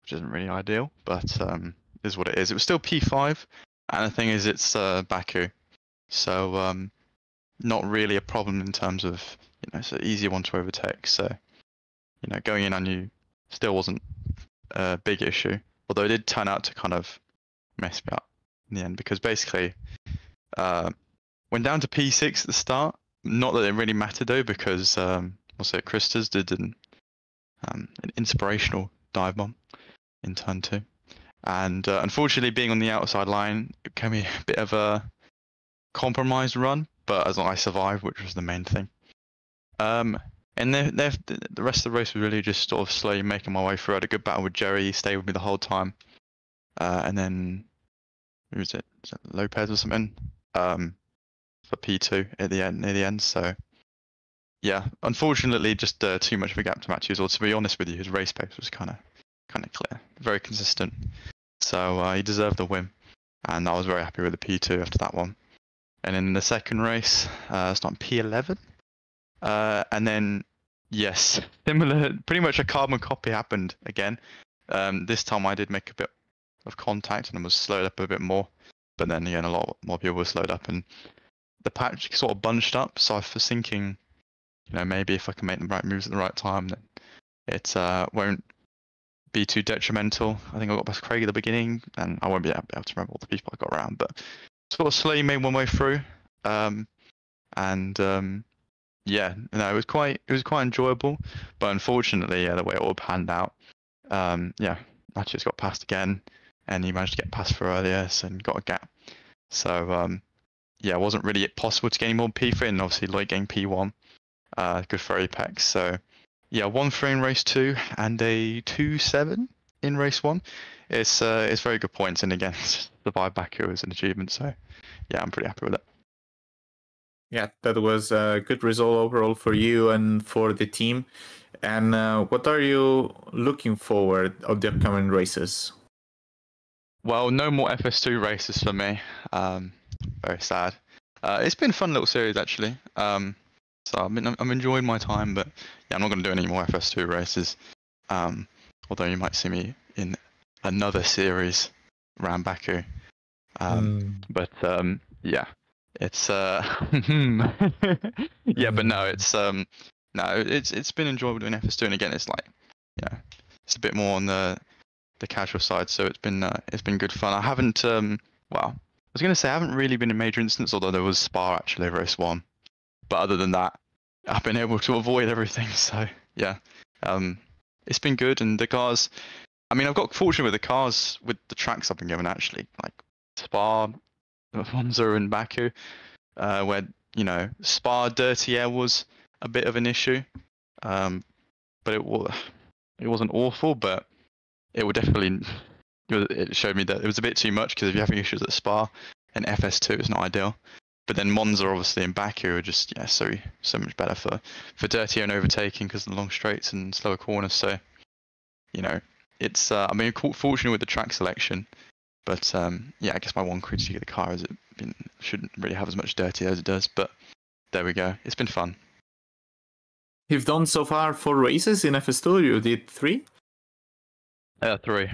E: which isn't really ideal, but is what it is. It was still P5, and the thing is, it's Baku, so not really a problem in terms of, you know, it's an easier one to overtake. So, you know, going in I knew still wasn't a big issue, although it did turn out to kind of mess me up in the end because basically went down to P6 at the start. Not that it really mattered though, because also Christas did an inspirational dive bomb in turn 2, and unfortunately being on the outside line, it gave me a bit of a compromised run, but as long as I survived, which was the main thing. And the rest of the race was really just sort of slowly making my way through. I had a good battle with Jerry, he stayed with me the whole time. And then, who was it? Was it Lopez or something? For P2 at the end, near the end. So, yeah, unfortunately, just too much of a gap to match. Or to be honest with you, his race pace was kind of clear, very consistent. So he deserved the win, and I was very happy with the P2 after that one. And in the second race, starting P11. And then, yes, similar, pretty much a carbon copy happened again. This time I did make a bit of contact and was slowed up a bit more. But then again, a lot more people were slowed up and the patch sort of bunched up. So I was thinking, you know, maybe if I can make the right moves at the right time, then it won't be too detrimental. I think I got past Craig at the beginning and I won't be able to remember all the people I got around, but sort of slowly made one way through. Yeah, no, it was quite enjoyable, but unfortunately, the way it all panned out, yeah, I just got passed again, and he managed to get past for earlier, so and got a gap. So yeah, it wasn't really possible to get any more P3, and obviously Lloyd getting P1, good for Apex. So yeah, 1-3 in race 2 and a 2-7 in race 1. It's very good points, and again, survive Baku is an achievement. So yeah, I'm pretty happy with it.
B: Yeah, that was a good result overall for you and for the team. And what are you looking forward of the upcoming races?
E: Well, no more FS2 races for me. Very sad. It's been a fun little series actually. So I'm enjoying my time, but yeah, I'm not going to do any more FS2 races. Although you might see me in another series around Baku. But yeah. It's yeah, but no, it's been enjoyable doing FS2, and again, it's like, yeah, it's a bit more on the casual side, so it's been good fun. I haven't well, I was gonna say I haven't really been in major incidents, although there was Spa actually race 1, but other than that, I've been able to avoid everything. So yeah, it's been good, and the cars. I mean, I've got fortunate with the cars with the tracks I've been given actually, like Spa, Monza and Baku, where, you know, Spa dirty air was a bit of an issue, but it wasn't awful, but it would definitely, it showed me that it was a bit too much, because if you're having issues at Spa and FS2 it's not ideal, but then Monza obviously and Baku are just, yeah, so much better for dirty air and overtaking because of the long straights and slower corners. So, you know, it's I mean, fortunate with the track selection. But yeah, I guess my one critique of the car is it shouldn't really have as much dirty as it does. But there we go. It's been fun.
B: You've done so far 4 races in FS2. You did 3?
E: 3.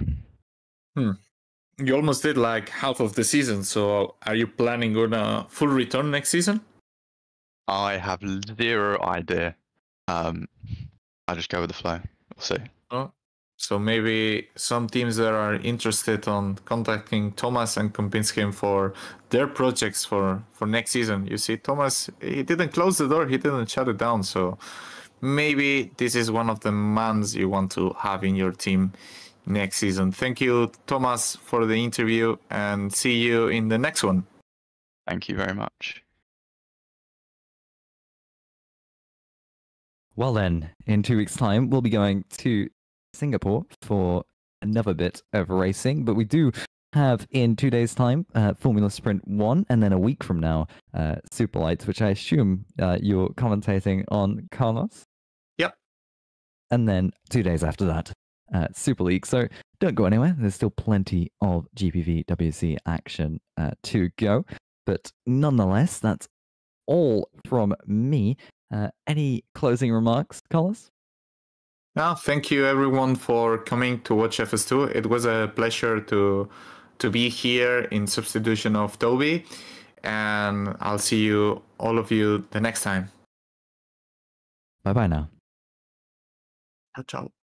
B: You almost did like half of the season. So are you planning on a full return next season?
E: I have zero idea. I just go with the flow. We'll see.
B: Oh, So maybe some teams that are interested on contacting Thomas and convince him for their projects for next season. You see, Thomas, he didn't close the door, he didn't shut it down. So maybe this is one of the mans you want to have in your team next season. Thank you, Thomas, for the interview, and see you in the next one.
E: Thank you very much.
A: Well then, in 2 weeks' time, we'll be going to Singapore for another bit of racing, but we do have in 2 days' time Formula Sprint 1, and then a week from now Super Lights, which I assume you're commentating on, Carlos?
B: Yep.
A: And then 2 days after that, Super League. So don't go anywhere. There's still plenty of GPVWC action to go. But nonetheless, that's all from me. Any closing remarks, Carlos?
B: No, thank you everyone for coming to watch FS2. It was a pleasure to be here in substitution of Toby, and I'll see you, all of you, the next time.
A: Bye-bye now.
B: Ciao, ciao.